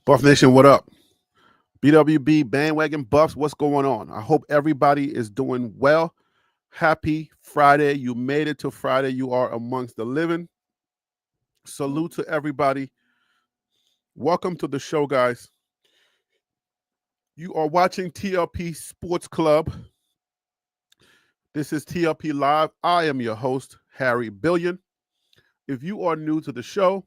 Buff Nation, what up? BWB bandwagon buffs, what's going on? I hope everybody is doing well. Happy Friday. You made it to Friday. You are amongst the living. Salute to everybody. Welcome to the show, guys. You are watching TLP Sports Club. This is TLP Live. I am your host, Harry Billion. If you are new to the show,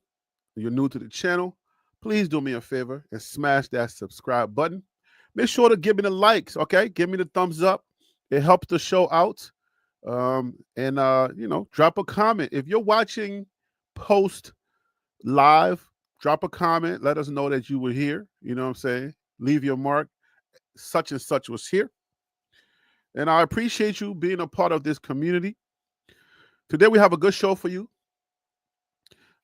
you're new to the channel, please do me a favor and smash that subscribe button. Make sure to give me the likes, okay? Give me the thumbs up. It helps the show out. Drop a comment. If you're watching post live, drop a comment. Let us know that you were here. You know what I'm saying? Leave your mark. Such and such was here. And I appreciate you being a part of this community. Today we have a good show for you.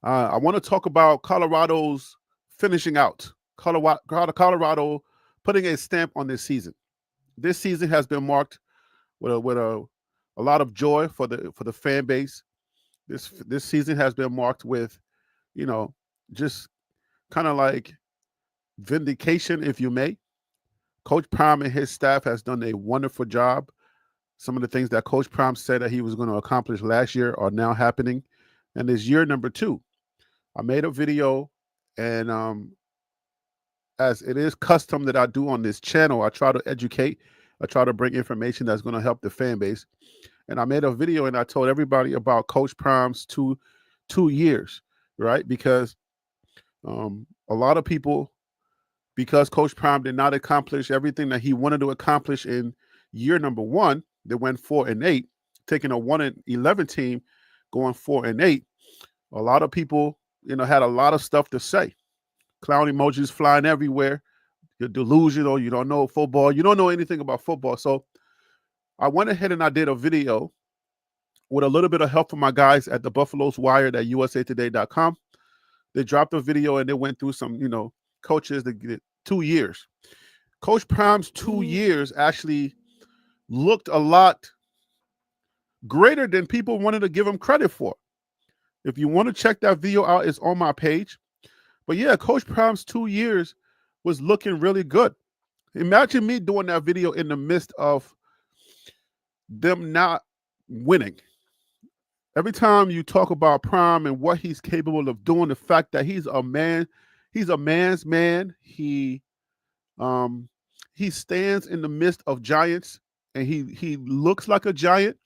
I want to talk about Colorado's finishing out. Colorado putting a stamp on this season. This season has been marked with a lot of joy for the fan base. This season has been marked with, just kind of like vindication, if you may. Coach Prime and his staff has done a wonderful job. Some of the things that Coach Prime said that he was going to accomplish last year are now happening. And it's year number 2. I made a video, and as it is custom that I do on this channel, I try to educate. I try to bring information that's going to help the fan base. And I made a video, and I told everybody about Coach Prime's two years, right? Because a lot of people, because Coach Prime did not accomplish everything that he wanted to accomplish in year number 1, they went 4-8, taking a 1-11 team, going 4-8. A lot of people, had a lot of stuff to say. Clown emojis flying everywhere. You're delusional. You don't know football. You don't know anything about football. So I went ahead and I did a video with a little bit of help from my guys at the Buffaloes Wired at usatoday.com. They dropped a video and they went through some, coaches that did 2 years. Coach Prime's 2 years actually looked a lot greater than people wanted to give him credit for. If you want to check that video out, it's on my page. But yeah, Coach Prime's 2 years was looking really good. Imagine me doing that video in the midst of them not winning. Every time you talk about Prime and what he's capable of doing, the fact that he's a man's man. He stands in the midst of giants, and he looks like a giant.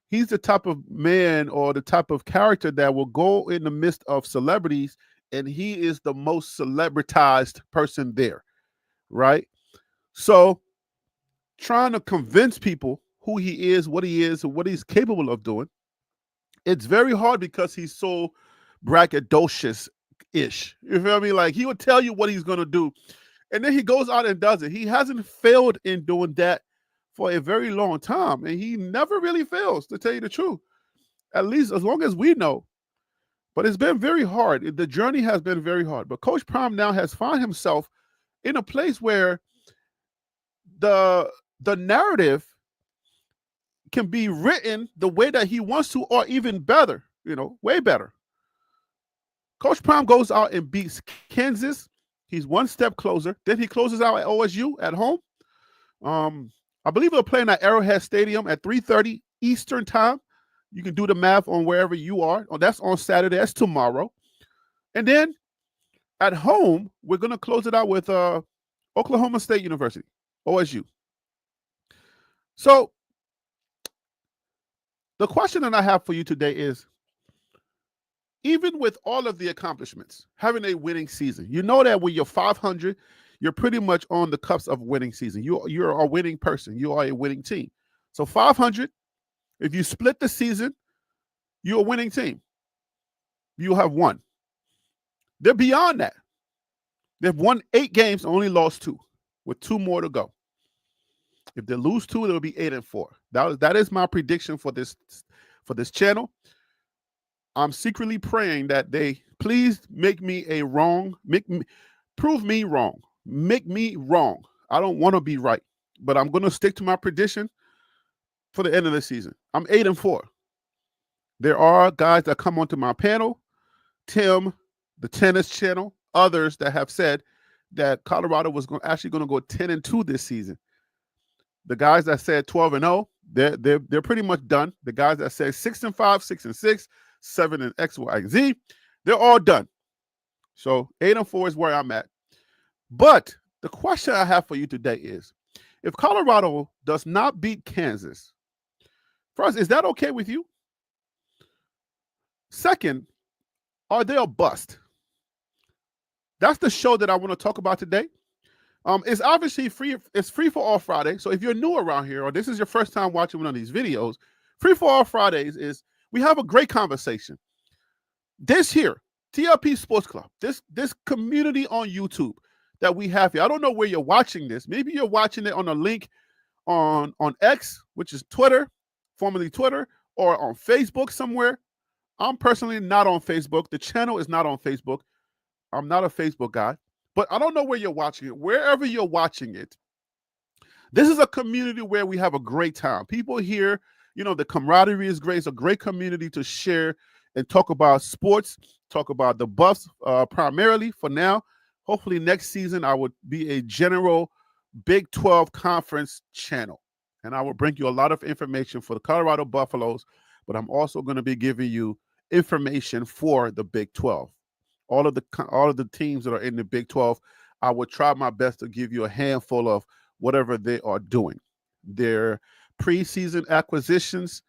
He's the type of man or the type of character that will go in the midst of celebrities, and he is the most celebritized person there, right? So trying to convince people who he is, and what he's capable of doing, it's very hard because he's so braggadocious-ish. You feel me? Like, he would tell you what he's going to do, and then he goes out and does it. He hasn't failed in doing that for a very long time, and he never really fails, to tell you the truth, at least as long as we know. But it's been very hard. The journey has been very hard. But Coach Prime now has found himself in a place where the narrative can be written the way that he wants to, or even better, way better. Coach Prime goes out and beats Kansas. He's one step closer. Then he closes out at OSU at home. I believe they're playing at Arrowhead Stadium at 3:30 Eastern time. You can do the math on wherever you are. Oh, that's on Saturday. That's tomorrow. And then at home, we're going to close it out with Oklahoma State University, OSU. So the question that I have for you today is, even with all of the accomplishments, having a winning season, you know that when you're 500, you're pretty much on the cusp of winning season. You're a winning person. You are a winning team. So 500, if you split the season, you're a winning team. You'll have won. They're beyond that. They've won 8 games, only lost 2, with 2 more to go. If they lose 2, they'll be 8-4. That is my prediction for this channel. I'm secretly praying that they please prove me wrong. Make me wrong. I don't want to be right, but I'm going to stick to my prediction for the end of the season. I'm 8-4. There are guys that come onto my panel, Tim, the tennis channel, others that have said that Colorado was actually going to go 10-2 this season. The guys that said 12-0, they're pretty much done. The guys that said 6-5, 6-6, 7 and X, Y, Z, they're all done. So 8-4 is where I'm at. But the question I have for you today is, if Colorado does not beat Kansas, first, is that okay with you? Second, are they a bust? That's the show that I want to talk about today. It's obviously free. It's Free for All Friday. So if you're new around here, or this is your first time watching one of these videos, Free for All Fridays is we have a great conversation. This here, TLP Sports Club, this community on YouTube that we have here. I don't know where you're watching this. Maybe you're watching it on a link on X, which is Twitter, formerly Twitter, or on Facebook somewhere. I'm personally not on Facebook. The channel is not on Facebook. I'm not a Facebook guy. But I don't know where you're watching it. Wherever you're watching it, this is a community where we have a great time. People here, the camaraderie is great. It's a great community to share and talk about sports, talk about the Buffs primarily for now. Hopefully next season I would be a general Big 12 conference channel. And I will bring you a lot of information for the Colorado Buffaloes, but I'm also going to be giving you information for the Big 12. All of the teams that are in the Big 12, I will try my best to give you a handful of whatever they are doing. Their preseason acquisitions,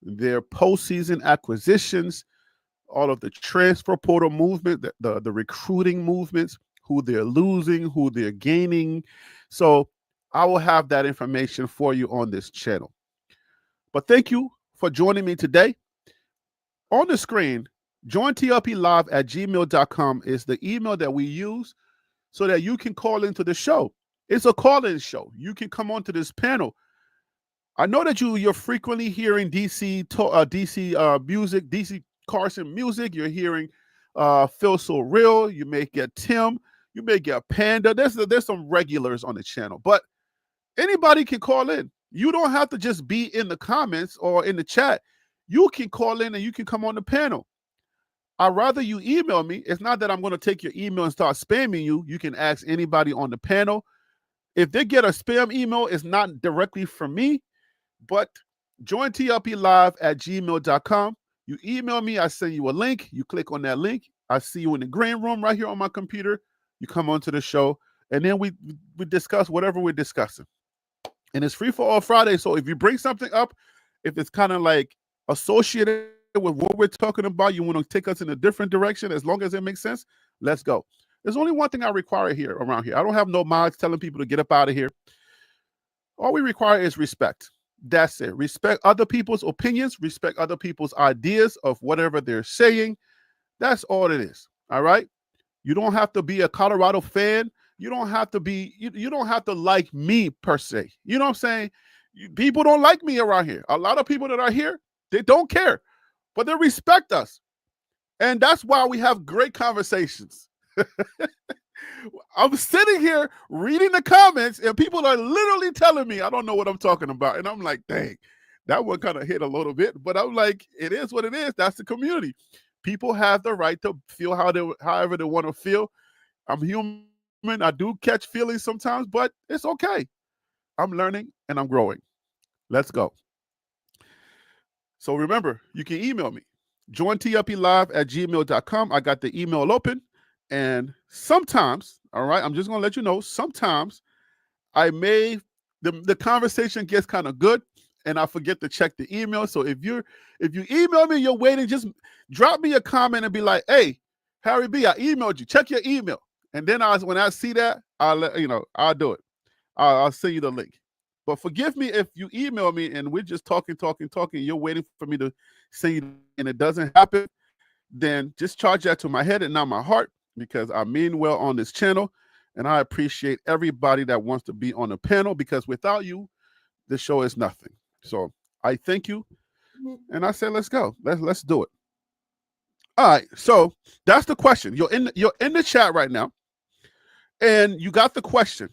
their postseason acquisitions, all of the transfer portal movement, the recruiting movements, who they're losing, who they're gaining. So I will have that information for you on this channel. But thank you for joining me today. On the screen, jointlplive@gmail.com is the email that we use so that you can call into the show. It's a call-in show. You can come onto this panel. I know that you're frequently hearing DC music, DC Carson music. You're hearing Phil So Real. You may get Tim. You may get Panda. There's some regulars on the channel, but anybody can call in. You don't have to just be in the comments or in the chat. You can call in and you can come on the panel. I'd rather you email me. It's not that I'm going to take your email and start spamming you. You can ask anybody on the panel. If they get a spam email, it's not directly from me, but jointlplive@gmail.com. You email me, I send you a link. You click on that link. I see you in the green room right here on my computer. You come onto the show, and then we discuss whatever we're discussing. And it's Free for All Friday, so if you bring something up, if it's kind of like associated with what we're talking about, you want to take us in a different direction, as long as it makes sense, let's go. There's only one thing I require here around here. I don't have no mods telling people to get up out of here. All we require is respect. That's it. Respect other people's opinions, respect other people's ideas of whatever they're saying. That's all it is. All right. You don't have to be a Colorado fan. You don't have to be, you don't have to like me per se. You know what I'm saying? People don't like me around here. A lot of people that are here, they don't care, but they respect us. And that's why we have great conversations. I'm sitting here reading the comments and people are literally telling me I don't know what I'm talking about. And I'm like, dang, that one kind of hit a little bit. But I'm like, it is what it is. That's the community. People have the right to feel however they want to feel. I'm human. I do catch feelings sometimes, but it's okay. I'm learning and I'm growing. Let's go. So remember, you can email me. jointlplive@gmail.com. I got the email open. And sometimes, all right, I'm just going to let you know, sometimes the conversation gets kind of good and I forget to check the email. So if you email me, you're waiting, just drop me a comment and be like, hey, Harry B, I emailed you. Check your email. And then when I see that, I'll do it. I'll send you the link. But forgive me if you email me and we're just talking. You're waiting for me to send you and it doesn't happen. Then just charge that to my head and not my heart, because I mean well on this channel. And I appreciate everybody that wants to be on the panel, because without you, the show is nothing. So I thank you. And I say, let's go. Let's do it. All right. So that's the question. You're in the chat right now. And you got the question.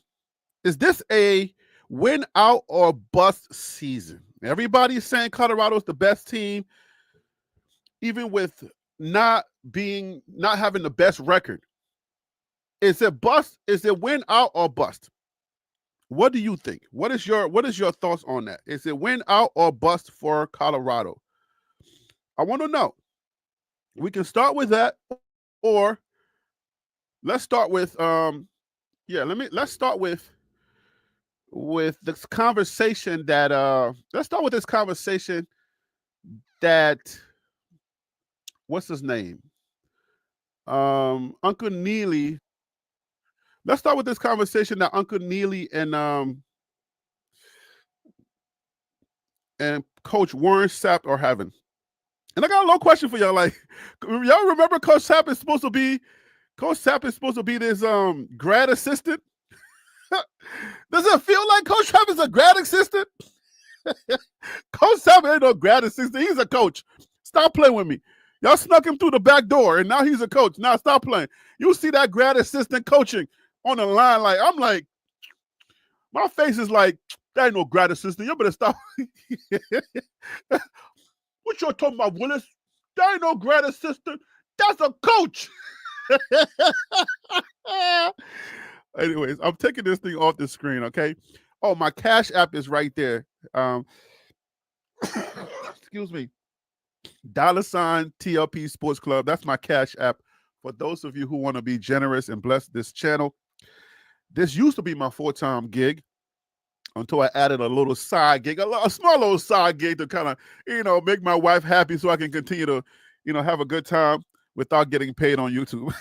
Is this a win out or bust season? Everybody's saying Colorado's the best team, even with not having the best record. Is it bust? Is it win out or bust? What do you think? What is your thoughts on that? Is it win out or bust for Colorado? I want to know. We can start with that, or let's start with let's start with this conversation that let's start with this conversation that what's his name? Uncle Neely. Let's start with this conversation that Uncle Neely and Coach Warren Sapp are having. And I got a little question for y'all. Like, y'all remember Coach Sapp is supposed to be this grad assistant? Does it feel like Coach Sapp is a grad assistant? Coach Sapp ain't no grad assistant. He's a coach. Stop playing with me. Y'all snuck him through the back door, and now he's a coach. Now stop playing. You see that grad assistant coaching on the line, like I'm like, my face is like, that ain't no grad assistant. You better stop. What you're talking about, Willis? That ain't no grad assistant. That's a coach. Anyways, I'm taking this thing off the screen, okay? Oh, my Cash App is right there. Excuse me. $ TLP Sports Club. That's my Cash App. For those of you who want to be generous and bless this channel, this used to be my full-time gig until I added a little side gig, a small little side gig to kind of, make my wife happy so I can continue to, have a good time without getting paid on YouTube.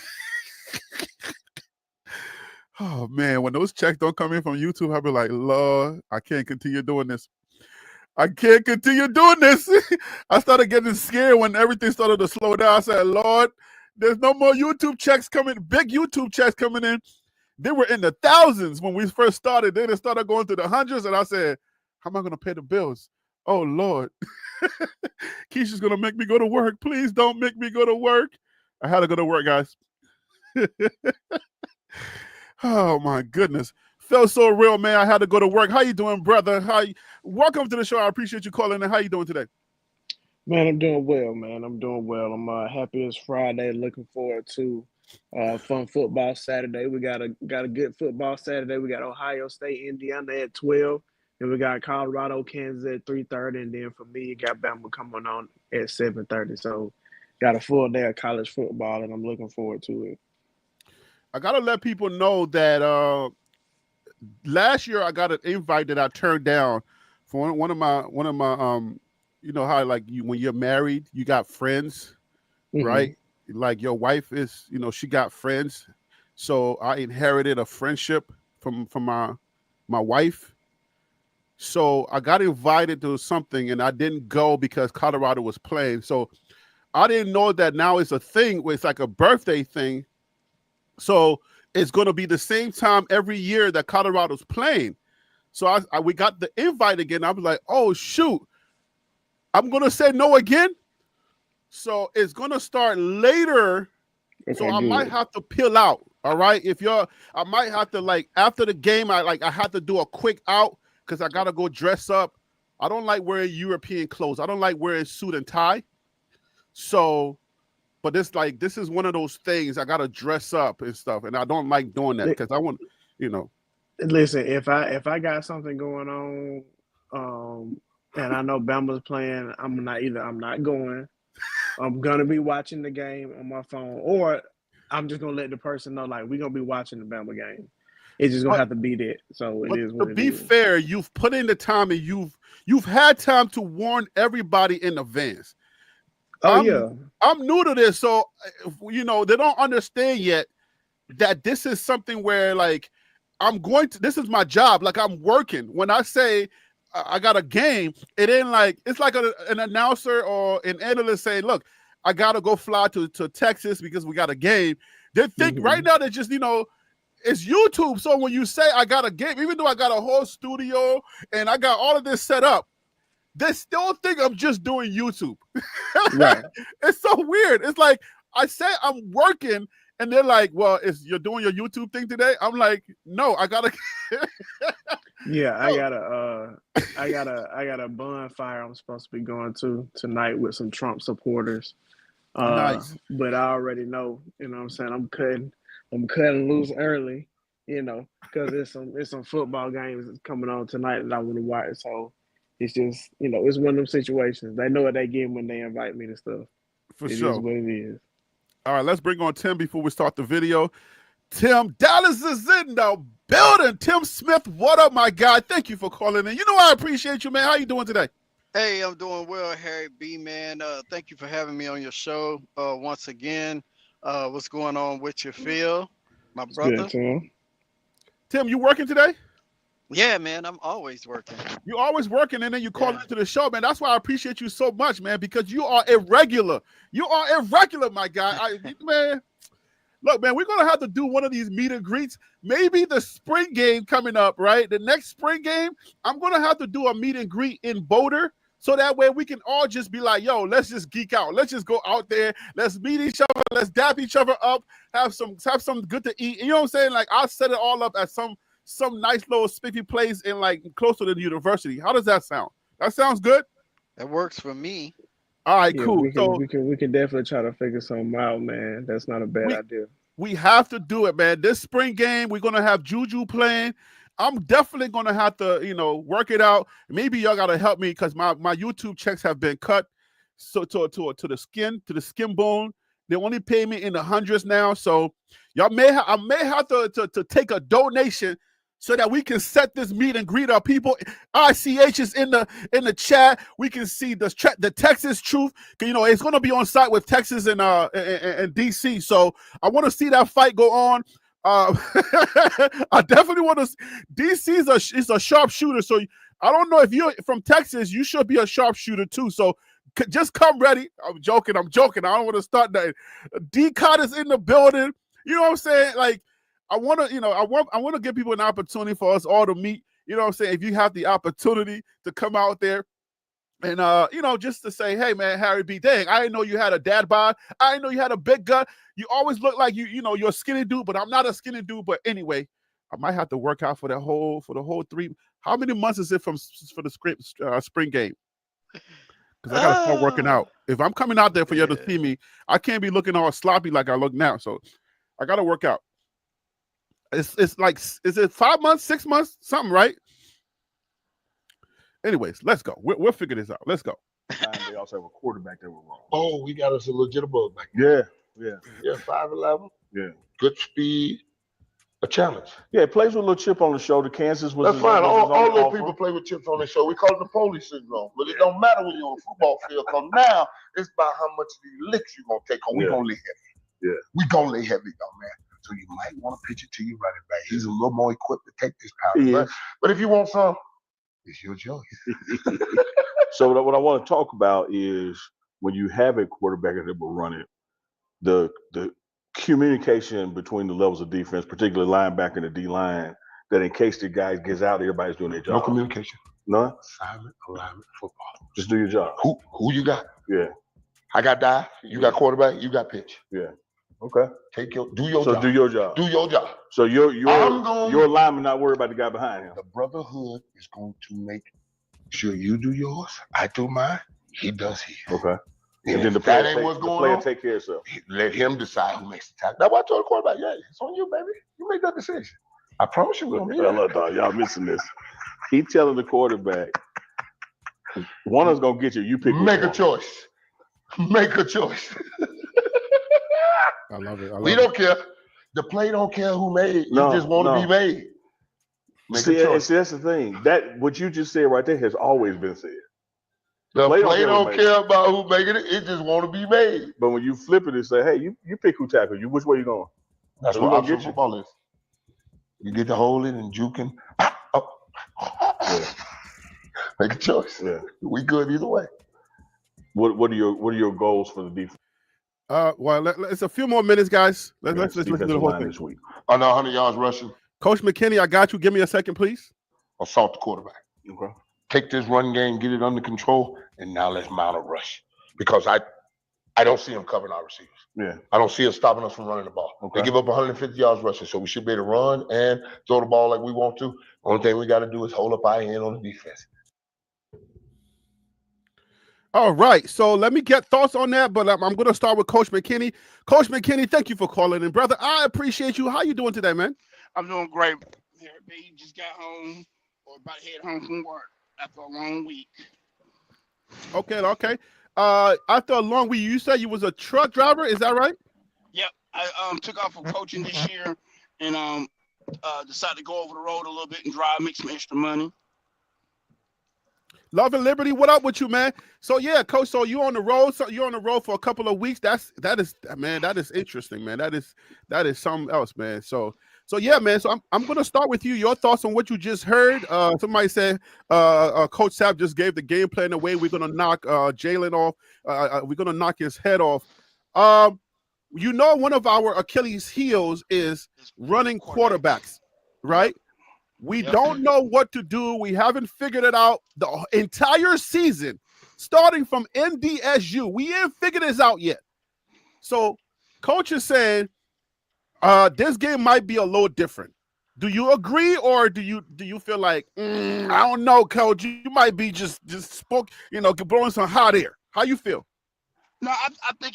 Oh, man, when those checks don't come in from YouTube, I'll be like, Lord, I can't continue doing this. I can't continue doing this. I started getting scared when everything started to slow down. I said, Lord, there's no more YouTube checks coming, big YouTube checks coming in. They were in the thousands when we first started. Then it started going to the hundreds. And I said, how am I going to pay the bills? Oh, Lord. Keisha's going to make me go to work. Please don't make me go to work. I had to go to work, guys. Oh, my goodness. Felt so real, man. I had to go to work. How you doing, brother? Welcome to the show. I appreciate you calling in. How you doing today? Man, I'm doing well, man. I'm doing well. I'm happy it's Friday. Looking forward to fun football Saturday. We got a good football Saturday. We got Ohio State, Indiana at 12, and we got Colorado, Kansas at 3:30, and then for me, you got Bama coming on at 7:30. So, got a full day of college football, and I'm looking forward to it. I gotta let people know that last year I got an invite that I turned down for one of my you know how like you when you're married you got friends, right? Like your wife is, she got friends, so I inherited a friendship from my wife. So I got invited to something and I didn't go because Colorado was playing. So I didn't know that now it's a thing where it's like a birthday thing. So it's going to be the same time every year that Colorado's playing. So we got the invite again. I was like, oh, shoot, I'm going to say no again. So it's going to start later. Okay, so I good. might have to peel out. All right. I might have to, like, after the game, I had to do a quick out because I got to go dress up. I don't like wearing European clothes. I don't like wearing suit and tie. So, but this is one of those things I gotta dress up and stuff, and I don't like doing that because I want, Listen, if I got something going on, and I know Bama's playing, I'm not going. I'm gonna be watching the game on my phone, or I'm just gonna let the person know like we're gonna be watching the Bama game. It's just gonna But, have to be that. So it but is to what it be is. fair, you've put in the time and you've had time to warn everybody in advance. Oh I'm yeah. I'm new to this, so they don't understand yet that this is something where like this is my job. Like I'm working. When I say I got a game, it ain't like it's like an announcer or an analyst saying, "Look, I gotta go fly to Texas because we got a game." They think right now they just it's YouTube. So when you say I got a game, even though I got a whole studio and I got all of this set up, they still think I'm just doing YouTube. Right. It's so weird. It's like I say I'm working, and they're like, "Well, you're doing your YouTube thing today?" I'm like, "No, I gotta." Yeah, No. I got a bonfire I'm supposed to be going to tonight with some Trump supporters. Nice. But I already know, you know what I'm saying? I'm cutting I'm cutting loose early, because there's some football games that's coming on tonight that I want to watch. So it's just, it's one of them situations. They know what they get when they invite me to stuff. For It is sure. what it is. All right, let's bring on Tim before we start the video. Tim Dallas is in the building. Tim Smith, what up, my guy? Thank you for calling in. I appreciate you, man. How you doing today? Hey, I'm doing well, Harry B, man. Thank you for having me on your show once again. What's going on with you, Phil, my brother? Good, Tim. Tim, you working today? Yeah, man, I'm always working. You always working, and then you call into the show, man. That's why I appreciate you so much, man, because you are irregular. You are irregular, my guy. Man, look, man, we're going to have to do one of these meet and greets. Maybe the spring game coming up, right? The next spring game, I'm going to have to do a meet and greet in Boulder. So that way we can all just be like, yo, let's just geek out. Let's just go out there. Let's meet each other. Let's dap each other up. Have some good to eat. You know what I'm saying? Like, I'll set it all up at some nice little spiffy place in like closer to the university. How does that sound? That sounds good? That works for me. All right, cool. We can definitely try to figure something out, man. That's not a bad idea. We have to do it, man. This spring game, we're going to have Juju playing. I'm definitely going to have to, work it out. Maybe y'all got to help me because my YouTube checks have been cut to the skin bone. They only pay me in the hundreds now. So I may have to take a donation so that we can set this meet and greet up. People, ICH is in the chat. We can see the Texas Truth. It's going to be on site with Texas and DC. So I want to see that fight go on. I definitely want to. DC is a sharpshooter, so I don't know if you're from Texas. You should be a sharpshooter too. So just come ready. I'm joking. I don't want to start that. D-Cot is in the building. You know what I'm saying? Like, I want to, I want to give people an opportunity for us all to meet. You know what I'm saying? If you have the opportunity to come out there. And, just to say, hey, man, Harry B, dang, I didn't know you had a dad bod. I didn't know you had a big gut. You always look like you're a skinny dude, but I'm not a skinny dude. But anyway, I might have to work out for the whole 3. How many months is it for the spring game? Because I got to start working out. If I'm coming out there for you to see me, I can't be looking all sloppy like I look now. So I got to work out. It's like, is it 5 months, 6 months, something, right? Anyways, let's go. We'll figure this out. Let's go. They also have a quarterback that was wrong. Oh, we got us a legitimate back. Yeah. Yeah, 5'11". Yeah. Good speed. A challenge. Yeah, it plays with a little chip on the shoulder. Kansas was. That's fine. All those people play with chips on their shoulder. We call it the police syndrome. But it don't matter when you're on a football field, because now it's about how much of these licks you're going to take. We're going to lay heavy. Yeah. We're going to lay heavy, young man. So you might want to pitch it to your running back. He's a little more equipped to take this power. Yeah. But if you want some, it's your choice. So what I want to talk about is when you have a quarterback that will run it, the communication between the levels of defense, particularly linebacker and the D-line, that in case the guy gets out, everybody's doing their job. No communication. None? Assignment, alignment, football. Just do your job. Who you got? Yeah. I got dive. You got quarterback. You got pitch. Yeah. Okay. Do your job. So do your job. Do your job. So your lineman not worried about the guy behind him. The brotherhood is going to make sure you do yours, I do mine, he does his. Okay. And then the player take care of himself. Let him decide who makes the tackle. That's why I told the quarterback, yeah, it's on you, baby. You make that decision. I promise you we're going to be there. Look, dog, y'all missing this. He telling the quarterback, one of us going to get you. You pick. Make a choice. Make a choice. I love it. We don't care. The play don't care who made it. You just want to be made. Make a choice. See, that's the thing. That what you just said right there has always been said. The play don't care about who making it. It just want to be made. But when you flip it and say, hey, you pick who tackle you, which way you going? That's what option football is. You get to hold it and juke him. Yeah. Make a choice. Yeah. We good either way. What are your goals for the defense? Well, it's a few more minutes, guys. Let's listen to the whole thing this week. Under 100 yards rushing. Coach McKinney, I got you. Give me a second, please. Assault the quarterback. Okay. Take this run game, get it under control, and now let's mount a rush. Because I don't see them covering our receivers. Yeah. I don't see us stopping us from running the ball. Okay. They give up 150 yards rushing, so we should be able to run and throw the ball like we want to. Only thing we got to do is hold up our hand on the defense. All right, so let me get thoughts on that, but I'm going to start with Coach McKinney. Coach McKinney, thank you for calling in, brother. I appreciate you. How you doing today, man? I'm doing great. Here, B, just got home or about to head home from work after a long week. Okay. After a long week, you said you was a truck driver. Is that right? Yep, I took off from coaching this year and decided to go over the road a little bit and drive, make some extra money. Love and Liberty, what up with you, man? So yeah, Coach. So you're on the road. So you're on the road for a couple of weeks. That is interesting, man. That is something else, man. So yeah, man. So I'm gonna start with you. Your thoughts on what you just heard. Somebody said Coach Sapp just gave the game plan away. We're gonna knock Jalen off. We're gonna knock his head off. One of our Achilles heels is running quarterbacks, right? We don't know what to do. We haven't figured it out the entire season, starting from NDSU. We ain't figured this out yet. So, Coach is saying this game might be a little different. Do you agree, or do you feel like I don't know, Coach? You might be just blowing some hot air. How you feel? No, I think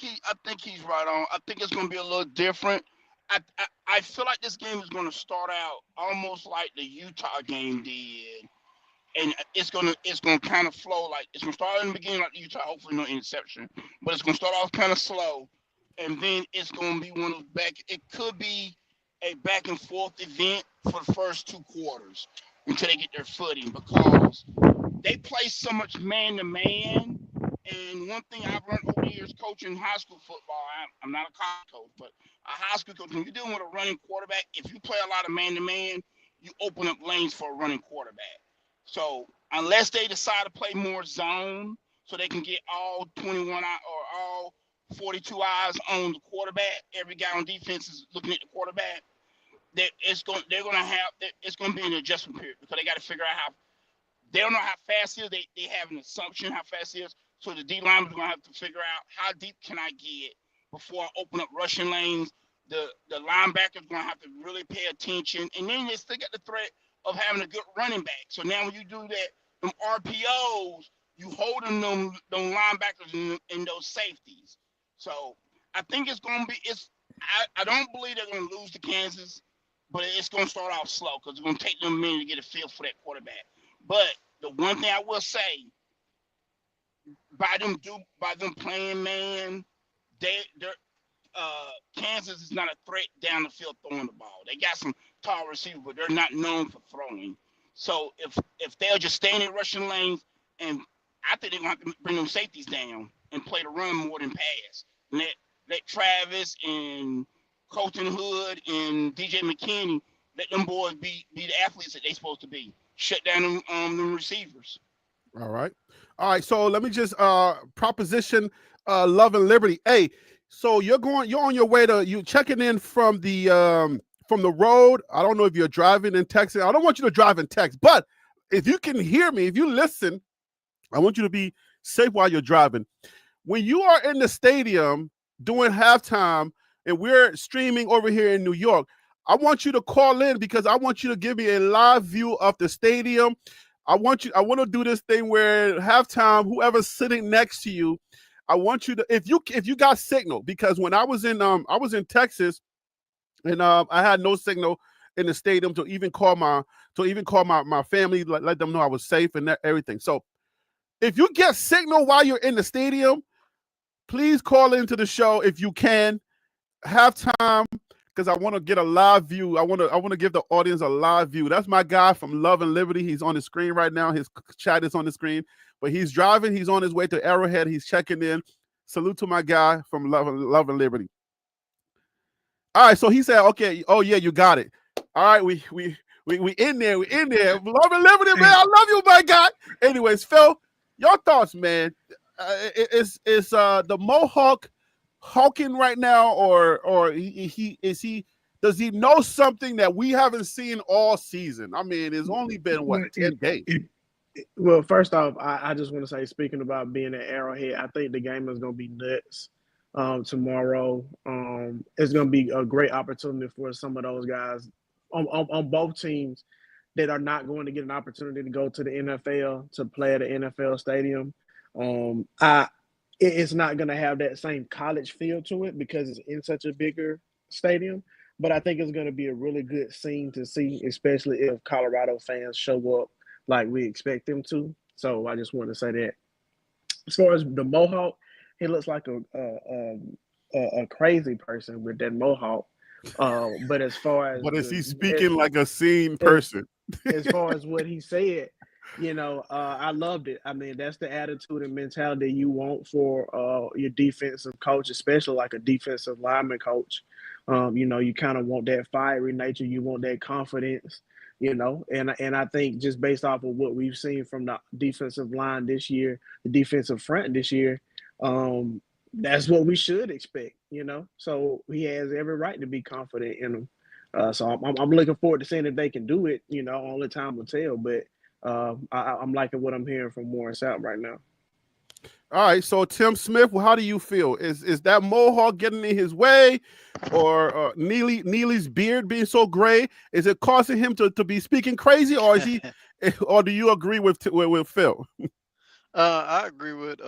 he's right on. I think it's going to be a little different. I feel like this game is going to start out almost like the Utah game did, and it's going to kind of flow like it's going to start in the beginning like the Utah, hopefully no interception, but it's going to start off kind of slow, and then it's going to be one of those back. It could be a back and forth event for the first 2 quarters until they get their footing because they play so much man to man. And one thing I've learned over the years coaching high school football, I'm not a college coach, but a high school coach, when you're dealing with a running quarterback, if you play a lot of man-to-man, you open up lanes for a running quarterback. So unless they decide to play more zone so they can get all 21 or all 42 eyes on the quarterback, every guy on defense is looking at the quarterback, it's going to be an adjustment period because they got to figure out how they don't know how fast he is. They have an assumption how fast he is. So the D linemen are going to have to figure out how deep can I get before I open up rushing lanes. The linebackers going to have to really pay attention. And then they still got the threat of having a good running back. So now when you do that, them RPOs, you holding them linebackers in those safeties. So I think it's going to be I don't believe they're going to lose to Kansas, but it's going to start off slow because it's going to take them a minute to get a feel for that quarterback. But the one thing I will say, by them playing man, Kansas is not a threat down the field throwing the ball. They got some tall receivers, but they're not known for throwing. So if they'll just stay in their rushing lanes, and I think they're gonna have to bring them safeties down and play the run more than pass. Let Travis and Colton Hood and DJ McKinney, let them boys be the athletes that they supposed to be. Shut down them receivers. All right. So let me just proposition Love and Liberty. Hey, so you're on your way you checking in from the road. I don't know if you're driving in Texas. I don't want you to drive in Texas, but if you can hear me, if you listen, I want you to be safe while you're driving. When you are in the stadium doing halftime and we're streaming over here in New York, I want you to call in because I want you to give me a live view of the stadium. I want to do this thing where halftime, whoever's sitting next to you, I want you to, if you got signal, because when I was in Texas and I had no signal in the stadium to even call my family, let them know I was safe and everything. So if you get signal while you're in the stadium, please call into the show if you can. Halftime, because I want to get a live view. I want to give the audience a live view. That's my guy from Love and Liberty. He's on the screen right now. His chat is on the screen, but he's driving. He's on his way to Arrowhead. He's checking in. Salute to my guy from Love and Liberty. All right, so he said, okay, oh yeah, you got it. All right, we in there. We in there. Love and Liberty, man. I love you, my guy. Anyways, Phil, your thoughts, man. Is the Mohawk hulking right now, or does he know something that we haven't seen all season? I mean, it's only been 10 days. Well, first off, I just want to say, speaking about being at Arrowhead, I think the game is going to be nuts tomorrow. It's going to be a great opportunity for some of those guys on both teams that are not going to get an opportunity to go to the NFL to play at the NFL stadium. It's not going to have that same college feel to it because it's in such a bigger stadium. But I think it's going to be a really good scene to see, especially if Colorado fans show up like we expect them to. So I just want to say that. As far as the Mohawk, he looks like a crazy person with that Mohawk. But as far as But is he speaking like a sane person? as far as what he said, I loved it. I mean, that's the attitude and mentality you want for your defensive coach, especially like a defensive lineman coach. You kind of want that fiery nature. You want that confidence, and I think just based off of what we've seen from the defensive line this year, the defensive front this year, that's what we should expect. So he has every right to be confident in him. So I'm looking forward to seeing if they can do it. Only time will tell. But I'm liking what I'm hearing from Warren Sapp right now. All right, so Tim Smith, well, how do you feel? Is that Mohawk getting in his way, or Neely's beard being so gray? Is it causing him to be speaking crazy, or is he, or do you agree with Phil? I agree with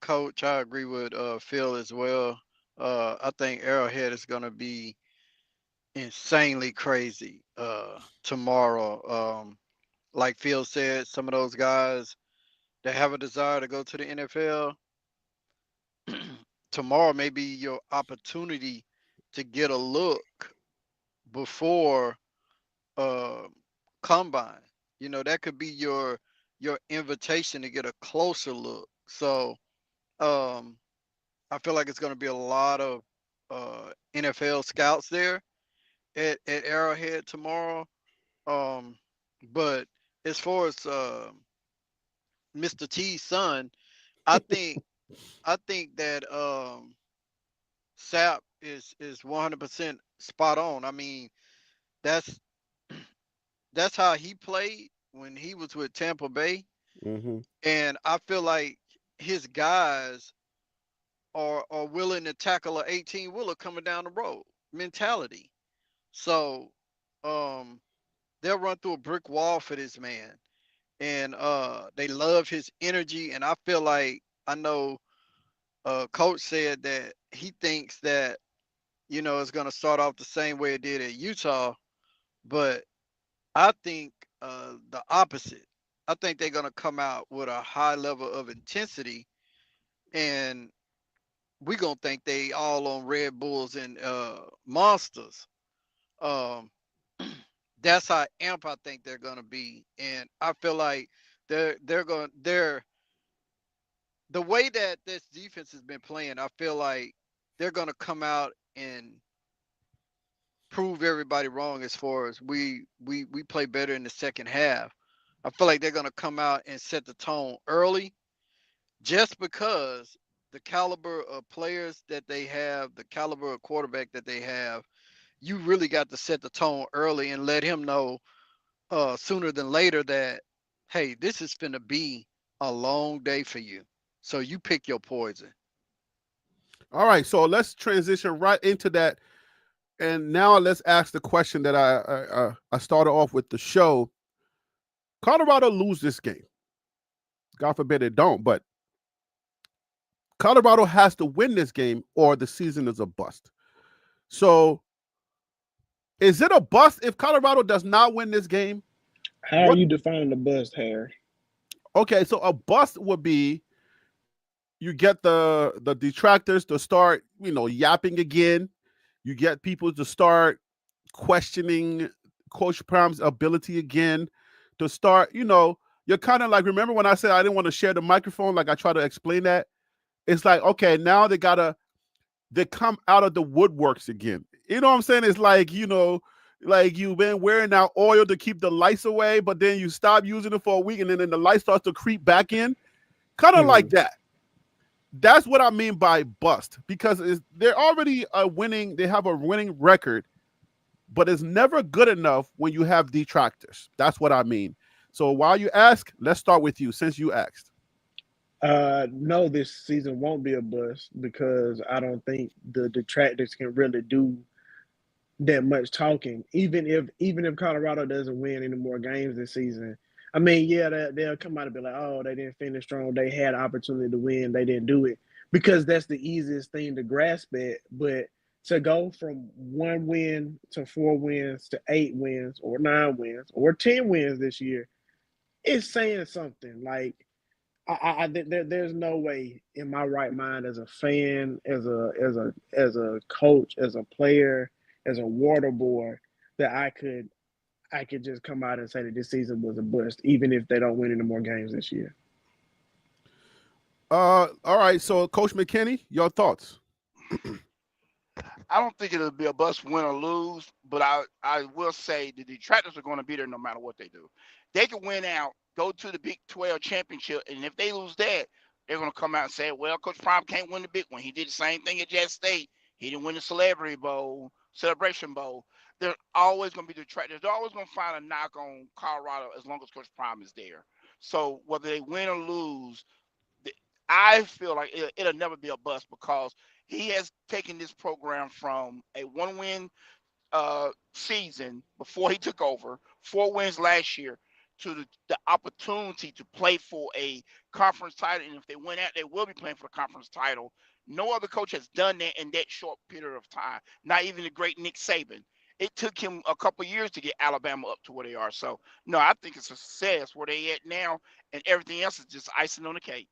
Coach. I agree with Phil as well. I think Arrowhead is going to be insanely crazy tomorrow. Like Phil said, some of those guys that have a desire to go to the NFL, tomorrow may be your opportunity to get a look before combine. That could be your invitation to get a closer look. So I feel like it's going to be a lot of NFL scouts there at Arrowhead tomorrow. But as far as Mr. T's son, I think that Sapp is 100% spot on. I mean, that's how he played when he was with Tampa Bay, and I feel like his guys are willing to tackle an 18-wheeler coming down the road mentality. So they'll run through a brick wall for this man. And they love his energy. And I feel like, I know Coach said that he thinks that, it's going to start off the same way it did at Utah. But I think the opposite. I think they're going to come out with a high level of intensity. And we're going to think they all on Red Bulls and Monsters. That's how amp I think they're gonna be, and I feel like they're the way that this defense has been playing. I feel like they're gonna come out and prove everybody wrong as far as we play better in the second half. I feel like they're gonna come out and set the tone early, just because the caliber of players that they have, the caliber of quarterback that they have. You really got to set the tone early and let him know sooner than later that, hey, this is going to be a long day for you. So you pick your poison. All right, so let's transition right into that. And now let's ask the question that I started off with the show. Colorado lose this game. God forbid it don't, but Colorado has to win this game or the season is a bust. So is it a bust if Colorado does not win this game? How are you defining the bust, Harry? Okay, so a bust would be you get the detractors to start, yapping again. You get people to start questioning Coach Prom's ability again, to start, you're kind of like, remember when I said I didn't want to share the microphone? Like I try to explain that. It's like, okay, now they come out of the woodworks again. You know what I'm saying? It's like, like you've been wearing out oil to keep the lice away, but then you stop using it for a week and then the light starts to creep back in. Kind of like that. That's what I mean by bust, because they're already they have a winning record, but it's never good enough when you have detractors. That's what I mean. So while you ask, let's start with you since you asked. No, this season won't be a bust because I don't think the detractors can really do that much talking. Even if Colorado doesn't win any more games this season, I mean, yeah, they'll come out and be like, "Oh, they didn't finish strong. They had an opportunity to win. They didn't do it," because that's the easiest thing to grasp it. But to go from 1 win to 4 wins to 8 wins or 9 wins or 10 wins this year, it's saying something. Like there's no way in my right mind as a fan, as a coach, as a player, as a water boy, that I could just come out and say that this season was a bust, even if they don't win any more games this year. All right. So, Coach McKinney, your thoughts? I don't think it'll be a bust, win or lose, but I will say the detractors are going to be there no matter what they do. They can win out, go to the Big 12 championship, and if they lose that, they're going to come out and say, well, Coach Prime can't win the big one. He did the same thing at Jet State. He didn't win the Celebrity Bowl, Celebration Bowl. They're always going to be detractors. They're always going to find a knock on Colorado as long as Coach Prime is there. So whether they win or lose, I feel like it'll never be a bust because he has taken this program from a 1-win season before he took over, 4 wins last year, to the opportunity to play for a conference title. And if they win out, they will be playing for the conference title. No other coach has done that in that short period of time, not even the great Nick Saban. It took him a couple of years to get Alabama up to where they are. So, no, I think it's a success where they at now, and everything else is just icing on the cake.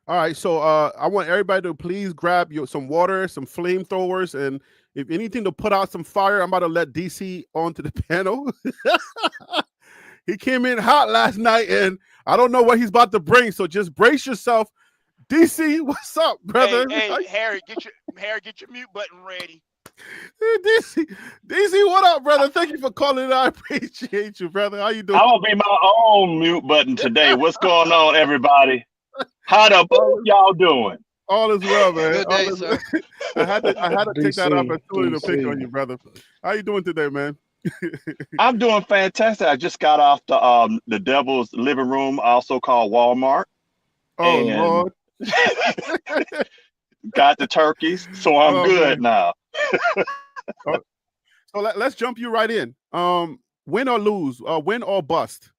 All right, so I want everybody to please grab some water, some flamethrowers, and if anything to put out some fire. I'm about to let DC onto the panel. He came in hot last night, and I don't know what he's about to bring, so just brace yourself. DC, what's up, brother? Hey, Harry, get your mute button ready. DC, what up, brother? Thank you for calling. I appreciate you, brother. How you doing? I'm gonna be my own mute button today. What's going on, everybody? How the fuck y'all doing? All is well, man. Good day, sir. I had to take that DC, opportunity to pick on you, brother. How you doing today, man? I'm doing fantastic. I just got off the Devil's living room, also called Walmart. Oh, And Lord. got the turkeys, so I'm good now. So let's jump you right in. Win or lose, win or bust.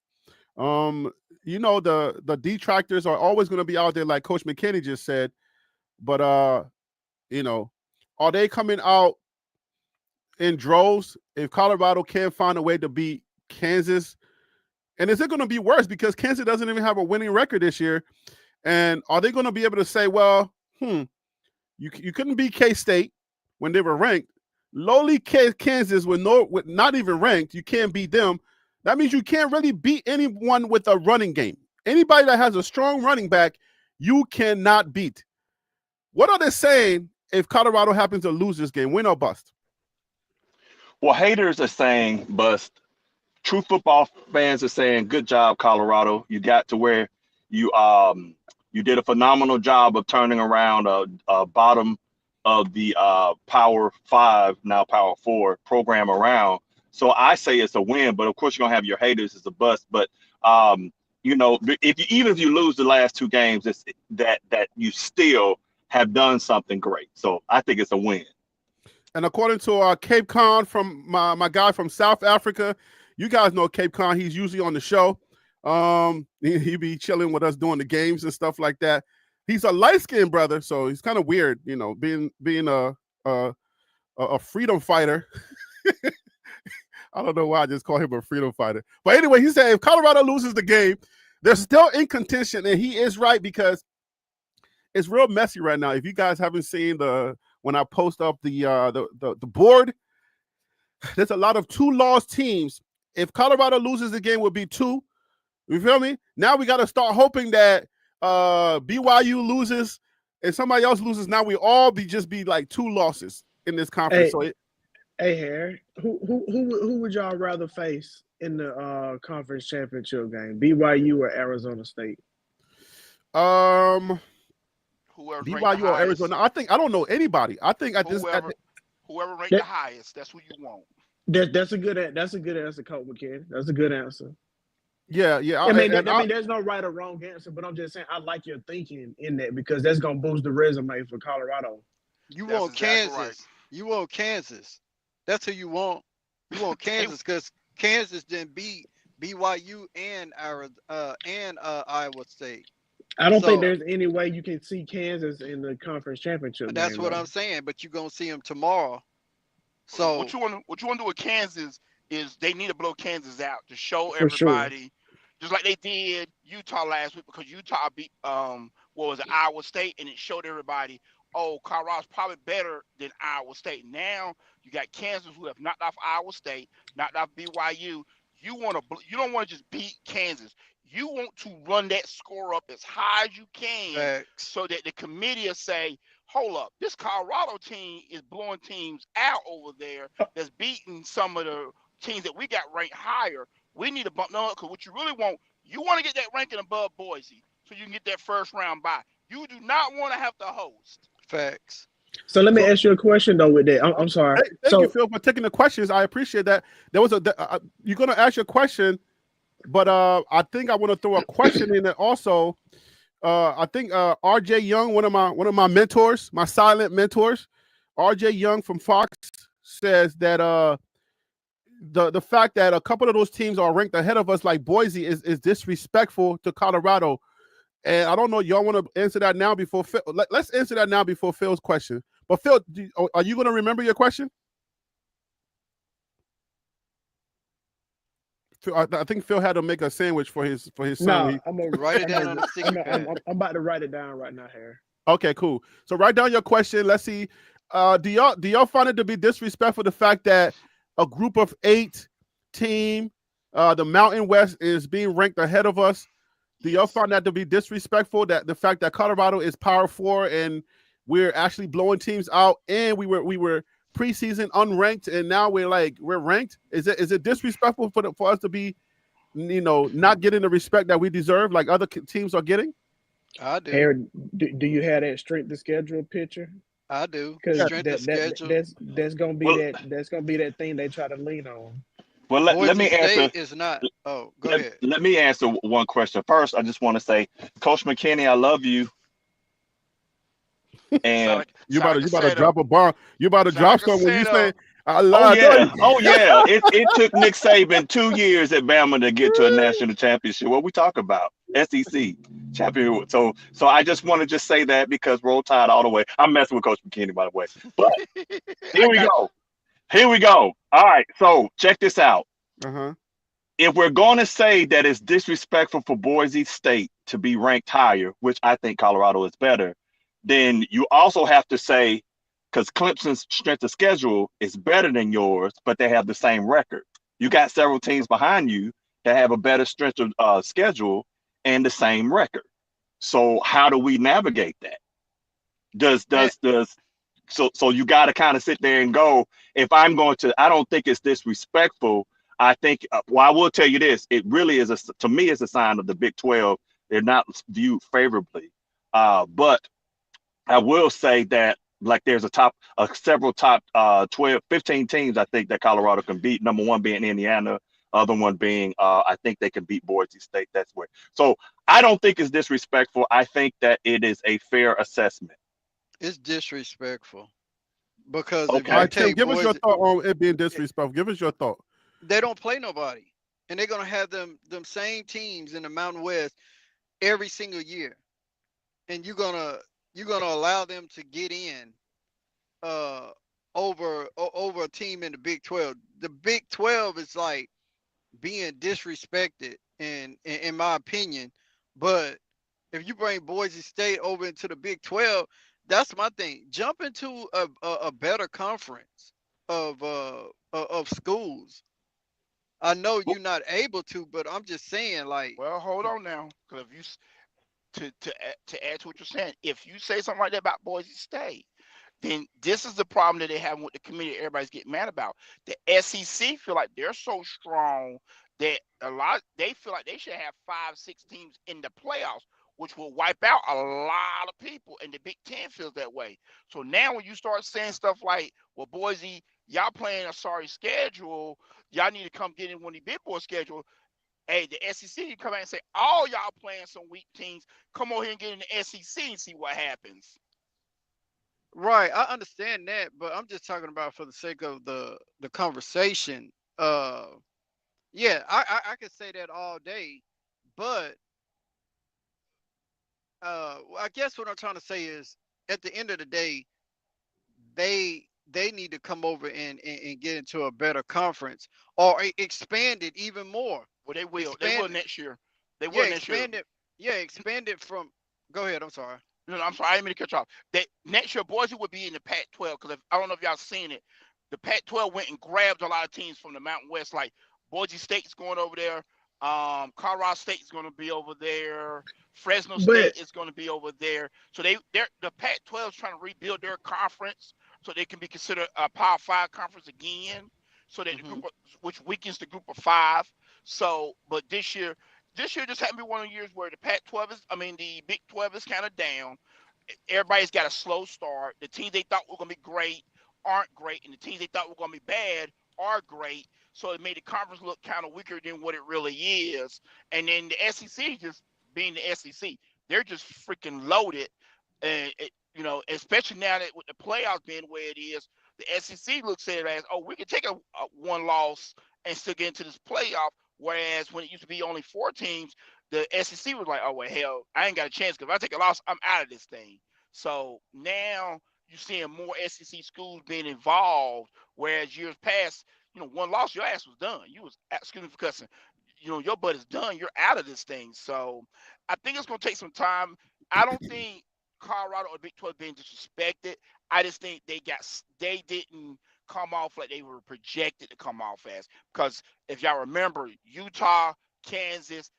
You know, the detractors are always going to be out there, like Coach McKinney just said. But you know, are they coming out in droves if Colorado can't find a way to beat Kansas? And is it going to be worse because Kansas doesn't even have a winning record this year? And are they going to be able to say, well, you couldn't beat K-State when they were ranked. Lowly Kansas with not even ranked, you can't beat them. That means you can't really beat anyone with a running game. Anybody that has a strong running back, you cannot beat. What are they saying if Colorado happens to lose this game, win or bust? Well, haters are saying bust. True football fans are saying good job, Colorado. You got to where you did a phenomenal job of turning around a bottom of the Power 5, now Power 4 program around. So I say it's a win, but of course you're gonna have your haters as a bust. But you know, even if you lose the last 2 games, it's that you still have done something great. So I think it's a win. And according to Cape Con, from my guy from South Africa, you guys know Cape Con. He's usually on the show. He be chilling with us doing the games and stuff like that. He's a light-skinned brother, so he's kind of weird, you know, being a freedom fighter. I don't know why I just call him a freedom fighter. But anyway, he said if Colorado loses the game, they're still in contention, and he is right because it's real messy right now. If you guys haven't seen when I post up the board, there's a lot of 2-loss teams. If Colorado loses the game, would be 2. You feel me? Now we got to start hoping that BYU loses and somebody else loses. Now we all just be like 2 losses in this conference. Hey, Harry, who would y'all rather face in the conference championship game, BYU or Arizona State? Whoever's BYU or Arizona. I don't know anybody. I think whoever ranked the highest, that's who you want. That's a good answer, Coach McKinney. That's a good answer. Yeah. I mean, there's no right or wrong answer, but I'm just saying I like your thinking in that because that's gonna boost the resume for Colorado. You want Kansas. Right. You want Kansas. That's who you want. You want Kansas because Kansas didn't beat BYU and Iowa State. I don't think So there's any way you can see Kansas in the conference championship that's game what though. I'm saying. But you're gonna see them tomorrow. What So you want to do with Kansas is they need to blow Kansas out to show For sure. everybody, just like they did Utah last week, because Utah beat what was it, Iowa State, and it showed everybody, oh, Colorado's probably better than Iowa State. Now you got Kansas, who have knocked off Iowa State, knocked off BYU. You don't want to just beat Kansas. You want to run that score up as high as you can, facts. so that the committee will say, hold up, this Colorado team is blowing teams out over there that's beating some of the teams that we got ranked higher. We need to bump them up, because what you really want, you want to get that ranking above Boise so you can get that first round bye. You do not want to have to host. Facts. So let me So ask you a question though with that. I'm sorry. thank you, So Phil, for taking the questions. I appreciate that. There was you're gonna ask your question, but I think I want to throw a question in there also. I think RJ Young, one of my mentors, my silent mentors, RJ Young from Fox, says that the fact that a couple of those teams are ranked ahead of us, like Boise, is disrespectful to Colorado. And I don't know, y'all want to answer that now before Phil? Let's answer that now before Phil's question. But Phil, are you going to remember your question? Phil, I think Phil had to make a sandwich for his son. no, I'm gonna Write it I'm down on the sticky pad. I'm about to write it down right now, Harry. Okay, cool. So write down your question. Let's see. Do y'all find it to be disrespectful the fact that a group of 8 team, the Mountain West, is being ranked ahead of us? Do y'all find that to be disrespectful? That the fact that Colorado is Power 4 and we're actually blowing teams out, and we were preseason unranked, and now we're ranked? Is it disrespectful for us to be, not getting the respect that we deserve like other teams are getting? I do. Harry, do you have that strength of schedule picture? I do. Because Strength of schedule. that's gonna be that thing they try to lean on. Well, let Boise me answer. State is not. Oh, go ahead. Let me answer one question first. I just want to say, Coach McKinney, I love you. And you about to drop a bar. You about to drop something when you say, "I love." Oh yeah, oh yeah. It took Nick Saban 2 years at Bama to get to a national championship. What we talk about? SEC champion. So I just want to just say that, because Roll Tide all the way. I'm messing with Coach McKinney, by the way. But here we go. Here we go. All right. So check this out. If we're going to say that it's disrespectful for Boise State to be ranked higher, which I think Colorado is better, then you also have to say, because Clemson's strength of schedule is better than yours, but they have the same record. You got several teams behind you that have a better strength of schedule and the same record. So how do we navigate that? So you got to kind of sit there and go, if I'm going to, I don't think it's disrespectful. I think, well, I will tell you this, it really is, to me, it's a sign of the Big 12. They're not viewed favorably. But I will say that, like, there's several top 12, 15 teams I think that Colorado can beat. Number one being Indiana, other one being I think they can beat Boise State. That's where. So I don't think it's disrespectful. I think that it is a fair assessment. It's disrespectful, because Okay. if you All right, Tim, take give us your Boise, thought on it being disrespectful. Give us your thought. they don't play nobody, and they're gonna have them same teams in the Mountain West every single year, and you're gonna allow them to get in over a team in the Big 12. The Big 12 is like being disrespected, in my opinion. But if you bring Boise State over into the Big 12, that's my thing. Jump into a better conference of schools. I know you're not able to, but I'm just saying, like, Well, hold on now, because if you to add to what you're saying, if you say something like that about Boise State, then this is the problem that they have with the committee. Everybody's getting mad about. The SEC feel like they're so strong that they feel like they should have 5-6 teams in the playoffs, which will wipe out a lot of people. And the Big Ten feels that way. So now when you start saying stuff like, well, Boise, y'all playing a sorry schedule, y'all need to come get in one of the big boy schedule. Hey, the SEC come out and say, all y'all playing some weak teams, come over here and get in the SEC and see what happens. right, I understand that, but I'm just talking about for the sake of the conversation. Yeah, I could say that all day, but I guess what I'm trying to say is, at the end of the day, they need to come over and get into a better conference, or expand it even more. Well, they will. They will Expand, next year. They yeah, will next year. expand it. Yeah, expand it from. Go ahead. I'm sorry. No, I'm sorry, I didn't mean to cut you off. That next year, Boise would be in the Pac-12 because I don't know if y'all seen it. The Pac-12 went and grabbed a lot of teams from the Mountain West, like Boise State's going over there. Colorado State's going to be over there. Fresno But State is going to be over there. So the Pac-12 is trying to rebuild their conference so they can be considered a Power Five conference again. So that the Hmm. group which weakens the group of five. So, but this year just happened to be one of the years where the the Big 12 is kind of down. Everybody's got a slow start. The teams they thought were going to be great aren't great, and the teams they thought were going to be bad are great. So it made the conference look kind of weaker than what it really is. And then the SEC, just being the SEC, they're just freaking loaded. And especially now that with the playoffs being where it is, the SEC looks at it as, oh, we can take a one loss and still get into this playoff. Whereas when it used to be only 4 teams, the SEC was like, oh, well, hell, I ain't got a chance because if I take a loss, I'm out of this thing. So now you're seeing more SEC schools being involved, whereas years past, one loss, your ass was done. You was, excuse me for cussing, your butt is done. You're out of this thing. So I think it's going to take some time. I don't think Colorado or Big 12 being disrespected. I just think they didn't come off like they were projected to come off as. Because if y'all remember, Utah, Kansas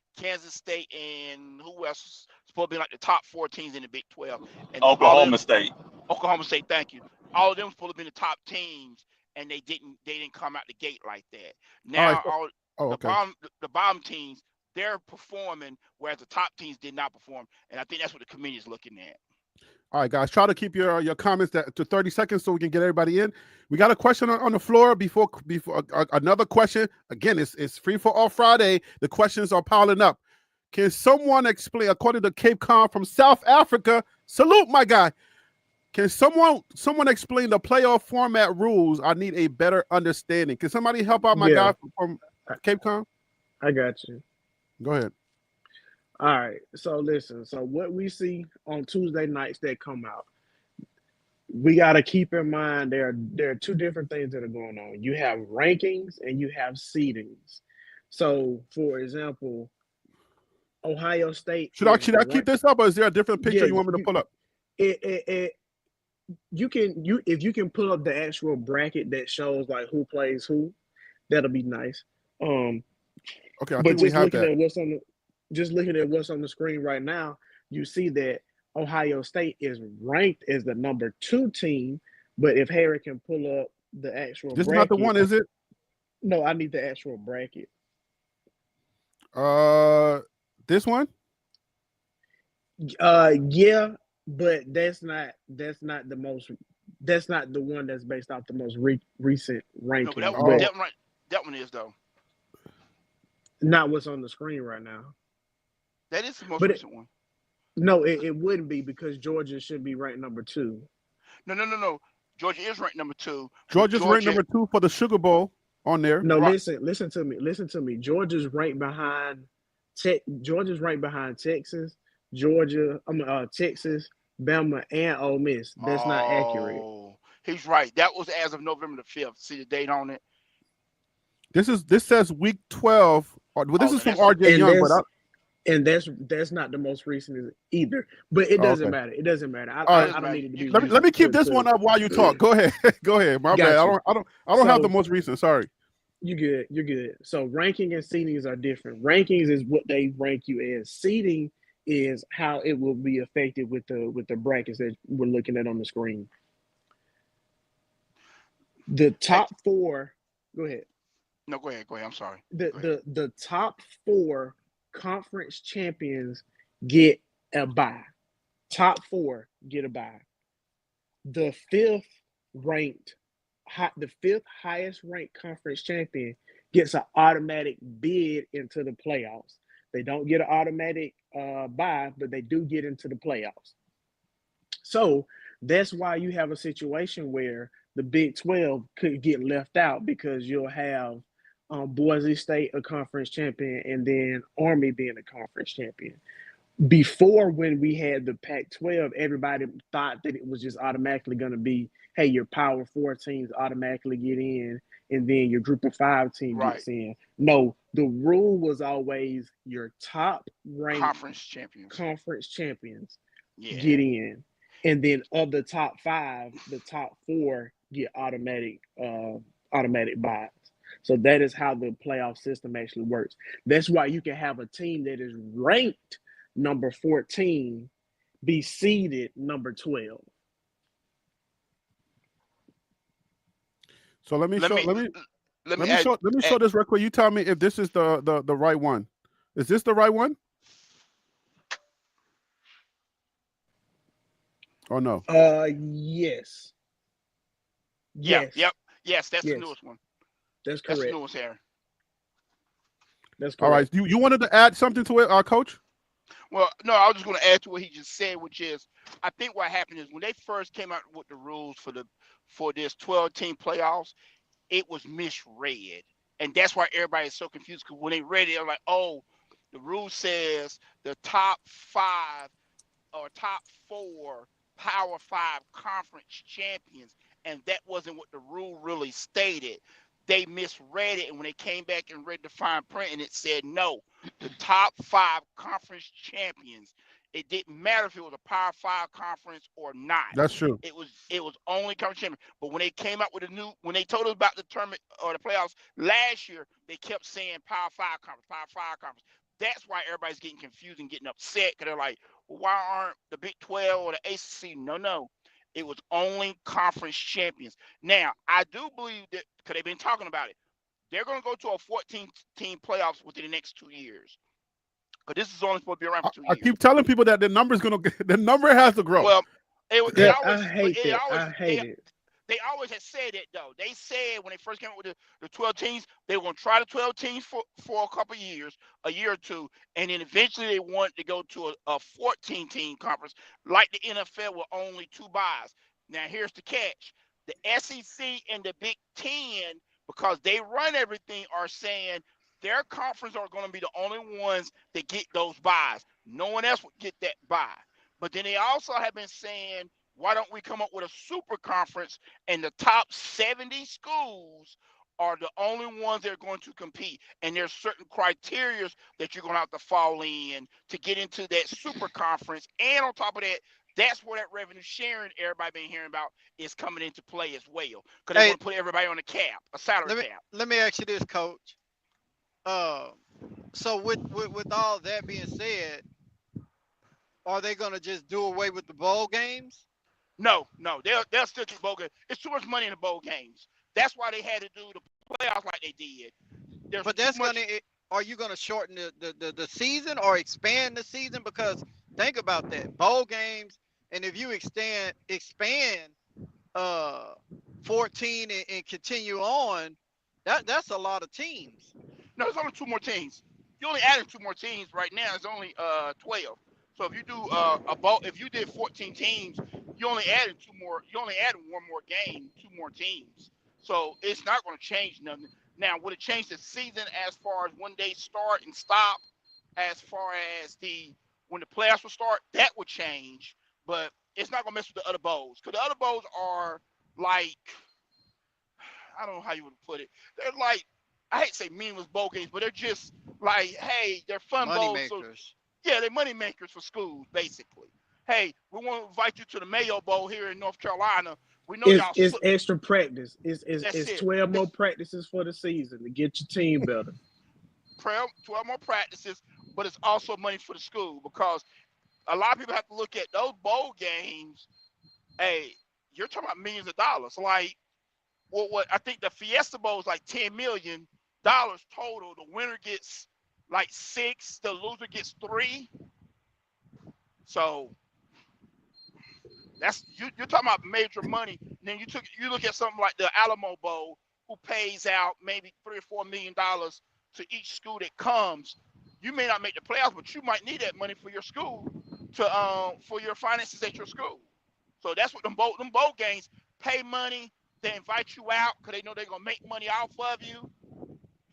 State, and who else was supposed to be like the top 4 teams in the Big 12, and all of them, Oklahoma State. Oklahoma State, thank you. All of them supposed to be the top teams, and they didn't come out the gate like that. All right. Now So, all oh, okay. the bottom teams, they're performing, whereas the top teams did not perform, and I think that's what the committee is looking at. All right, guys, try to keep your comments to 30 seconds so we can get everybody in. We got a question on the floor before another question. Again, it's free for all Friday. The questions are piling up. Can someone explain, according to Cape Con from South Africa, salute my guy. Can someone explain the playoff format rules? I need a better understanding. Can somebody help out my guy from Cape Con? I got you. Go ahead. All right. So listen. So what we see on Tuesday nights that come out, we got to keep in mind there are 2 different things that are going on. You have rankings and you have seedings. So, for example, Ohio State. Should I keep this up, or is there a different picture you want me to pull up? If you can pull up the actual bracket that shows like who plays who, that'll be nice. Okay, I but think we just have looking that. at what's on the screen right now, you see that Ohio State is ranked as the number 2 team. But if Harry can pull up the actual This bracket, is not the one, is it? No, I need the actual bracket. This one? Yeah, but that's not the one that's based off the most recent ranking. No, but that one is though. Not what's on the screen right now. That is the most recent one. No, it wouldn't be because Georgia should be ranked number 2. No. Georgia is ranked number 2. Georgia's ranked number 2 for the Sugar Bowl on there. No, right. Listen to me. Georgia's ranked behind Texas, Texas, Bama, and Ole Miss. That's not accurate. He's right. That was as of November the 5th. See the date on it? This says week 12. Well, this is from RJ Young, and that's not the most recent either. But it doesn't matter. It doesn't matter. I don't need it to be. Let me keep this one up while you talk. Go ahead. Go ahead. My bad. I don't have the most recent. Sorry. You're good. So ranking and seedings are different. Rankings is what they rank you as. Seeding is how it will be affected with the brackets that we're looking at on the screen. The top 4. Go ahead. No, go ahead. I'm sorry. The top 4 conference champions get a bye. Top 4 get a bye. The 5th highest ranked conference champion gets an automatic bid into the playoffs. They don't get an automatic bye, but they do get into the playoffs. So that's why you have a situation where the Big 12 could get left out, because you'll have Boise State a conference champion, and then Army being a conference champion. Before, when we had the Pac-12, everybody thought that it was just automatically going to be, hey, your Power Four teams automatically get in, and then your Group of Five team Right. gets in. No, the rule was always your top ranked Conference champions. Yeah. get in, and then of the top 5, the top 4 get automatic buys. So that is how the playoff system actually works. That's why you can have a team that is ranked number 14 be seeded number 12. So let me Let me show this real quick. You tell me if this is the right one. Is this the right one? Or no? Yes. Yes. Yep. Yes, that's Yes. the newest one. That's That's correct. the newest here. That's correct. All right. You wanted to add something to it, Coach? Well, no, I was just going to add to what he just said, which is, I think what happened is when they first came out with the rules for this 12-team playoffs, it was misread, and that's why everybody is so confused. Because when they read it, they're like, "Oh, the rule says the top 5 or top 4 Power 5 conference champions," and that wasn't what the rule really stated. They misread it, and when they came back and read the fine print, and it said no, the top 5 conference champions. It didn't matter if it was a Power 5 conference or not. That's true. It was only conference champion. But when they came out with when they told us about the tournament or the playoffs last year, they kept saying Power 5 conference, Power 5 conference. That's why everybody's getting confused and getting upset, because they're like, well, why aren't the Big 12 or the ACC? No. It was only conference champions. Now, I do believe that, because they've been talking about it, they're going to go to a 14-team playoffs within the next 2 years. Because this is only supposed to be around for 2 years. I keep telling people that the number has to grow. Well, I hate it. They always had said it, though. They said when they first came up with the 12 teams, they were going to try the 12 teams for a couple of years, a year or two, and then eventually they wanted to go to a 14-team conference, like the NFL with only 2 buys. Now, here's the catch. The SEC and the Big Ten, because they run everything, are saying their conference are going to be the only ones that get those buys. No one else would get that buy. But then they also have been saying, why don't we come up with a super conference, and the top 70 schools are the only ones that are going to compete. And there's certain criteria that you're going to have to fall in to get into that super conference. And on top of that, that's where that revenue sharing everybody been hearing about is coming into play as well. Because they want to put everybody on a salary cap. Let me ask you this, Coach. So with all that being said, are they going to just do away with the bowl games? No, they'll still do bowl games. It's too much money in the bowl games. That's why they had to do the playoffs like they did. But that's are you going to shorten the season or expand the season? Because think about that, bowl games, and if you expand 14 and continue on, that's a lot of teams. No, there's only 2 more teams. You only added 2 more teams right now. It's only 12. So if you do if you did 14 teams, you only added 2 more. You only added 1 more game, 2 more teams. So it's not going to change nothing. Now, would it change the season as far as when they start and stop? As far as when the playoffs will start, that would change. But it's not going to mess with the other bowls, because the other bowls are like, I don't know how you would put it. They're like, I hate to say meaningless bowl games, but they're just like, hey, they're fun money bowls. Makers. So, yeah, they're money makers for schools, basically. Hey, we want to invite you to the Mayo Bowl here in North Carolina. We know it's extra practice. It's 12 more practices for the season to get your team better. 12 more practices, but it's also money for the school, because a lot of people have to look at those bowl games. Hey, you're talking about millions of dollars. Like, what I think the Fiesta Bowl is like $10 million total. The winner gets like 6, the loser gets 3. So that's you're talking about major money. And then you look at something like the Alamo Bowl, who pays out maybe $3 or $4 million to each school that comes. You may not make the playoffs, but you might need that money for your school for your finances at your school. So that's what them bowl games pay money. They invite you out because they know they're gonna make money off of you.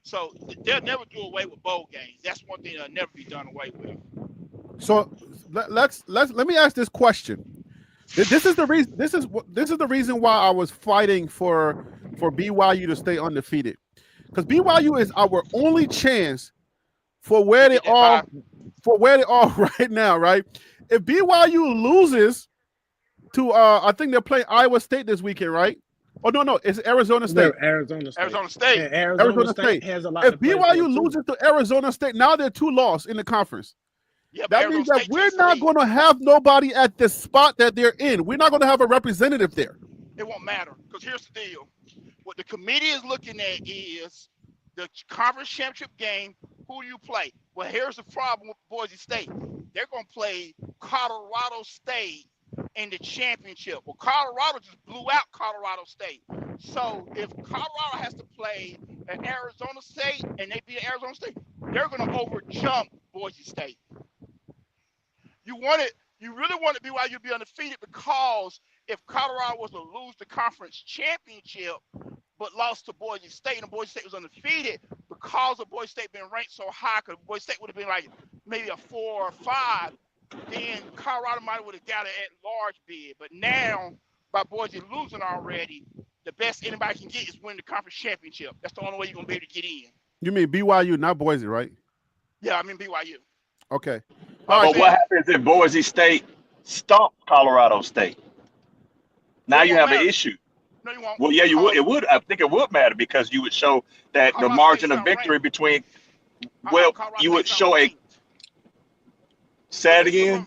So they'll never do away with bowl games. That's one thing that'll never be done away with. So let me ask this question. This is the reason. This is the reason why I was fighting for BYU to stay undefeated, because BYU is our only chance for where they are right now. Right? If BYU loses to I think they're playing Iowa State this weekend, right? Oh no, it's Arizona State. No, Arizona State. Arizona State. And Arizona State has a lot. If BYU loses to Arizona State, now they're 2 loss in the conference. Yeah, that means that we're not going to have nobody at the spot that they're in. We're not going to have a representative there. It won't matter, because here's the deal. What the committee is looking at is the conference championship game. Who do you play? Well, here's the problem with Boise State. They're going to play Colorado State in the championship. Well, Colorado just blew out Colorado State. So if Colorado has to play at Arizona State and they beat Arizona State, they're going to overjump Boise State. You really want BYU to be undefeated, because if Colorado was to lose the conference championship but lost to Boise State, and Boise State was undefeated, because of Boise State being ranked so high, because Boise State would have been like maybe a 4 or 5, then Colorado might would have got an at-large bid. But now, by Boise losing already, the best anybody can get is win the conference championship. That's the only way you're going to be able to get in. You mean BYU, not Boise, right? Yeah, I mean BYU. Okay. But what happens if Boise State stomped Colorado State? Now you have an issue. No, you won't. Well, yeah, you would. It would. I think it would matter, because you would show that the margin of victory between. Well, you would show a. Say it again.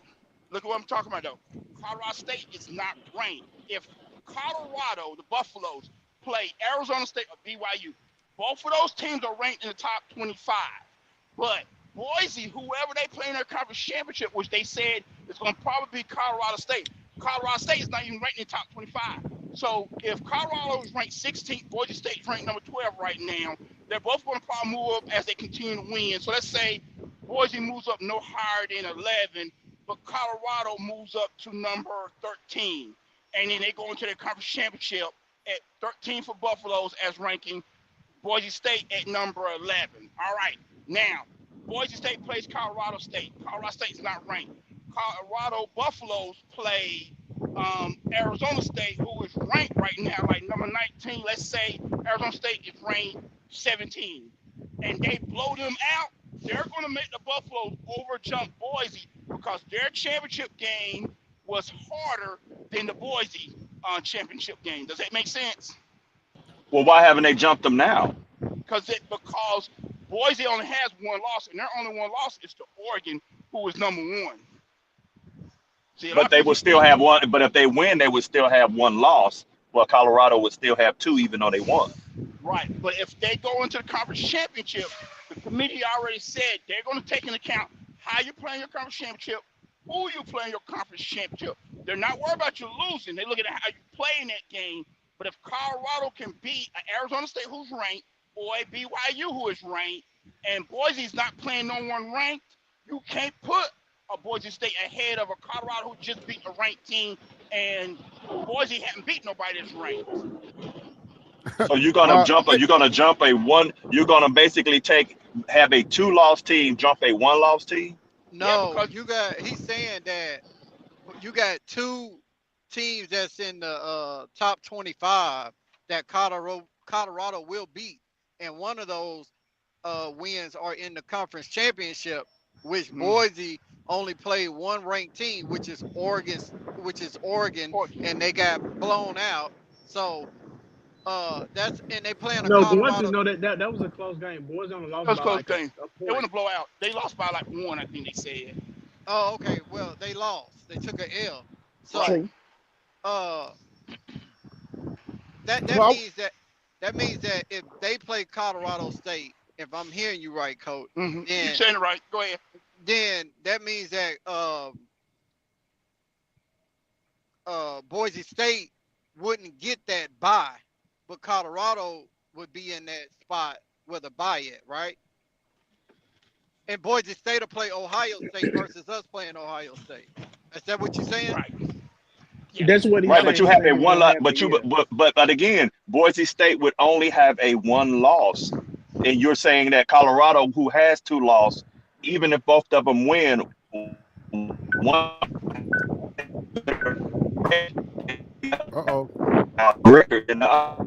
Look at what I'm talking about, though. Colorado State is not ranked. If Colorado, the Buffaloes, play Arizona State or BYU, both of those teams are ranked in the top 25. But Boise, whoever they play in their conference championship, which they said is going to probably be Colorado State. Colorado State is not even ranked in the top 25. So if Colorado is ranked 16th, Boise State is ranked number 12 right now. They're both going to probably move up as they continue to win. So let's say Boise moves up no higher than 11, but Colorado moves up to number 13. And then they go into their conference championship at 13 for Buffaloes as ranking Boise State at number 11. All right. Now, Boise State plays Colorado State. Colorado State is not ranked. Colorado Buffaloes play Arizona State, who is ranked right now like number 19. Let's say Arizona State is ranked 17. And they blow them out. They're going to make the Buffaloes overjump Boise, because their championship game was harder than the Boise championship game. Does that make sense? Well, why haven't they jumped them now? Because Boise only has 1 loss, and their only 1 loss is to Oregon, who is number 1. See, but they would still have 1. But if they win, they would still have 1 loss. Well, Colorado would still have 2, even though they won. Right. But if they go into the conference championship, the committee already said they're going to take into account how you're playing your conference championship, who you playing your conference championship. They're not worried about you losing. They look at how you play in that game. But if Colorado can beat an Arizona State who's ranked, or a BYU who is ranked, and Boise's not playing no one ranked, you can't put a Boise State ahead of a Colorado who just beat a ranked team, and Boise hadn't beat nobody that's ranked. So you're gonna you're gonna basically have a 2-loss team jump a 1-loss team? No, yeah, he's saying that you got 2 teams that's in the top 25 that Colorado will beat, and one of those wins are in the conference championship, which Boise only played 1 ranked team, which is Oregon, and they got blown out. So they playing a Colorado. No, that was a close game. Boise only lost. That was a close like game. They wouldn't blow out. They lost by like 1, I think they said. Oh, okay. Well, they lost. They took an L. So, that means that if they play Colorado State, if I'm hearing you right, Coach, then you're saying it right. Go ahead. Then that means that Boise State wouldn't get that bye, but Colorado would be in that spot where the bye at, right? And Boise State will play Ohio State versus us playing Ohio State. Is that what you're saying? Right. Yeah. That's what he's right, saying. but you have a 1 loss. But again, Boise State would only have a 1 loss and you're saying that Colorado, who has 2 losses, even if both of them win, one Uh-oh. record and the other.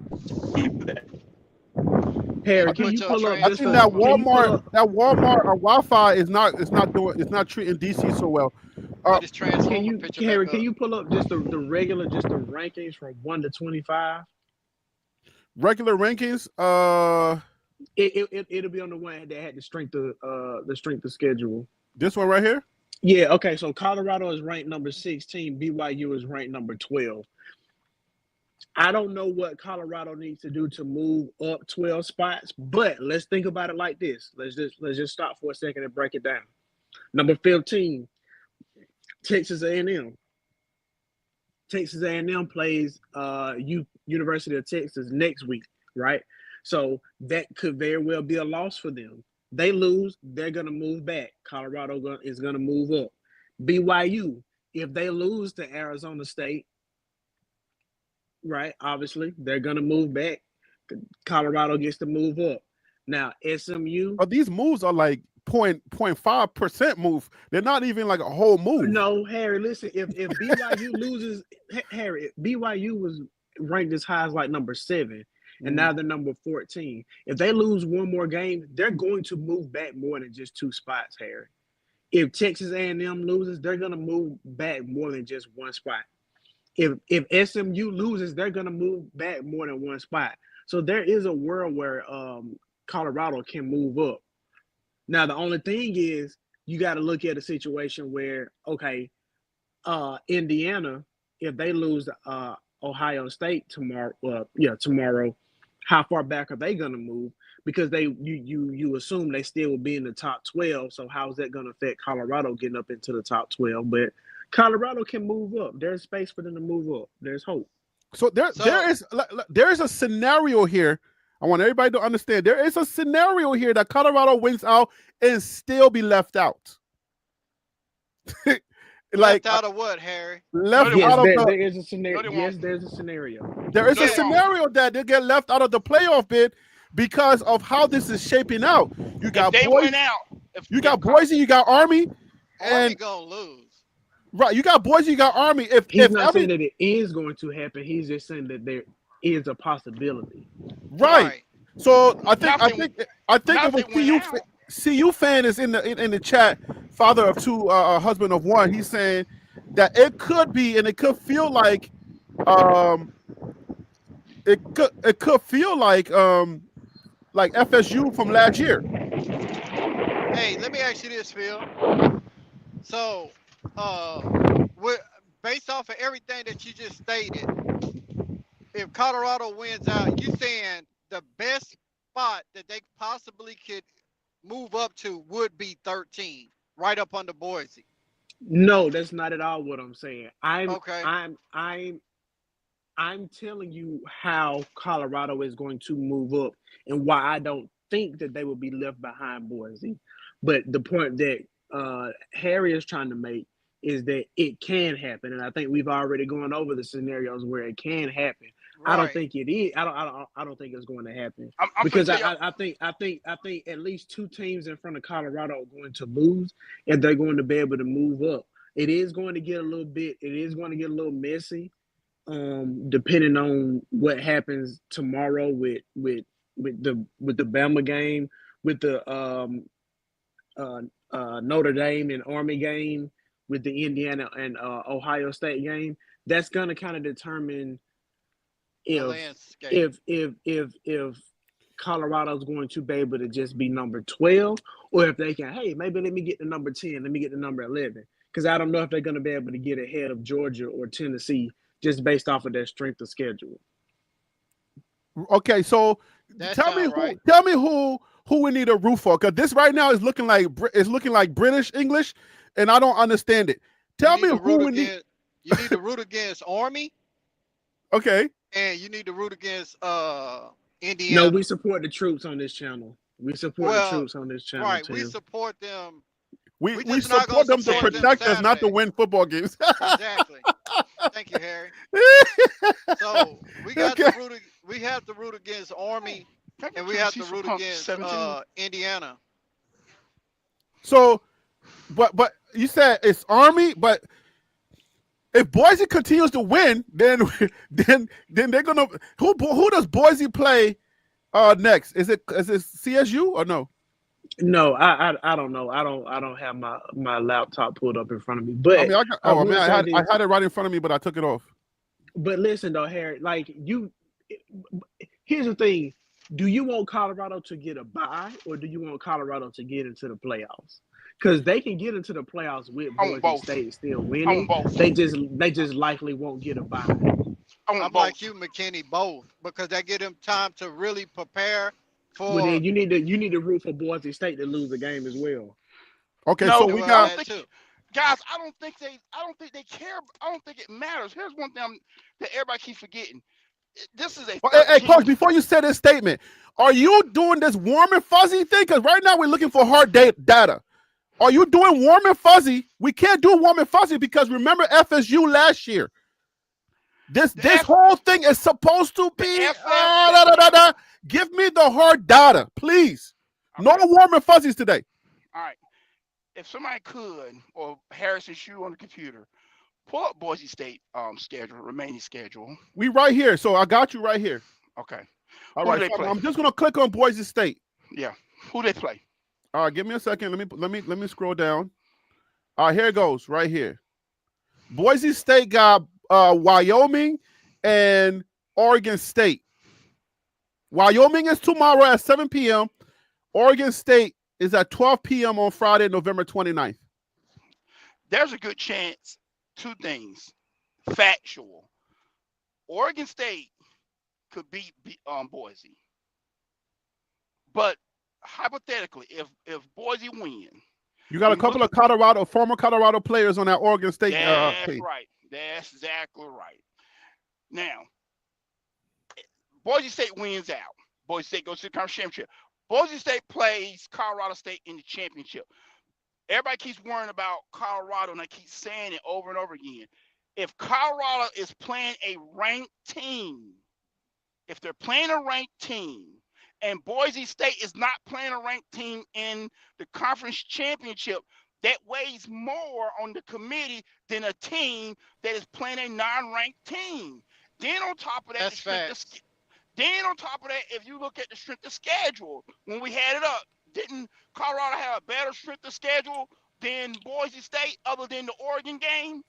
Harry, I can put you your pull up train I just think a? that Can you pull up? Walmart Wi-Fi is not treating DC so well. put his Can transformer you, picture Harry? back Can up. you pull up just the regular, just the rankings from 1 to 25? Regular rankings, It'll be on the one that had the strength of schedule. this one right here. Yeah. Okay. So Colorado is ranked number 16. BYU is ranked number 12. I don't know what Colorado needs to do to move up 12 spots, but let's think about it like this. Let's just stop for a second and break it down. Number 15, Texas A&M. Texas A&M plays University of Texas next week, right? So that could very well be a loss for them. They lose, they're going to move back. Colorado is going to move up. BYU, if they lose to Arizona State, right, obviously, they're going to move back. Colorado gets to move up. Now, SMU. Oh, these moves are like 0.5% move. They're not even like a whole move. No, Harry, listen, if BYU loses, Harry, BYU was ranked as high as like number 7, and now they're number 14. If they lose one more game, they're going to move back more than just 2 spots, Harry. If Texas A&M loses, they're going to move back more than just 1 spot. If SMU loses, they're going to move back more than 1 spot. So there is a world where Colorado can move up. Now, the only thing is you got to look at a situation where, okay, Indiana, if they lose Ohio State tomorrow, how far back are they going to move? Because you assume they still will be in the top 12. So how is that going to affect Colorado getting up into the top 12? But Colorado can move up. There's space for them to move up. There's hope. So there is a scenario here. I want everybody to understand. There is a scenario here that Colorado wins out and still be left out. Left out of what, Harry? Left Yes, out of there is a scenario. No, they Yes, won't. there's a scenario. there is a Yeah. scenario that they get left out of the playoff bid because of how this is shaping out. You If got they Boise, win out, you got Boise, you got Army, Army and gonna lose. right, you got Boise, you got Army. He's not saying that it is going to happen. He's just saying that there is a possibility. right. So I think Nothing- if a nothing went out. CU fan is in the chat, father of 2, husband of 1. He's saying that it could be and it could feel like it could feel like FSU from last year. Hey, let me ask you this, Phil. So, based off of everything that you just stated, if Colorado wins out, you saying the best spot that they possibly could move up to would be 13, right up under Boise. No, that's not at all what I'm saying. Okay. I'm telling you how Colorado is going to move up and why I don't think that they will be left behind Boise. But the point that Harry is trying to make is that it can happen, and I think we've already gone over the scenarios where it can happen. Right. I don't think it is. I don't think it's going to happen I'm because finna I think at least 2 teams in front of Colorado are going to lose, and they're going to be able to move up. It is going to get a little bit. It is going to get a little messy, depending on what happens tomorrow with the Bama game, with the Notre Dame and Army game, with the Indiana and Ohio State game. That's going to kind of determine The landscape. if Colorado's going to be able to just be number 12, or if they can, hey, maybe let me get to number 10, let me get to number 11. Because I don't know if they're going to be able to get ahead of Georgia or Tennessee just based off of their strength of schedule. Okay, so That tell me sound right. who we need a root for, because this right now is looking like British English, and I don't understand it. Tell me who we need. You need to root against Army, Okay, and you need to root against Indiana. No, we support the troops on this channel. We support the troops on this channel Right, too. we support them. we just not support gonna them to support them protect us, not to Saturday. win football games. Exactly. Thank you, Harry. So we got Okay. to root. We have to root against Army Can I get And we two have to receipts for root pump against 17? Indiana. So, but you said it's Army, but if Boise continues to win, then they're gonna who does Boise play next? Is it CSU or no? No, I don't know. I don't have my laptop pulled up in front of me. I But mean, I I will say had this. it right in front of me, but I took it off. But listen though, Harry, like here's the thing. Do you want Colorado to get a bye, or do you want Colorado to get into the playoffs? Because they can get into the playoffs with I want Boise both. State still I winning. want both. They just likely won't get a bye. I want I'm both. like you, McKinney, both, because that give them time to really prepare Well, for. then you need to root for Boise State to lose the game as well. Okay, No, so Yeah, we well, I got don't that think, too. guys. I don't think they care. I don't think it matters. Here's one thing that everybody keeps forgetting. This is a Hey, Coach, 13. before you say this statement, are you doing this warm and fuzzy thing? Because right now we're looking for hard data. Are you doing warm and fuzzy? We can't do warm and fuzzy because remember FSU last year. This whole thing is supposed to be Give me the hard data, please. Okay. No warm and fuzzies today. All right. If somebody could, or Harrison Shoe on the computer, pull up Boise State remaining schedule. We right here, so I got you right here. Okay. All Who right, do they so play? I'm just gonna click on Boise State. Yeah. Who they play? All right, give me a second. Let me scroll down. All right, here it goes, right here. Boise State got Wyoming and Oregon State. Wyoming is tomorrow at 7 p.m. Oregon State is at 12 p.m. on Friday, November 29th. There's a good chance. Two things. Factual. Oregon State could beat Boise. But hypothetically, if Boise win, You got a couple of former Colorado players on that Oregon State that's team. right. That's exactly right. Now, Boise State wins out. Boise State goes to the conference championship. Boise State plays Colorado State in the championship. Everybody keeps worrying about Colorado, and I keep saying it over and over again. If Colorado is playing a ranked team, if they're playing a ranked team, and Boise State is not playing a ranked team in the conference championship, that weighs more on the committee than a team that is playing a non-ranked team. Then on top of that, That's facts. Then on top of that, if you look at the strength of schedule, when we had it up, didn't Colorado have a better strength of schedule than Boise State other than the Oregon game?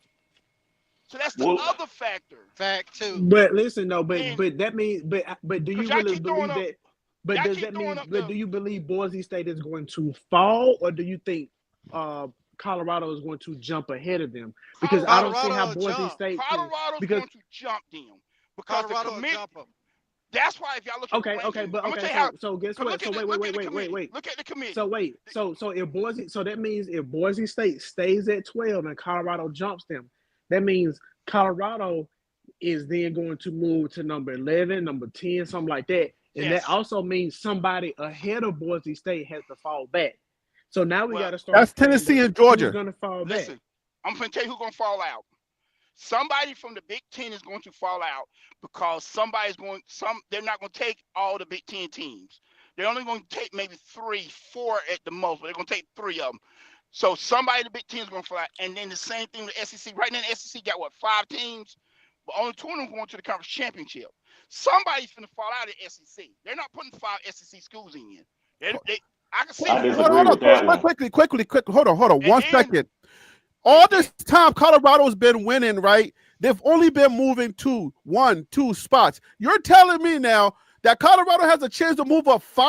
So that's the other factor. Fact too. But listen, though, And- but that means, but do you 'Cause y'all really keep throwing believe up- that? But y'all does keep that mean? throwing up But the- do you believe Boise State is going to fall, or do you think Colorado is going to jump ahead of them? Because I don't see Colorado how will Boise jump. State. Colorado's because going to jump them because Colorado the will committee. jump them. That's why if y'all look at okay, the okay, rankings, but I'm gonna okay. tell you how. So guess what? Look So at the committee. wait. Look at the committee. So wait. So if Boise, so that means if Boise State stays at 12 and Colorado jumps them, that means Colorado is then going to move to number 11, number 10, something like that. And Yes. that also means somebody ahead of Boise State has to fall back. So now we Well, got to start. That's playing Tennessee the- and Georgia. Who's going to fall Listen, back? I'm gonna tell you who's gonna fall out. Somebody from the Big Ten is going to fall out because they're not going to take all the Big Ten teams. They're only going to take maybe 3, 4 at the most, but they're going to take 3 of them. So somebody in the Big Ten is going to fall out. And then the same thing with the SEC. Right now, the SEC got 5 teams, but only 2 of them going to the conference championship. Somebody's going to fall out of the SEC. They're not putting 5 SEC schools in. I can see I it. disagree Hold on, with that one. quickly. Hold on. And One then- second. All this time, Colorado's been winning, right? They've only been moving 2 spots. You're telling me now that Colorado has a chance to move up 4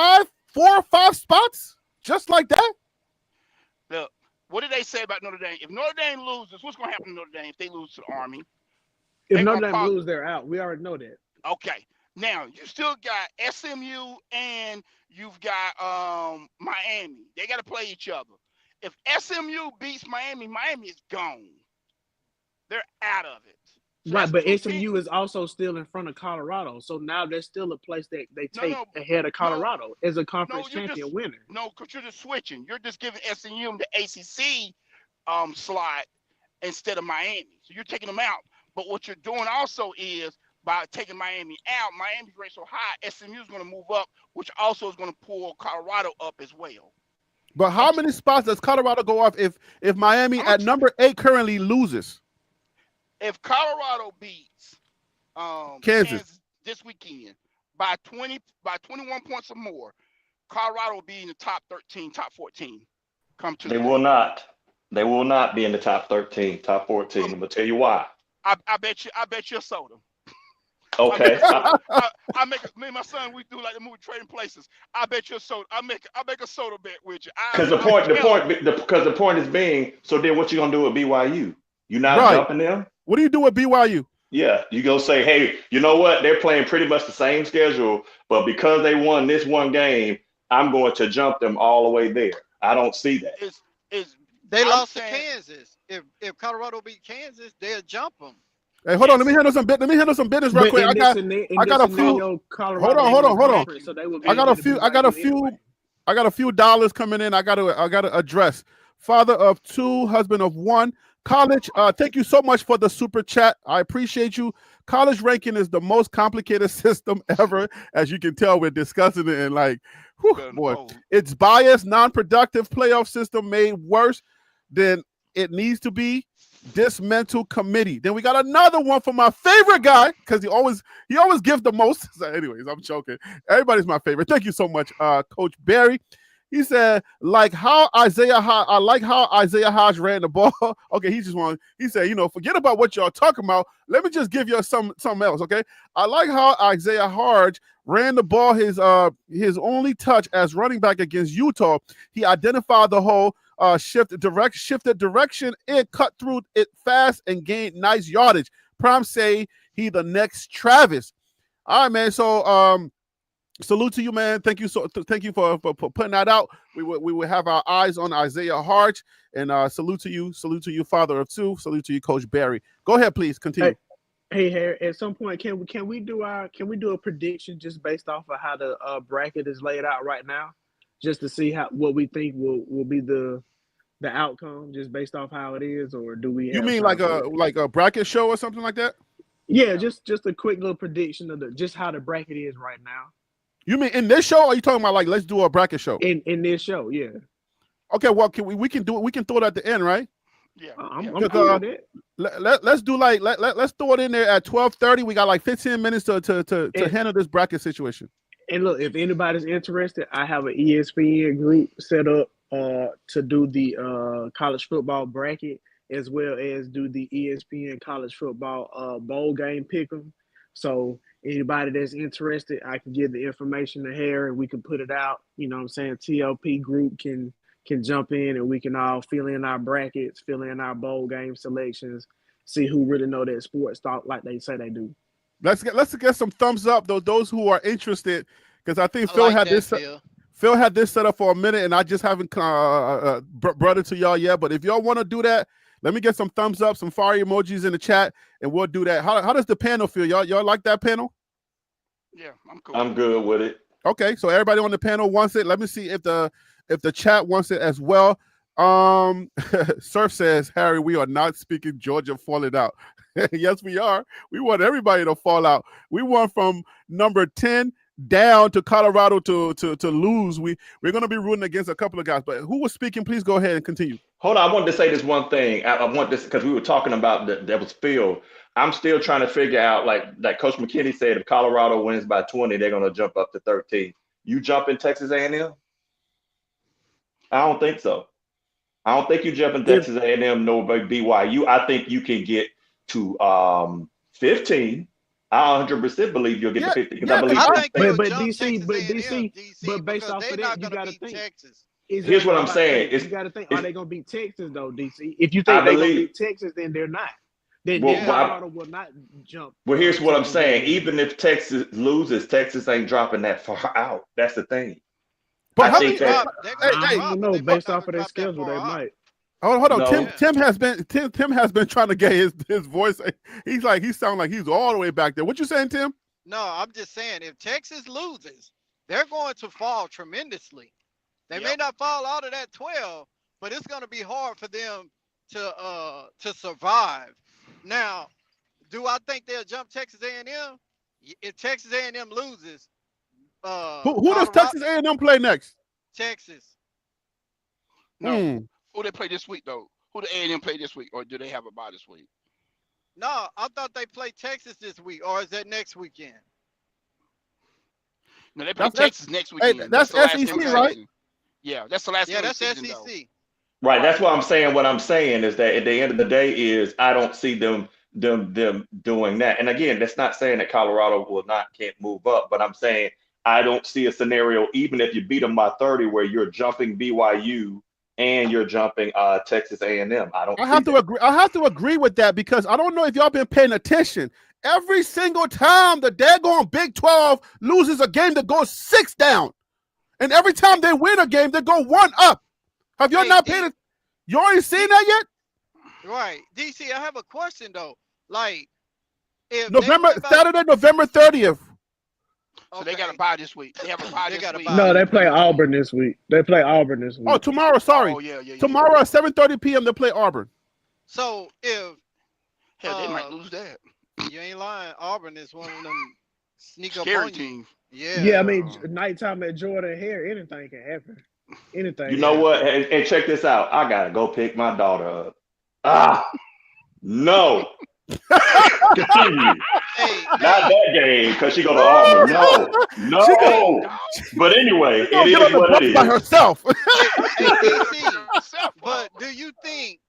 or 5 spots just like that? Look, what did they say about Notre Dame? If Notre Dame loses, what's going to happen to Notre Dame if they lose to the Army? If They're Notre gonna Dame lose, they're out. We already know that. Okay. Now you still got SMU and you've got Miami. They got to play each other. If SMU beats Miami, Miami is gone. They're out of it. So Right, that's but 2 SMU teams. is also still in front of Colorado. So now there's still a place that they No, take no, ahead of Colorado as a conference you're champion just- winner. No, because you're just switching. You're just giving SMU the ACC slot instead of Miami. So you're taking them out. But what you're doing also is by taking Miami out. Miami's ranked so high, SMU is going to move up, which also is going to pull Colorado up as well. But how many spots does Colorado go off if Miami at number 8 currently loses? If Colorado beats Kansas this weekend by 21 points or more, Colorado will be in the top 13, top 14. They will not. They will not be in the top 13, top 14. I'm gonna tell you why. I bet you a soda. Okay. Me and my son, we do like the movie Trading Places. I bet you a soda. I make a soda bet with you. Because the point is being, so then what you gonna do with BYU? You not jumping them? What do you do with BYU? Yeah, you go say, hey, you know what? They're playing pretty much the same schedule, but because they won this one game, I'm going to jump them all the way there. I don't see that. They lost to Kansas. If Colorado beat Kansas, they'll jump them. Hey, hold on. Let me handle some business real quick. I got a few. Hold on. So I got a few dollars coming in. I gotta address. Father of 2, husband of 1. College. Thank you so much for the super chat. I appreciate you. College ranking is the most complicated system ever, as you can tell. We're discussing it and like, whew, boy, it's biased, non-productive playoff system made worse than it needs to be. Dismantle committee. Then we got another one for my favorite guy because he always gives the most. So anyways, I'm joking. Everybody's my favorite. Thank you so much, Coach Barry. He said, I like how Isaiah Hodge ran the ball. Okay, he said, forget about what y'all talking about. Let me just give you something else, okay? I like how Isaiah Hodge ran the ball his only touch as running back against Utah. He identified the hole, shifted direction, and cut through it fast and gained nice yardage. Prime say he the next Travis. All right, man. So salute to you, man. Thank you for putting that out. We will have our eyes on Isaiah Hodge, and salute to you, father of 2. Salute to you, Coach Barry. Go ahead, please continue. Hey, Harry. At some point, can we do a prediction just based off of how the bracket is laid out right now, just to see what we think will be the outcome, just based off how it is, or do we? You mean like a bracket show or something like that? Yeah, just a quick little prediction of just how the bracket is right now. You mean in this show, or are you talking about like let's do a bracket show? In this show, yeah. Okay, well, we can do it. We can throw it at the end, right? Yeah, I'm cool with it. Let's do let's throw it in there at 12:30. We got like 15 minutes to handle this bracket situation. And look, if anybody's interested, I have an ESPN group set up to do the college football bracket, as well as do the ESPN college football bowl game pick'em. So anybody that's interested, I can give the information to Harry and we can put it out. You know what I'm saying? TLP group can jump in and we can all fill in our brackets, fill in our bowl game selections, see who really know that sports talk like they say they do. Let's get some thumbs up, those who are interested, because I think Phil had this set up for a minute and I just haven't brought it to y'all yet. But if y'all want to do that, let me get some thumbs up, some fire emojis in the chat, and we'll do that. How does the panel feel? Y'all like that panel? Yeah, I'm cool. I'm good with it. Okay, so everybody on the panel wants it. Let me see if the chat wants it as well. Surf says, Harry, we are not speaking Georgia falling out. Yes, we are. We want everybody to fall out. We want from number 10 down to Colorado to lose. We're going to be rooting against a couple of guys. But who was speaking? Please go ahead and continue. Hold on. I wanted to say this one thing. I want this because we were talking about that was Phil. I'm still trying to figure out, like Coach McKinney said, if Colorado wins by 20, they're going to jump up to 13. You jump in Texas A&M? I don't think so. I don't think you jump in Texas A&M, no BYU. I think you can get to 15. I 100% believe you'll get to 15 because I believe. But based off of that, you got to think. Texas. Here's what I'm saying. You got to think: are they going to beat Texas though, DC? If you think they're going to beat Texas, then they're not. Then Colorado will not jump. Well, here's what I'm saying: even if Texas loses, Texas ain't dropping that far out. That's the thing. But I don't know. Based off of their schedule, they might. Hold on. No. Tim has been trying to get his voice. He sounds like he's all the way back there. What you saying, Tim? No, I'm just saying if Texas loses, they're going to fall tremendously. They may not fall out of that 12, but it's going to be hard for them to survive. Now, do I think they'll jump Texas A&M? If Texas A&M loses, who does Texas A&M play next? Texas. No. Who they play this week though? Who the A&M play this week, or do they have a bye this week? No, I thought they played Texas this week, or is that next weekend? No, they play Texas next weekend. Hey, that's SEC, right? Yeah, that's the last. Yeah, that's season, SEC. though. Right. That's what I'm saying. What I'm saying is that at the end of the day is I don't see them doing that. And again, that's not saying that Colorado can't move up, but I'm saying I don't see a scenario, even if you beat them by 30, where you're jumping BYU and you're jumping Texas A&M. I have to agree with that, because I don't know if y'all been paying attention. Every single time the daggone Big 12 loses a game that goes 6 down, and every time they win a game, they go 1 up. Have y'all not paid it? You already seen that yet? Right. DC, I have a question though. Like, if Saturday, November 30th. So they got a bye this week. They have a bye this week. No, they play Auburn this week. Oh, tomorrow. Sorry. Oh, yeah. Tomorrow at 7:30 p.m. they play Auburn. So if they might lose that. You ain't lying. Auburn is one of them sneak up scary on teams. Yeah. Yeah, I mean, nighttime at Jordan Hare, anything can happen. Anything. You know what? And check this out. I gotta go pick my daughter up. No. Continue. Not that game, because she go to Auburn. No. But anyway, it is what it is. By herself. But do you think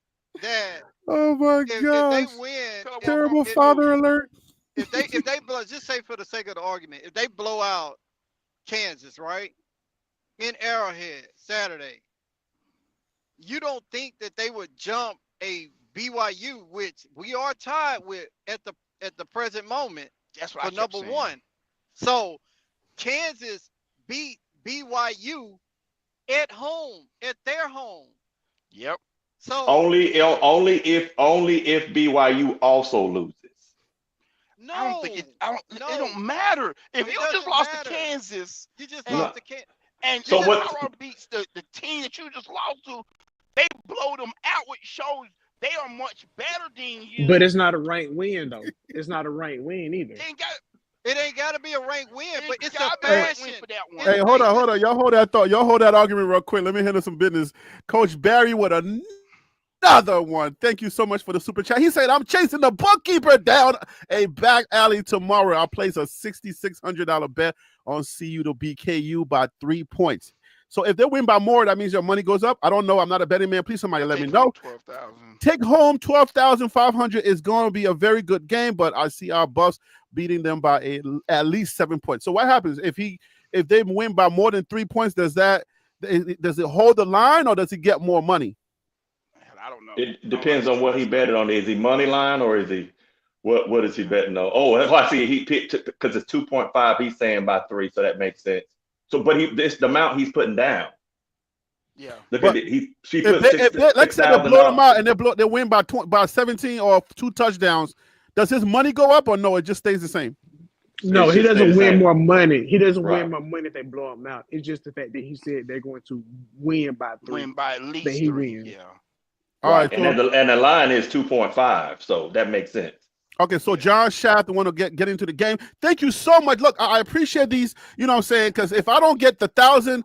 that? Oh my God! If they win, terrible father alert. If they blow, just say for the sake of the argument, if they blow out Kansas, right, in Arrowhead Saturday, you don't think that they would jump a BYU, which we are tied with at the present moment? That's what for number saying. 1. So Kansas beat BYU at home, at their home. Yep. So only if BYU also loses. No, I don't think it don't matter. If you just lost to Kansas, you just lost to Kansas. And so what Colorado beats the team that you just lost to, they blow them out, which shows they are much better than you. But it's not a ranked win though. It's not a ranked win either. It ain't got to be a ranked win, but it's a fashion for that one. Hey, hold on. Y'all hold that thought. Y'all hold that argument real quick. Let me handle some business. Coach Barry with another one. Thank you so much for the super chat. He said, I'm chasing the bookkeeper down a back alley tomorrow. I'll place a $6,600 bet on CU to beat KU by 3 points. So if they win by more, that means your money goes up. I don't know. I'm not a betting man. Please, somebody let me know. 12,000. Take home 12,500 is going to be a very good game, but I see our Buffs beating them by at least 7 points. So what happens if they win by more than 3 points? Does it hold the line, or does he get more money? I don't know. It depends on what he betted on. Is he money line, or is he what is he betting on? Oh, I see. He picked because it's 2.5. He's saying by 3, so that makes sense. So, but it's the amount he's putting down. Yeah. Look at it. Let's say they blow them out and they win by 17 or 2 touchdowns. Does his money go up, or no? It just stays the same. No, he doesn't win more money. He doesn't win more money if they blow him out. It's just the fact that he said they're going to win by 3. Win by at least that he 3. wins. Yeah. All right. And the line is 2.5, so that makes sense. Okay, so John Shaft, the one to get into the game. Thank you so much. Look, I appreciate these, you know what I'm saying, because if I don't get the 1,000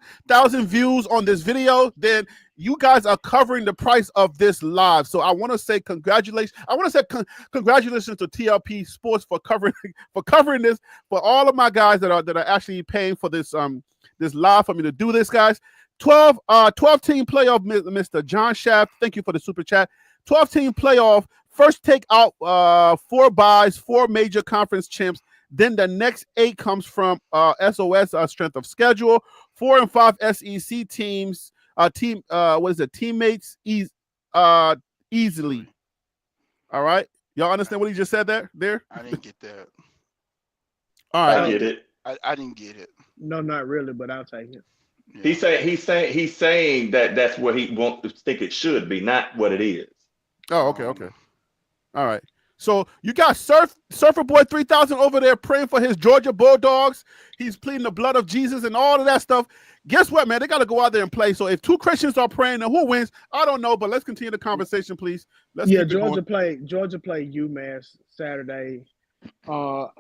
views on this video, then you guys are covering the price of this live. So I want to say congratulations. I want to say congratulations to TLP Sports for covering this, for all of my guys that are actually paying for this this live for me to do this, guys. 12-team playoff, Mr. John Shaft. Thank you for the super chat. 12-team playoff. First take out 4 buys, 4 major conference champs. Then the next 8 comes from SOS, strength of schedule. 4 and 5 SEC teams. Teammates easily. All right. Y'all understand what he just said there? I didn't get that. All right. I get it. I didn't get it. No, not really, but I'll take it. Yeah. He's saying that that's what he wants to think it should be, not what it is. Oh, okay. All right. So you got Surfer Boy 3000 over there praying for his Georgia Bulldogs. He's pleading the blood of Jesus and all of that stuff. Guess what, man? They got to go out there and play. So if 2 Christians are praying, then who wins? I don't know, but let's continue the conversation, please. Georgia play UMass Saturday.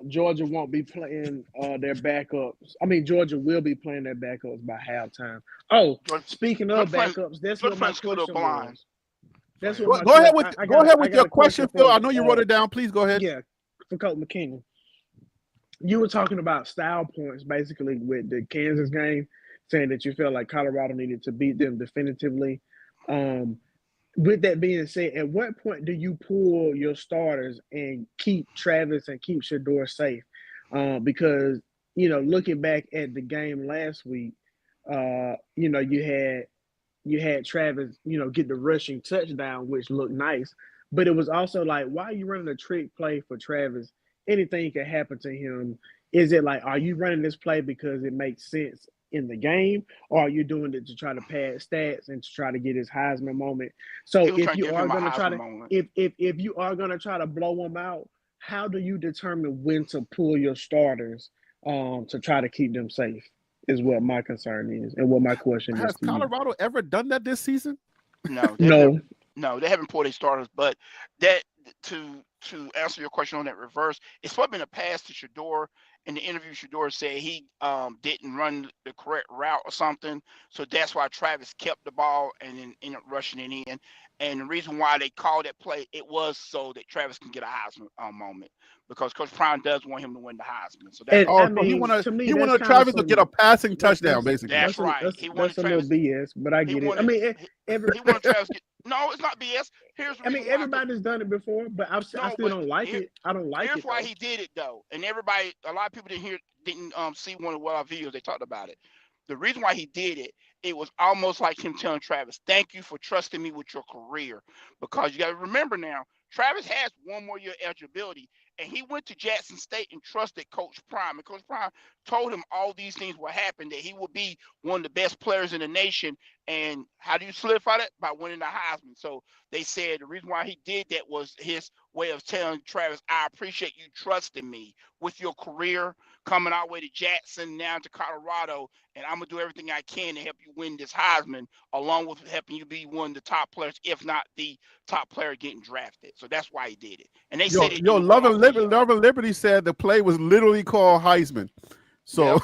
Georgia won't be playing their backups. I mean, Georgia will be playing their backups by halftime. Oh, speaking of backups, that's what my question was. That's what my go ahead with go ahead with your question, Phil. I know you wrote it down. Please go ahead. Yeah, for Coach McKinney. You were talking about style points basically with the Kansas game, saying that you felt like Colorado needed to beat them definitively. With that being said, at what point do you pull your starters and keep Travis and keep Shedeur safe? Because, looking back at the game last week, you had Travis, get the rushing touchdown, which looked nice. But it was also like, why are you running a trick play for Travis? Anything can happen to him. Is it like, are you running this play because it makes sense in the game, or are you doing it to try to pad stats and to try to get his Heisman moment? So if you are going to try to, if you are going to try to blow him out, how do you determine when to pull your starters to try to keep them safe? Is what my concern is, and what my question is. Has Colorado ever done that this season? No, they haven't pulled their starters. But that to answer your question on that reverse, it's probably been a pass to Shedeur. In the interview, Shedeur said he didn't run the correct route or something, so that's why Travis kept the ball and then ended up rushing it in. And the reason why they called that play, it was so that Travis can get a Heisman moment, because Coach Prime does want him to win the Heisman. So that's he wanted Travis to get a passing touchdown, basically. That's right. That's a little BS, but I get it. I mean, he wanted Travis to get. No, it's not BS. Everybody's done it before, but I still don't like it. I don't like it. Here's why he did it though, and a lot of people didn't see one of our videos. They talked about it. The reason why he did it, it was almost like him telling Travis, "Thank you for trusting me with your career," because you got to remember now, Travis has one more year eligibility, and he went to Jackson State and trusted Coach Prime. And Coach Prime told him all these things will happen, that he will be one of the best players in the nation. And how do you solidify that? By winning the Heisman. So they said the reason why he did that was his way of telling Travis, I appreciate you trusting me with your career, coming all the way to Jackson, now to Colorado, and I'm going to do everything I can to help you win this Heisman, along with helping you be one of the top players, if not the top player getting drafted. So that's why he did it. And they said Love and Liberty said the play was literally called Heisman. So,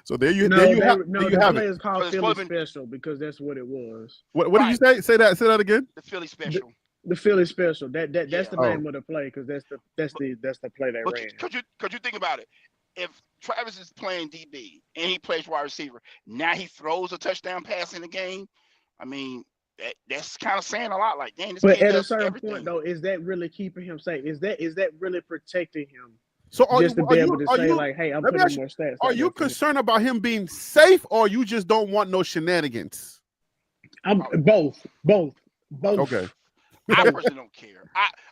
so there you have the play it. is called Philly Special because that's what it was. What did you say? Say that again. The Philly Special. The Philly Special. That's the name of the play, because that's the play they ran. Could you think about it? If Travis is playing DB and he plays wide receiver, now he throws a touchdown pass in the game. I mean, that's kind of saying a lot. Like, dang, this but at a certain point, though, is that really keeping him safe? Is that really protecting him? So just to be able to say, like, hey, I'm putting more stats. Are you concerned about him being safe, or you just don't want no shenanigans? I'm both. Okay. I personally don't care.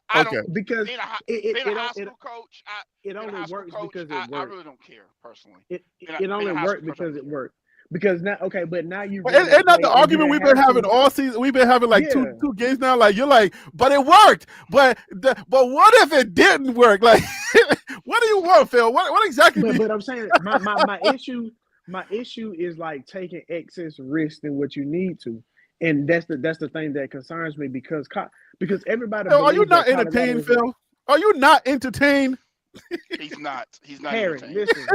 I don't, because being a high school coach, it only works because it works. I really don't care personally. It only worked because it worked. Because now, but now you. Ain't that the argument we've been having all season? We've been having like two games now. Like, you're like, but it worked. But what if it didn't work? Like, what do you want, Phil? What exactly? But I'm saying my issue is like taking excess risk than what you need to, and that's the thing that concerns me because everybody. Phil, are you not entertained, Phil? Are you not entertained? He's not. Harry, listen.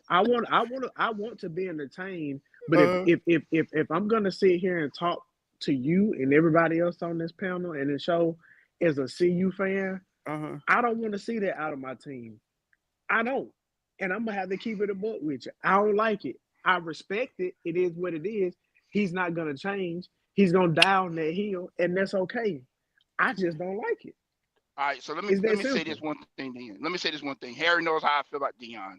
I want to be entertained, but if I'm gonna sit here and talk to you and everybody else on this panel and the show as a CU fan, I don't want to see that out of my team. I don't, and I'm gonna have to keep it a buck with you. I don't like it. I respect it. It is what it is. He's not gonna change. He's gonna die on that hill, and that's okay. I just don't like it. All right, so let me say this one thing, Deion. Let me say this one thing. Harry knows how I feel about Deion.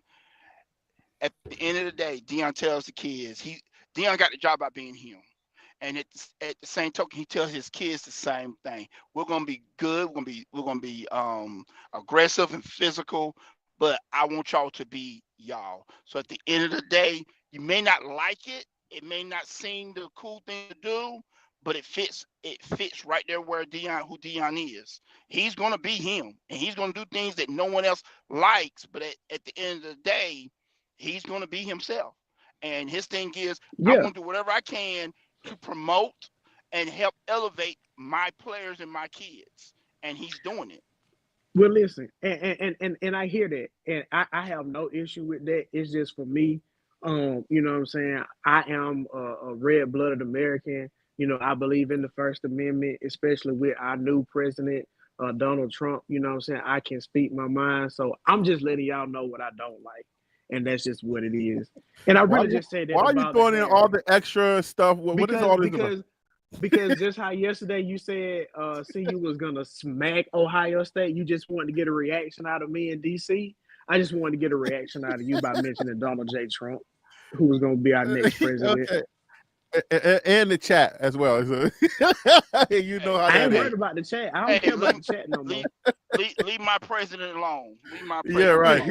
At the end of the day, Deion tells the kids, Deion got the job by being him. And at the same token, he tells his kids the same thing. We're gonna be good, we're gonna be aggressive and physical, but I want y'all to be y'all. So at the end of the day, you may not like it, it may not seem the cool thing to do, but it fits right there who Deion is. He's going to be him, and he's going to do things that no one else likes, but at the end of the day, he's going to be himself. And his thing is, I want to do whatever I can to promote and help elevate my players and my kids. and he's doing it. Well, listen, and I hear that, and I have no issue with that. It's just for me, you know what I'm saying? I am a red-blooded American. You know, I believe in the First Amendment, especially with our new president, Donald Trump. You know what I'm saying? I can speak my mind, so I'm just letting y'all know what I don't like, and that's just what it is. And I really just said that. Why are you throwing in all the extra stuff? What is all this about? Because just how yesterday you said CU was gonna smack Ohio State, you just wanted to get a reaction out of me in DC. I just wanted to get a reaction out of you by mentioning Donald J. Trump, who was gonna be our next president. Okay. And the chat as well. You know how I ain't that worried is. about the chat. I don't care about the chat no more. Leave my president alone. Leave my president Yeah, right.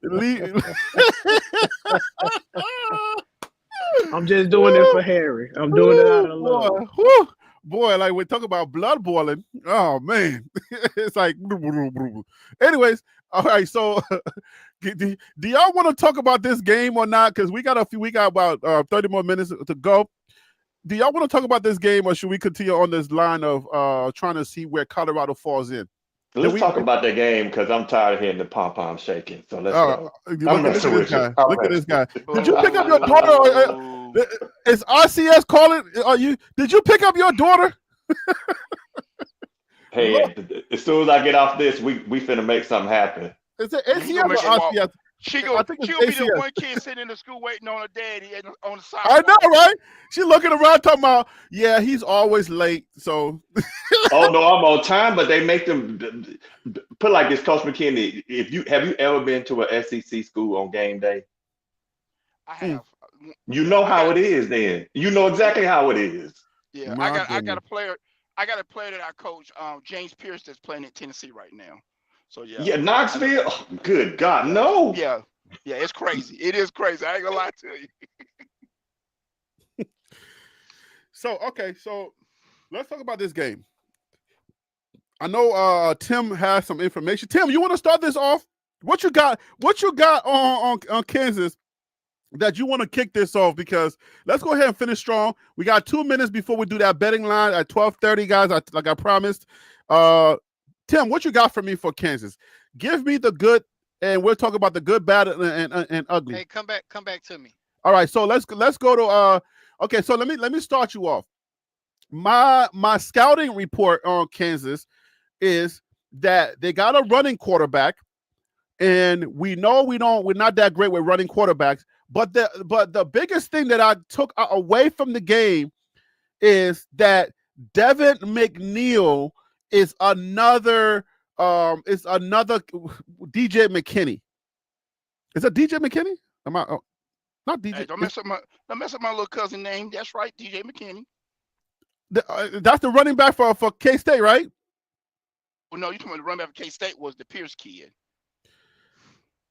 alone. I'm just doing it for Harry. I'm doing it out of love. Boy, like we talk about blood boiling. Oh man, it's like. Anyways, all right. So, do y'all want to talk about this game or not? Because we got about 30 more minutes to go. Do y'all want to talk about this game, or should we continue on this line of trying to see where Colorado falls in? Let's talk about that game because I'm tired of hearing the pom-pom shaking. So let's go. Look at this guy. Did you pick up your daughter? Is RCS calling? Did you pick up your daughter? Hey, as soon as I get off this, we finna make something happen. Is it ACS or RCS? She'll be the one kid sitting in the school waiting on her daddy on the side. I know, right? She looking around talking about, yeah, he's always late. So oh no, I'm on time, but they make them put like this, Coach McKinney. Have you ever been to a SEC school on game day? I have. You know how it is then. You know exactly how it is. Yeah, I got a player that I coach, James Pierce, that's playing in Tennessee right now. So yeah. Yeah, Knoxville. Oh, good God, no. Yeah, it's crazy. It is crazy. I ain't gonna lie to you. So let's talk about this game. I know Tim has some information. Tim, you want to start this off? What you got on Kansas that you want to kick this off? Because let's go ahead and finish strong. We got 2 minutes before we do that betting line at 12:30, guys. Like I promised. Tim, what you got for me for Kansas? Give me the good, and we'll talk about the good, bad, and ugly. Hey, come back to me. All right, so let's go to okay. So let me start you off. My scouting report on Kansas is that they got a running quarterback, and we know we're not that great with running quarterbacks. But the biggest thing that I took away from the game is that Devin McNeil is another DJ McKinney. Is it DJ McKinney? Not DJ. Hey, don't mess up my little cousin name. That's right, DJ McKinney. That's the running back for K-State, right? Well, no, you talking about the running back for K-State was the Pierce kid.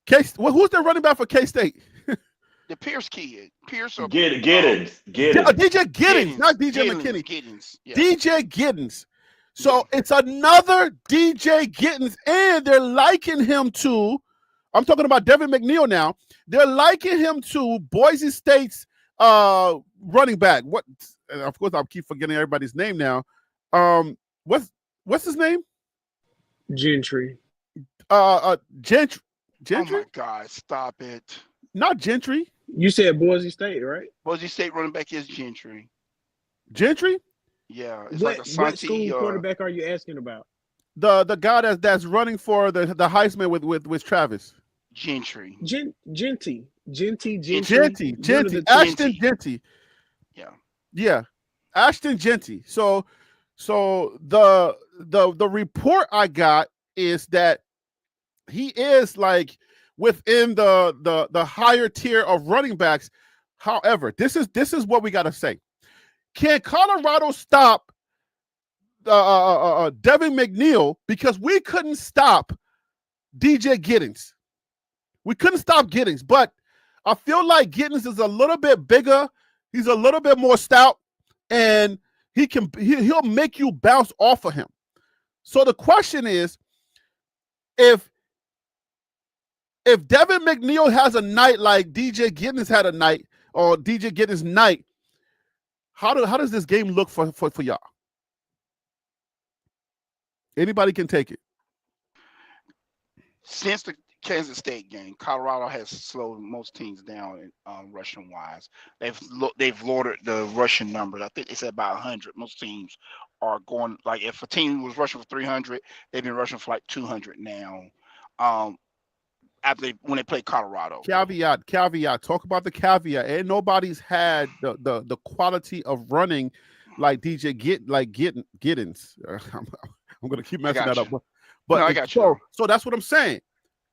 Who's the running back for K-State? The Pierce kid. Pierce or Giddens. DJ Giddens, not DJ McKinney. Giddens. Yeah. DJ Giddens. So it's another DJ Giddens, and they're liking him to. I'm talking about Devin McNeil now. They're liking him to Boise State's running back. What? Of course, I'll keep forgetting everybody's name now. What's his name? Gentry. Gentry. Oh my God! Stop it. Not Gentry. You said Boise State, right? Boise State running back is Gentry. Gentry? Yeah. It's what school quarterback are you asking about? The guy that's running for the Heisman with Travis. Gentry. Genty. Ashton Genty. Yeah. Ashton Genty. So the report I got is that he is like within the higher tier of running backs. However, this is what we got to say. Can Colorado stop Devin McNeil? Because we couldn't stop DJ Giddens. We couldn't stop Giddens, but I feel like Giddens is a little bit bigger. He's a little bit more stout, and he'll make you bounce off of him. So the question is, if Devin McNeil has a night like DJ Giddens had a night, or DJ Giddens' night, how does this game look for y'all? Anybody can take it. Since the Kansas State game, Colorado has slowed most teams down in rushing wise. They've lowered the rushing numbers. I think they said about 100. Most teams are going, like, if a team was rushing for 300, they've been rushing for like 200 now. When they play Colorado. Caveat. Talk about the caveat. And nobody's had the quality of running like DJ Giddens. I'm gonna keep messing that up. But No, I got you. So that's what I'm saying.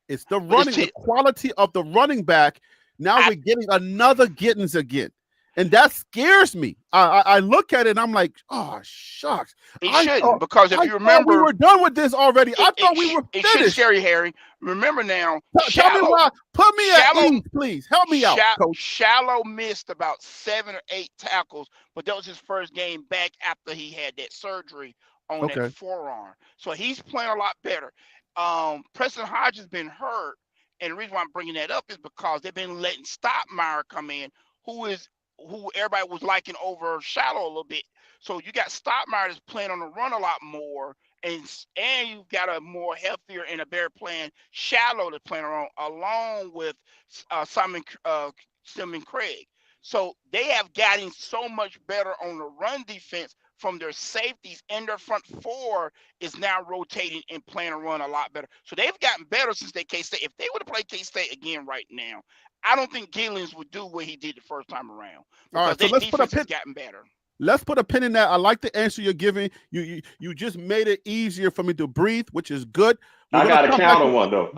It's the running, the quality of the running back. Now we're getting another Giddens again. And that scares me. I look at it and I'm like, oh, shucks. It shouldn't, because if you remember, we were done with this already. I thought we were finished. It should scare you, Harry. Remember now. Tell me why. Put me at ease, please. Help me out, Coach. Shallow missed about 7 or 8 tackles, but that was his first game back after he had that surgery on that forearm. So he's playing a lot better. Preston Hodge has been hurt, and the reason why I'm bringing that up is because they've been letting Stoudemire come in, who everybody was liking over Shallow a little bit. So you got Stoudemire that's playing on the run a lot more, and you've got a more healthier and a better playing Shallow that's playing around along with Simon Craig. So they have gotten so much better on the run defense from their safeties, and their front four is now rotating and playing a run a lot better. So they've gotten better since they K-State. If they would have played K-State again right now, I don't think Gillens would do what he did the first time around. All right, so let's put a pin. Has gotten better. Let's put a pin in that. I like the answer you're giving. You just made it easier for me to breathe, which is good. I got a counter one though.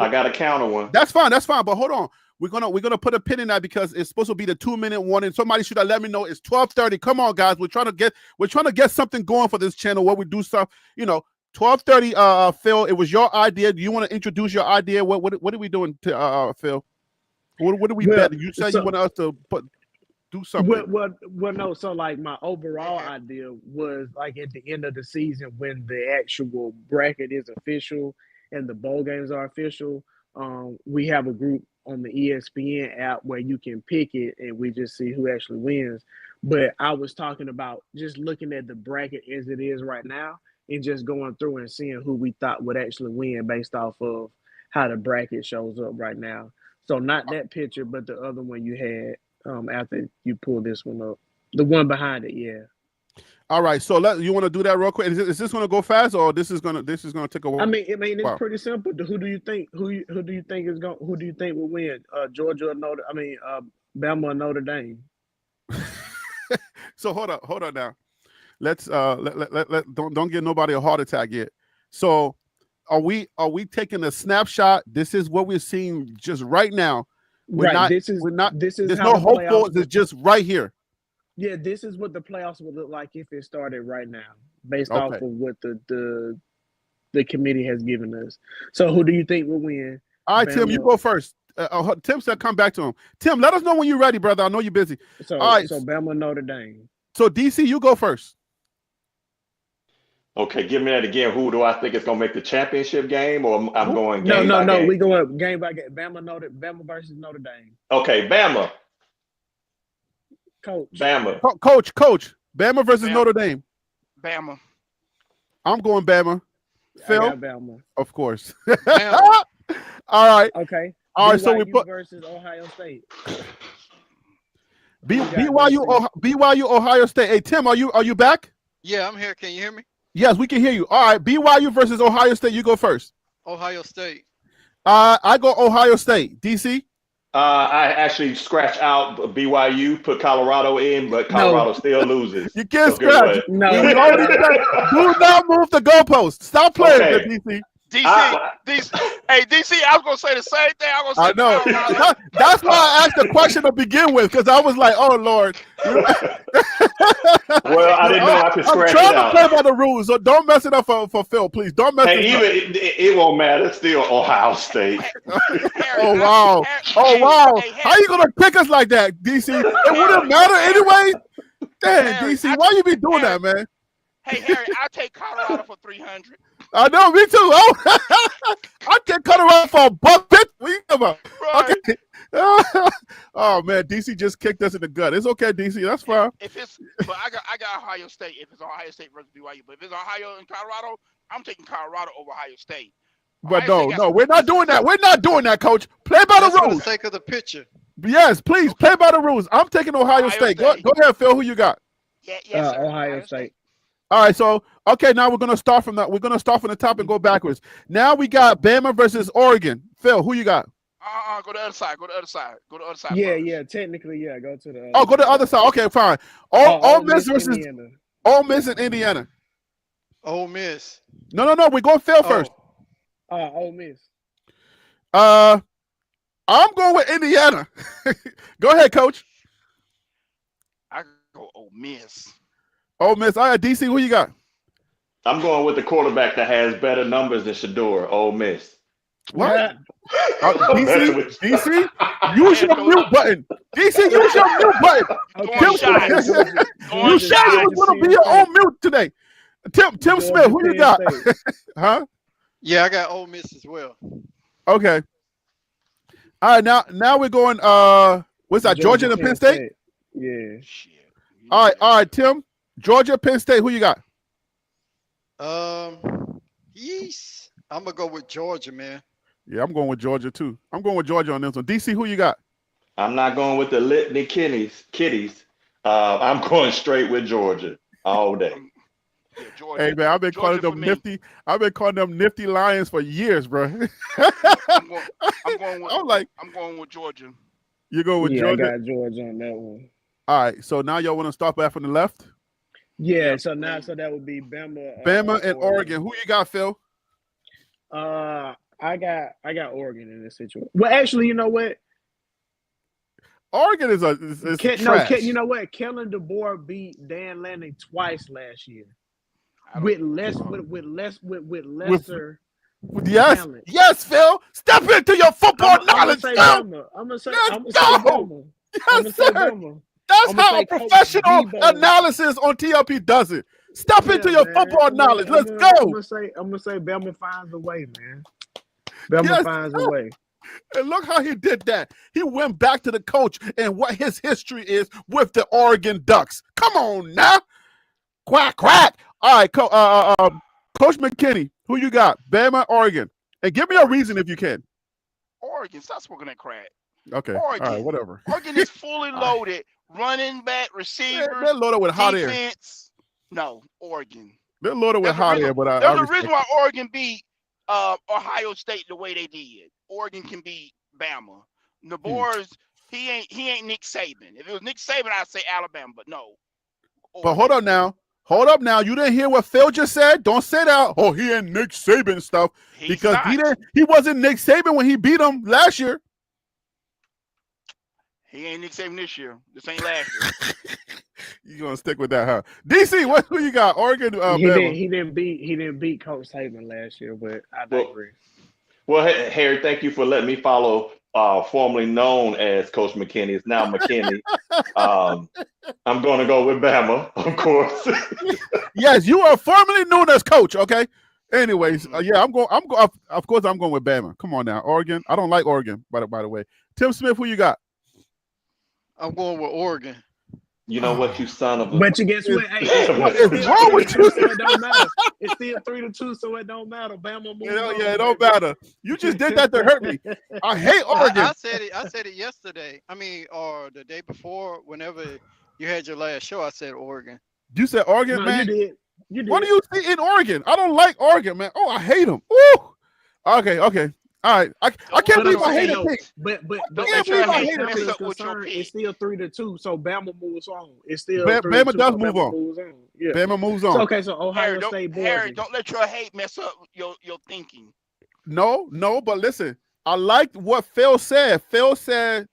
That's fine. But hold on. We're gonna put a pin in that because it's supposed to be the 2-minute warning. Somebody should have let me know it's 12:30. Come on, guys. We're trying to get something going for this channel where we do stuff. 12:30. Phil, it was your idea. Do you want to introduce your idea? What are we doing, Phil? What do we bet? You said you want us to do something. Well, no. So like my overall idea was like at the end of the season when the actual bracket is official and the bowl games are official, we have a group on the ESPN app where you can pick it and we just see who actually wins. But I was talking about just looking at the bracket as it is right now and just going through and seeing who we thought would actually win based off of how the bracket shows up right now. So not that picture, but the other one you had after you pulled this one up. The one behind it, yeah. All right, so you want to do that real quick? Is this going to go fast, or this is going to take a while? I mean, it's pretty simple. Who do you think will win? Georgia or Bama or Notre Dame? So hold on now. Let's don't give nobody a heart attack yet. So are we taking a snapshot? This is what we're seeing just right now. There's no hope for it. It's just right here. Yeah, this is what the playoffs would look like if it started right now, based off of what the committee has given us. So who do you think will win? All right, Bama. Tim, you go first. Tim said come back to him. Tim, let us know when you're ready, brother. I know you're busy. So, all right. So Bama, Notre Dame. So DC, you go first. Okay, give me that again. Who do I think is going to make the championship game, or I'm going game by game? No. We going game by game. Bama versus Notre Dame. Okay, Bama. Coach. Bama. Coach. Bama versus Notre Dame. Bama. I'm going Bama. Phil. I got Bama. Of course. All right. Okay. All right. BYU So we put versus Ohio State. BYU Ohio State. Hey Tim, are you back? Yeah, I'm here. Can you hear me? Yes, we can hear you. All right. BYU versus Ohio State. You go first. Ohio State. I go Ohio State. DC. I actually scratch out BYU, put Colorado in, but Colorado still loses. You can't scratch. No. Do not move the goalpost. Stop playing with DC. DC, hey DC, I was gonna say the same thing. I know. That's why I asked the question to begin with, because I was like, "Oh Lord." Well, I didn't know I could scratch it out. I'm trying to play by the rules, so don't mess it up for Phil, please. Don't mess it up. It won't matter. It's still Ohio State. Oh wow! How you gonna pick us like that, DC? It wouldn't matter anyway. Damn, DC, why you be doing that, man? Hey Harry, I'll take Colorado for 300. I know, me too. Oh, I can't cut around for a buck. What you talking about? Right. Okay. Oh man, DC just kicked us in the gut. It's okay, DC. That's fine. But I got Ohio State. If it's Ohio State versus BYU, but if it's Ohio and Colorado, I'm taking Colorado over Ohio State. But Ohio State no, we're not doing that. We're not doing that, Coach. Play by the That's for the rules. sake of the picture. Yes, please play by the rules. I'm taking Ohio State. Go ahead, Phil. Who you got? Yes, sir. Ohio State. All right, so okay, now we're gonna start from We're gonna start from the top and go backwards. Now we got Bama versus Oregon. Phil, who you got? Go to the other side. Go to the other side. Go to the other side. Yeah, first. yeah. Technically, yeah. Go to the. Go to the other side. Okay, fine. Ole Miss versus Indiana. Ole Miss and Indiana. Ole Miss. No. We're going Phil first. Ole Miss. I'm going with Indiana. Go ahead, Coach. I go Ole Miss. Ole Miss. All right, DC, who you got? I'm going with the quarterback that has better numbers than Shador, Ole Miss. What? DC, use your mute button. DC, use your mute button. You said you was going to be on mute today. Tim Smith, who you got? Huh? Yeah, I got Ole Miss as well. Okay. All right, now we're going. What's that? Georgia and Penn State? Yeah. Shit. All right, Tim. Georgia, Penn State. Who you got? Yes. I'm gonna go with Georgia, man. Yeah, I'm going with Georgia too. I'm going with Georgia on this one. DC, who you got? I'm not going with the litany kitties. I'm going straight with Georgia all day. Yeah, Georgia. Hey man, I've been calling them nifty. I've been calling them nifty Lions for years, bro. I'm going with Georgia. You go with Georgia. I got Georgia on that one. All right, so now y'all want to start back from the left? Yeah, so that would be Bama. Bama and Oregon. Who you got, Phil? I got Oregon in this situation. Well, actually, you know what? Oregon is trash. You know what? Kellen DeBoer beat Dan Lanning twice last year with lesser talent. Yes, Phil. Step into your football knowledge. I'm gonna say Bama. Yes, sir. That's how a professional analysis on TLP does it. Step into your football knowledge. Let's go. I'm gonna say Bama finds a way, man. Bama finds a way. And look how he did that. He went back to the coach and what his history is with the Oregon Ducks. Come on now. Quack, quack. All right, Coach McKinney, who you got? Bama, Oregon. And give me a reason if you can. Oregon, stop smoking that crack. Okay. Oregon. All right, whatever. Oregon is fully loaded. Running back, receivers, they're loaded with hot air. defense. No, Oregon. They're loaded with hot air, but there's a reason why Oregon beat Ohio State the way they did. Oregon can beat Bama. DeBoer's he ain't Nick Saban. If it was Nick Saban, I'd say Alabama, but no. Oregon. But hold up now. You didn't hear what Phil just said? Don't say that. Oh, he ain't Nick Saban stuff. Because he wasn't Nick Saban when he beat him last year. He ain't Nick Saban this year. This ain't last year. You gonna stick with that, huh? DC, who you got? Oregon. He didn't beat Coach Saban last year, but I digress. Well, Harry, thank you for letting me follow. Formerly known as Coach McKinney, it's now McKinney. I'm going to go with Bama, of course. Yes, you are formerly known as Coach. Okay. Anyways, I'm going. Of course, I'm going with Bama. Come on now, Oregon. I don't like Oregon, by the way. Tim Smith, who you got? I'm going with Oregon. You know what, you son of a... But you guess what? Hey, what is wrong with you? So it don't matter. It's still 3-2, so it don't matter. Bama moves on. Yeah, it don't matter. You just did that to hurt me. I hate Oregon. I said it yesterday. I mean, or the day before, whenever you had your last show, I said Oregon. You said Oregon, man? You did. What do you see in Oregon? I don't like Oregon, man. Oh, I hate them. Woo! Okay. All right. I can't believe I hate it. But it's still 3-2, so Bama moves on. It's still Bama does move on. Yeah. Bama moves on. So Ohio State boys. Harry, don't let your hate mess up your thinking. No, but listen, I liked what Phil said. Phil said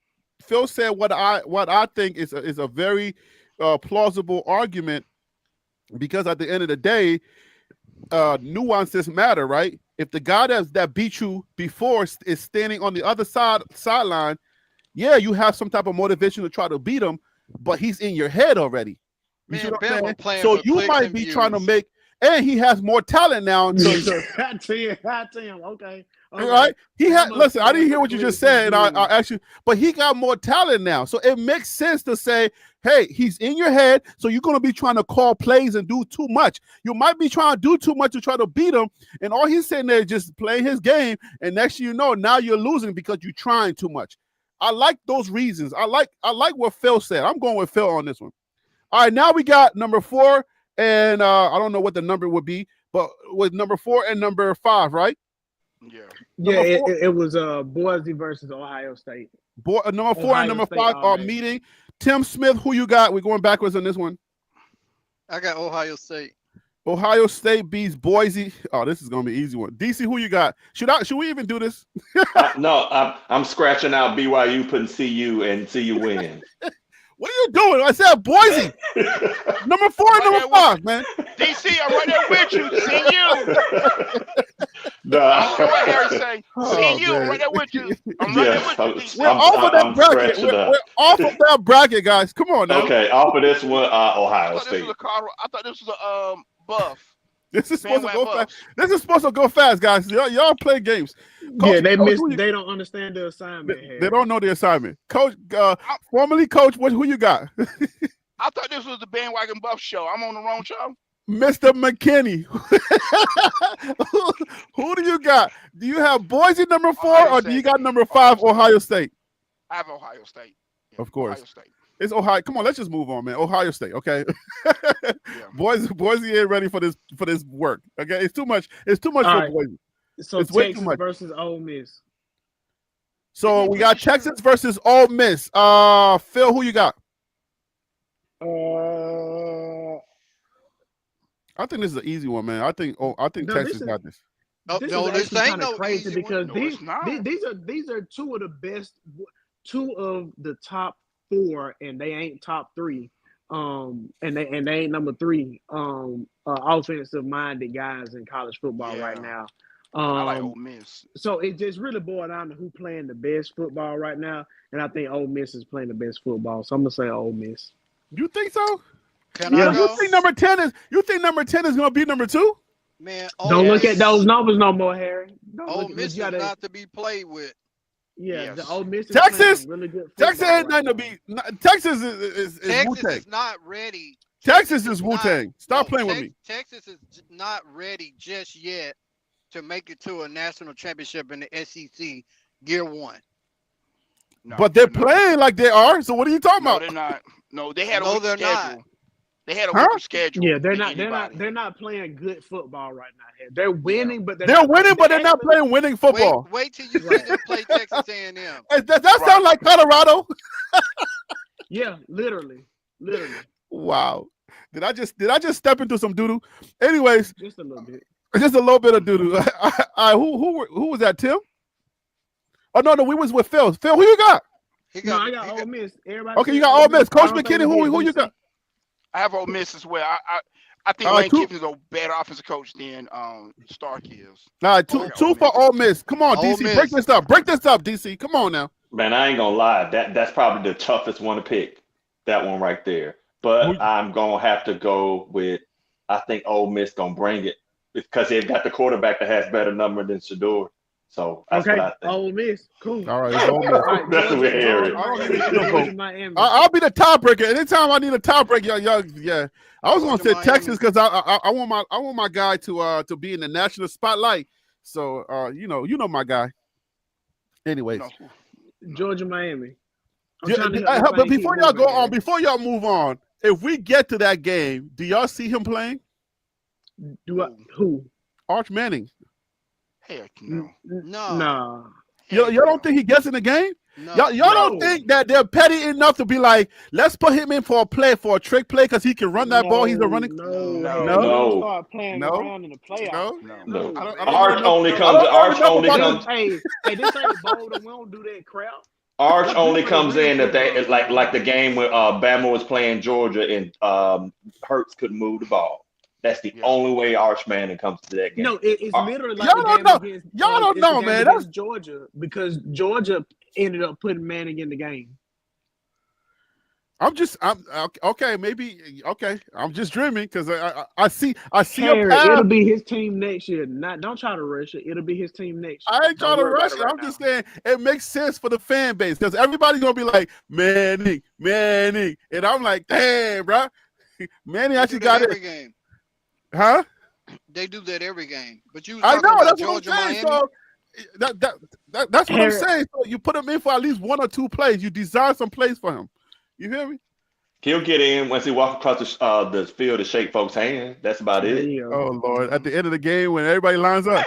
what I think is a very plausible argument, because at the end of the day, nuances matter, right? If the guy that beat you before is standing on the other sideline, yeah, you have some type of motivation to try to beat him, but he's in your head already. You see what I'm saying? So you might be trying to make and he has more talent now. Hot 10. Okay. Right? He had. Listen, I didn't hear what you just said, and I I actually, but he got more talent now, so it makes sense to say, hey, he's in your head, so you're going to be trying to call plays and do too much. You might be trying to do too much to try to beat him, and all he's sitting there just playing his game, and next thing you know, now you're losing because you're trying too much. I like those reasons. I like what Phil said. I'm going with Phil on this one. All right, now we got number 4, and I don't know what the number would be, but with number 4 and number 5, right? Yeah. It was Boise versus Ohio State. Number 4 Ohio and number State 5 are already. meeting. Tim Smith, who you got? We're going backwards on this one. I got Ohio State. Ohio State beats Boise. Oh, this is gonna be an easy one. DC, who you got? Should we even do this? No, I'm scratching out BYU, putting CU, and CU win. What are you doing? I said Boise. Number 4 and number 5, man. DC, I'm right there with you. See you. Nah. What Harry say? Oh, See you. man. I'm right there with you. I'm right Yes, there with you. DC. We're off of that I'm bracket. scratching up. We're off of that bracket, guys. Come on now. Okay, off of this one, I Ohio thought this State. was a Colorado. I thought this was a Buff. This is supposed to go Bandwagon fast. This is supposed to go fast, guys. Y'all play games. Coach, They Coach, who you- They don't understand the assignment. They don't know the assignment. Coach, formerly coach, who you got? I thought this was the Bandwagon Buff show. I'm on the wrong show. Mr. McKinney. Who do you got? Do you have Boise number 4 Ohio or do you State. got number 5, Ohio State? I have Ohio State. Yeah, Of course. Ohio State. It's Ohio. Come on, let's just move on, man. Ohio State, okay? Yeah. Boise ain't ready for this work. Okay, it's too much. It's too much All for right. Boise. So It's way too Texas much. versus Ole Miss. So we got Texas versus Ole Miss. Phil, who you got? I think this is an easy one, man. I think No, Texas this is- got this. Oh, This no, is this actually ain't kind of no crazy easy because No, these it's not. these are two of the best, 2 of the top 4, and they ain't top 3. And they ain't number 3 offensive minded guys in college football right Yeah. now. I like Ole Miss. So it just really boiled down to who playing the best football right now, and I think Ole Miss is playing the best football. So I'm gonna say Ole Miss. You think so? Can Yeah. I You go? think number 10 is gonna be number 2? Man, Don't look at those numbers no more, Harry. Don't Ole look at Miss is you gotta, not to be played with. yeah, the Yes. Ole Miss is Texas- playing some really good Texas football ain't nothing to right be. Texas is Texas Wu-Tang. is not ready. Texas is not- Wu-Tang. Stop no, playing with me. Texas is not ready just yet to make it to a national championship in the SEC year 1. No, But they're not. playing like they are. So what are you talking No, about? they're not. No, they had a No, weaker they're schedule. not. They had a Huh? weaker schedule. Yeah, they're than not anybody. playing good football right now. Harry. They're winning, but They're winning, but they're not actually- playing winning football. Wait till you see Right. them play Texas A&M. Hey, that sound like Colorado? Yeah, literally. Wow. Did I just step into some doo-doo? Anyways, Just a little bit. just a little bit of doo-doo. Who was that, Tim? Oh, no, we was with Phil. Phil, who you got? He No, I he got Ole Miss. Everybody Okay, you said got Ole Miss. Coach I don't McKinney, think who he you did got? I have Ole Miss as well. I think All right, Lane two- Kiffin's a better offensive coach than Stark is. All right, two Okay, two Ole for Miss. Ole Miss. Come on, Ole DC. Miss. Break this up. Break this up, DC. Come on now. Man, I ain't gonna lie. That's probably the toughest one to pick. That one right there. But Who- I'm gonna have to go with. I think Ole Miss gonna bring it because they've got the quarterback that has better number than Shador. So that's Okay, what I think. Ole Miss. Cool. All right, it's Ole Miss. All right, That's Georgia- what Harry. Georgia- I don't Georgia- even need a Georgia, vote. Miami. I'll be the tiebreaker. Anytime I need a tiebreaker, y'all, yeah. I was gonna say Georgia, Texas because I want my guy to be in the national spotlight. So you know my guy. Anyways, No. Georgia, Miami. I'm Yeah, trying to but help this thing before keep y'all go moving, on, Harry. before y'all move on, if we get to that game, do y'all see him playing? Who? Arch Manning. Heck no. No. Nah. Y'all Heck don't no. think he gets in the game? No. Y'all don't No. think that they're petty enough to be like, let's put him in for a trick play because he can run that ball. He's a running. No. No. Don't No. start playing No. around in the playoffs. No. No. No. I don't Arch know- only I comes. don't Arch know only about comes. Hey, this ain't Boulder. We don't do that crap. Arch only comes in if they like the game where Bama was playing Georgia and Hurts couldn't move the ball. That's the Yeah. only way Arch Manning comes to that game. No, it's literally like Y'all the don't game know. against Y'all don't it's the know, game man. against Georgia because Georgia ended up putting Manning in the game. I'm okay. Maybe okay. I'm just dreaming because I see Harry, a path. it'll be his team next year. Don't try to rush it. It'll be his team next year. I ain't trying Don't to worry about rush it it. right I'm just now. saying it makes sense for the fan base because everybody's gonna be like Manning, and I'm like, damn, bro, Manning actually got every it, game. huh? They do that every game. But you was I talking know about that's what Georgia, I'm saying. Miami. So that's what I'm Harry, saying. So you put him in for at least 1 or 2 plays. You design some plays for him. You hear me? He'll get in once he walks across the field to shake folks' hand. That's about there it. you go. Oh Lord! At the end of the game, when everybody lines up.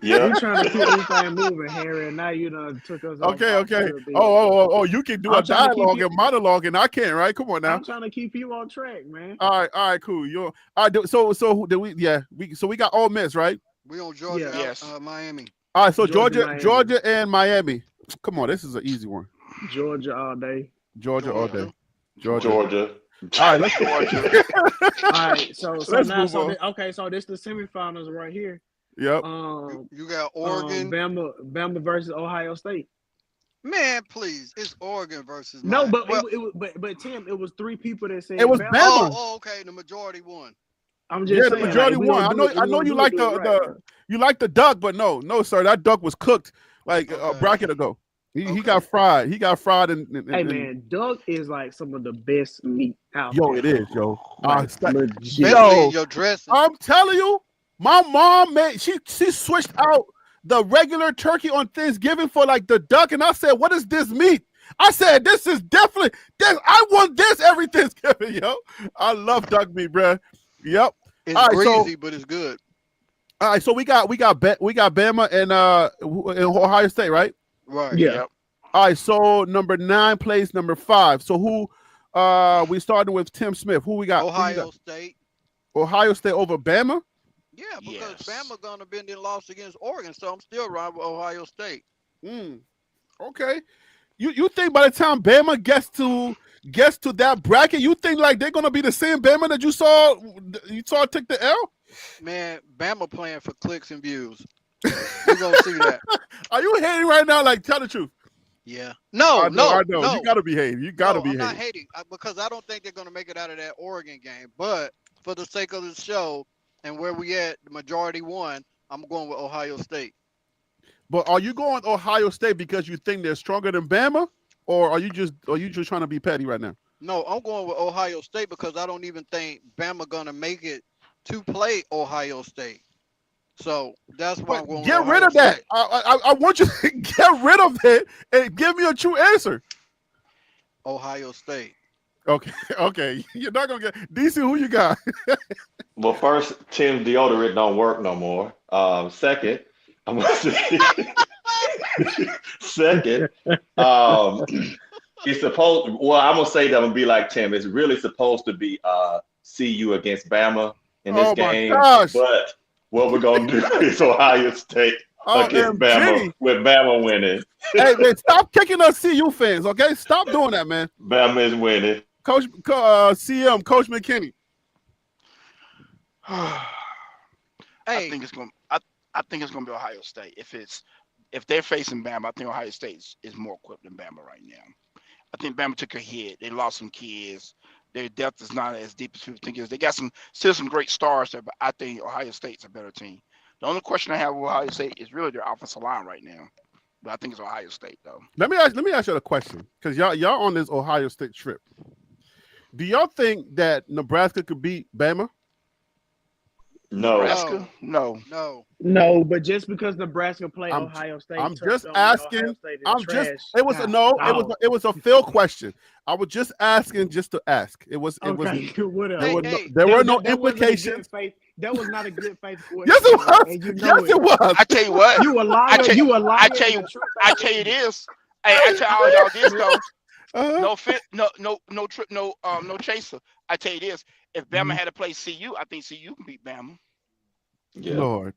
Yeah. We trying to keep this thing moving, Harry, and now you done took us off. Okay. off field deep. Oh! You can do I'm a trying to keep dialogue you- and monologue, and I can't, right? Come on now. I'm trying to keep you on track, man. All right, cool. You're all right. So do we? Yeah, we got Ole Miss, right? We on Georgia, Yeah. Yes. Miami. All right, so Miami. Georgia and Miami. Come on, this is an easy one. Georgia all day. Georgia all day. Georgia. All right, let's Georgia. All right, so Let's now move on. okay, so this the semifinals right here. Yep. You got Oregon. Bama versus Ohio State. Man, please, it's Oregon versus. No, Miami. but Tim, it was 3 people that said It was Bama. Oh, okay. The majority won. I'm just saying, the majority like, we won. gonna do it- I we know gonna you do like it the right. you like the duck, but no, sir, that duck was cooked like a Okay. bracket ago. He Okay. got fried. He got fried and Hey man, duck is like some of the best meat out yo, there. it is, yo. Like, legit. Especially your dressing. I'm telling you, my mom made she switched out the regular turkey on Thanksgiving for like the duck, and I said, "What is this meat?" I said, "This is definitely this. I want this every Thanksgiving, yo. I love duck meat, bruh. Yep. It's all right, so- greasy, but it's good. All right, so we got Bama and Ohio State, right? Right. Yeah. Yep. All right, so number 9 plays number 5. So who we starting with Tim Smith. Who we got? Who you Ohio got? State. Ohio State over Bama? Yeah, because Yes. Bama gonna been in loss against Oregon, so I'm still riding with Ohio State. Okay. You think by the time Bama gets to that bracket, you think like they're gonna be the same Bama that you saw take the L? Man, Bama playing for clicks and views. You're gonna see that. Are you hating right now? Like, tell the truth. Yeah. No, I know. no. You gotta be hating. You gotta be I'm not hating. hating because I don't think they're gonna make it out of that Oregon game. But for the sake of the show and where we at, the majority won. I'm going with Ohio State. But are you going Ohio State because you think they're stronger than Bama, or are you just trying to be petty right now? No, I'm going with Ohio State because I don't even think Bama gonna make it to play Ohio State. So that's why I'm going Get with rid Ohio of that. State. I want you to get rid of it and give me a true answer. Ohio State. Okay. You're not gonna get DC. Who you got? Well, first, Tim deodorant don't work no more. Second, I'm gonna say second, it's supposed. Well, I'm gonna say that I'm gonna be like Tim. It's really supposed to be CU against Bama in this game. Gosh. But what we're gonna do is Ohio State against Bama, with Bama winning. Hey man, stop kicking us CU fans, okay? Stop doing that, man. Bama is winning. Coach CM, Coach McKinney. I Hey, think it's going. I think it's going to be Ohio State. If they're facing Bama, I think Ohio State is more equipped than Bama right now. I think Bama took a hit. They lost some kids. Their depth is not as deep as people think it is. They got still some great stars there, but I think Ohio State's a better team. The only question I have with Ohio State is really their offensive line right now. But I think it's Ohio State though. Let me ask you a question, because y'all on this Ohio State trip. Do y'all think that Nebraska could beat Bama? No. Nebraska? No. No, but just because Nebraska played I'm- Ohio State, I'm turns just on Ohio asking- State is I'm trash. just. It was a no. It was a fail question. I was just asking just to ask. It was. Okay, whatever. Hey, There were no That wasn't a good implications. faith- That was not a good faith question. Yes, it was. and you know Yes, it was. I tell you what. You a liar. tell- You a liar. I tell you. and a true I faith tell you liar. this. Hey, I tell all y'all this though. Uh-huh. No fit. No trip. No chaser. I tell you this. If Bama had to play CU, I think CU can beat Bama. Yeah. Lord.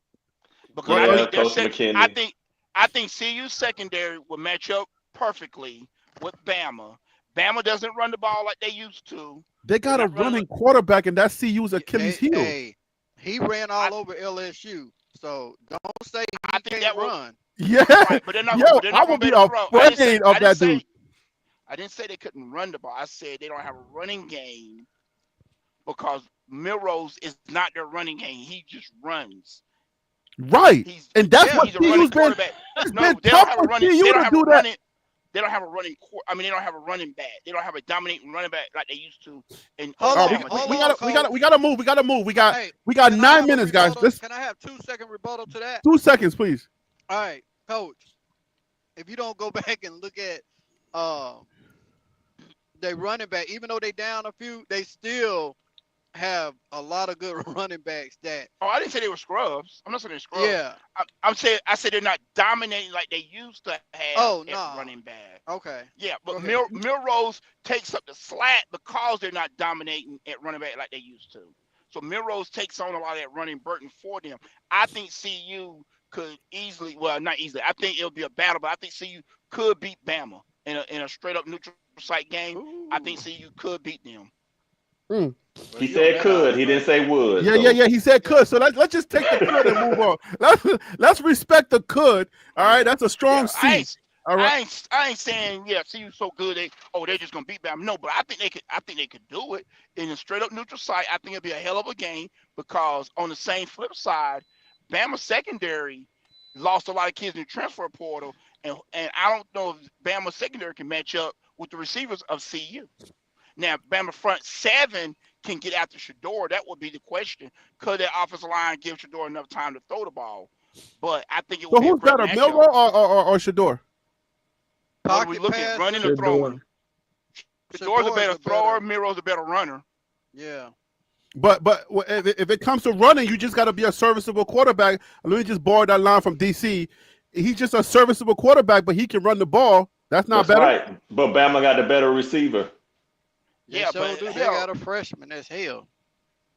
Because Yeah, I think Coach McKinney. I think CU's secondary will match up perfectly with Bama. Bama doesn't run the ball like they used to. They got a They're not running- running quarterback, and that's CU's Achilles heel. Hey, he ran all over LSU. So don't say he I think can't that will- run. Yeah. Right, but they're not. Yo, they're I not would gonna be throw. I didn't say- afraid of I didn't that say- dude. I didn't say they couldn't run the ball. I said they don't have a running game because Milrose is not their running game. He just runs. Right. And that's what he's a running CU's been. quarterback. It's No, been they don't tough have for a running. CU They don't to have do a that. running. They don't have a running. They don't have a running back. They don't have a dominating running back like they used to. And Hold Oh, on, we hold gotta on, move. We gotta move. We got Hey, we got can I 9 have a minutes, guys. rebuttal? Let's Can I have 2-second rebuttal to that? 2 seconds, please. All right, Coach. If you don't go back and look at they running back, even though they down a few, they still have a lot of good running backs that Oh, I didn't say they were scrubs. I'm not saying they're scrubs. yeah. I'm saying I said they're not dominating like they used to have Oh, at nah. running back. Okay. Yeah, but Go ahead. Milrose takes up the slack because they're not dominating at running back like they used to. So Milrose takes on a lot of that running burden for them. I think CU could easily, well, not easily. I think it'll be a battle, but I think CU could beat Bama in a straight up neutral site game. Ooh. I think CU could beat them. Well, He you said on could. that He didn't say would. Yeah, so. yeah, yeah. He said could. So let's just take the could and move on. Let's respect the could. All right, that's a strong Yeah, C. All right. I ain't saying CU so good they're just gonna beat Bama. No, but I think they could do it in a straight up neutral site. I think it'll be a hell of a game because on the same flip side, Bama secondary lost a lot of kids in the transfer portal, and I don't know if Bama secondary can match up with the receivers of CU. Now, Bama front seven can get after Shador. That would be the question. Could that offensive line give Shador enough time to throw the ball? But I think it would So be a who's great better, matchup. Milroe or Shador? What are we Pocket looking at? pass, Running or Shador. throwing? Shador's a Shador's better thrower. Miro's a better runner. Yeah. But if it comes to running, you just got to be a serviceable quarterback. Let me just borrow that line from DC. He's just a serviceable quarterback, but he can run the ball. That's not That's better. right. But Bama got the better receiver. They Yeah, sure but do. They hell, got a freshman. That's hell.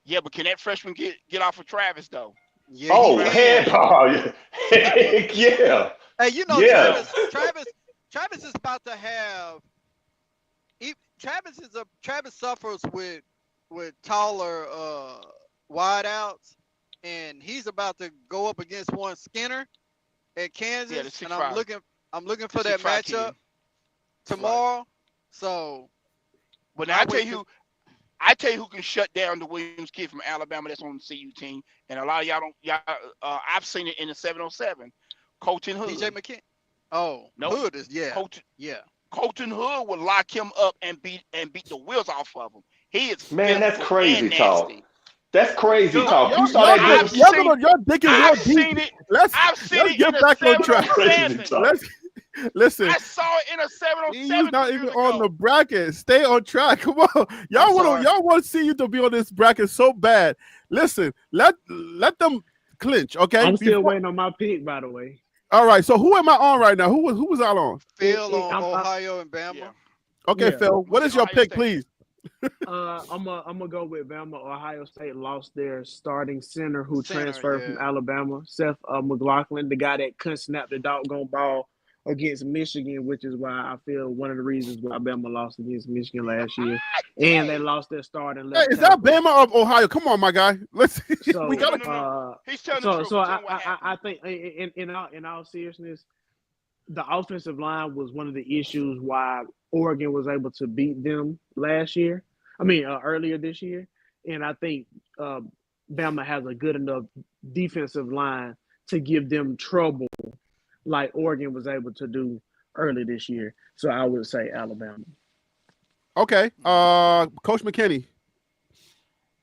yeah, but can that freshman get off of Travis though? Yeah. Oh, he heck, can. oh, yeah. Hey, you know Yeah. Travis is about to have. Travis suffers with taller wideouts, and he's about to go up against one Skinner at Kansas, Yeah, the and 6'5". I'm looking for The that 6'5" kid. matchup tomorrow. So, But now I tell you who can shut down the Williams kid from Alabama that's on the CU team, and a lot of I've seen it in the 707. Colton Hood. DJ McKinney. Oh, Nope. Hood is Colton Hood will lock him up and beat the wheels off of him. He is Man, that's physical crazy and talk. nasty. That's crazy Dude, talk. You Y'all, saw that dude. y'all digging real I've deep. seen it. Let's I've seen let's it get in a back on track. Crazy 707. talk. Let's listen. I saw it in a 707. He's not 2 even years on ago. the bracket. Stay on track. Come on. Y'all want to see you to be on this bracket so bad. Listen, let them clinch, okay? I'm still waiting on my pick, by the way. All right. So who am I on right now? Who was I on? Phil on I'm- Ohio and Bama. Yeah. Okay, Yeah. Phil. What is your Ohio pick, State. please? I'm gonna go with Bama. Ohio State lost their starting center who Center, transferred from yeah. Alabama, Seth McLaughlin, the guy that couldn't snap the doggone ball against Michigan, which is why I feel one of the reasons why Bama lost against Michigan last year, and they lost their starting Hey, left is that tackle. Bama or Ohio? Come on, my guy. Let's. So, we gotta. No. He's telling the truth. so He's telling what happened. I think in all seriousness, the offensive line was one of the issues why Oregon was able to beat them last year. I mean, earlier this year, and I think Bama has a good enough defensive line to give them trouble, like Oregon was able to do early this year. So I would say Alabama. Okay. Coach McKinney.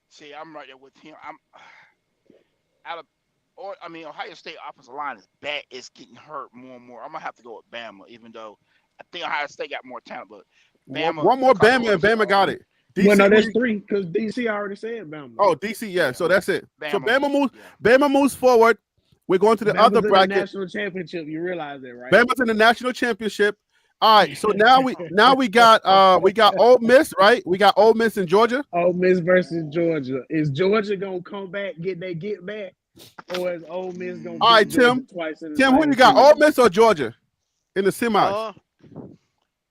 See, I'm right there with him. Ohio State offensive line is bad. It's getting hurt more and more. I'm gonna have to go with Bama, even though I think Ohio State got more talent. But Bama, One more Bama, and Bama got it. DC, Well, no, that's three because DC already said Bama. Oh, DC, yeah. So that's it. So Bama moves. Yeah. Bama moves forward. We're going to the Bama's other in the bracket. national championship. You realize that, right? Bama's in the national championship. All right. So now we got Ole Miss, right? We got Ole Miss in Georgia. Ole Miss versus Georgia. Is Georgia gonna come back, get back, or is Ole Miss gonna? All right, beat Georgia Tim. twice in the Tim, who same you got? season? Ole Miss or Georgia in the semis?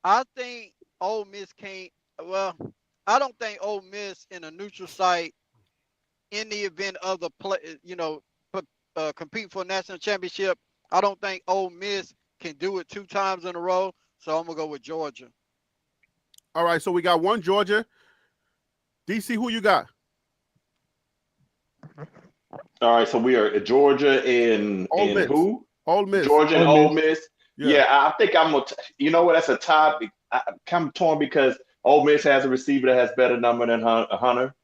I think Ole Miss can't. Well, I don't think Ole Miss in a neutral site, in the event of the play, compete for a national championship. I don't think Ole Miss can do it 2 times in a row. So I'm gonna go with Georgia. All right, so we got one Georgia. DC, who you got? All right, so we are at Georgia and Ole Miss. who? Ole Miss. Georgia and Ole Miss. Yeah. Yeah, I think I'm gonna. You know what? That's a tie. I'm kind of torn because Ole Miss has a receiver that has better number than Hunter.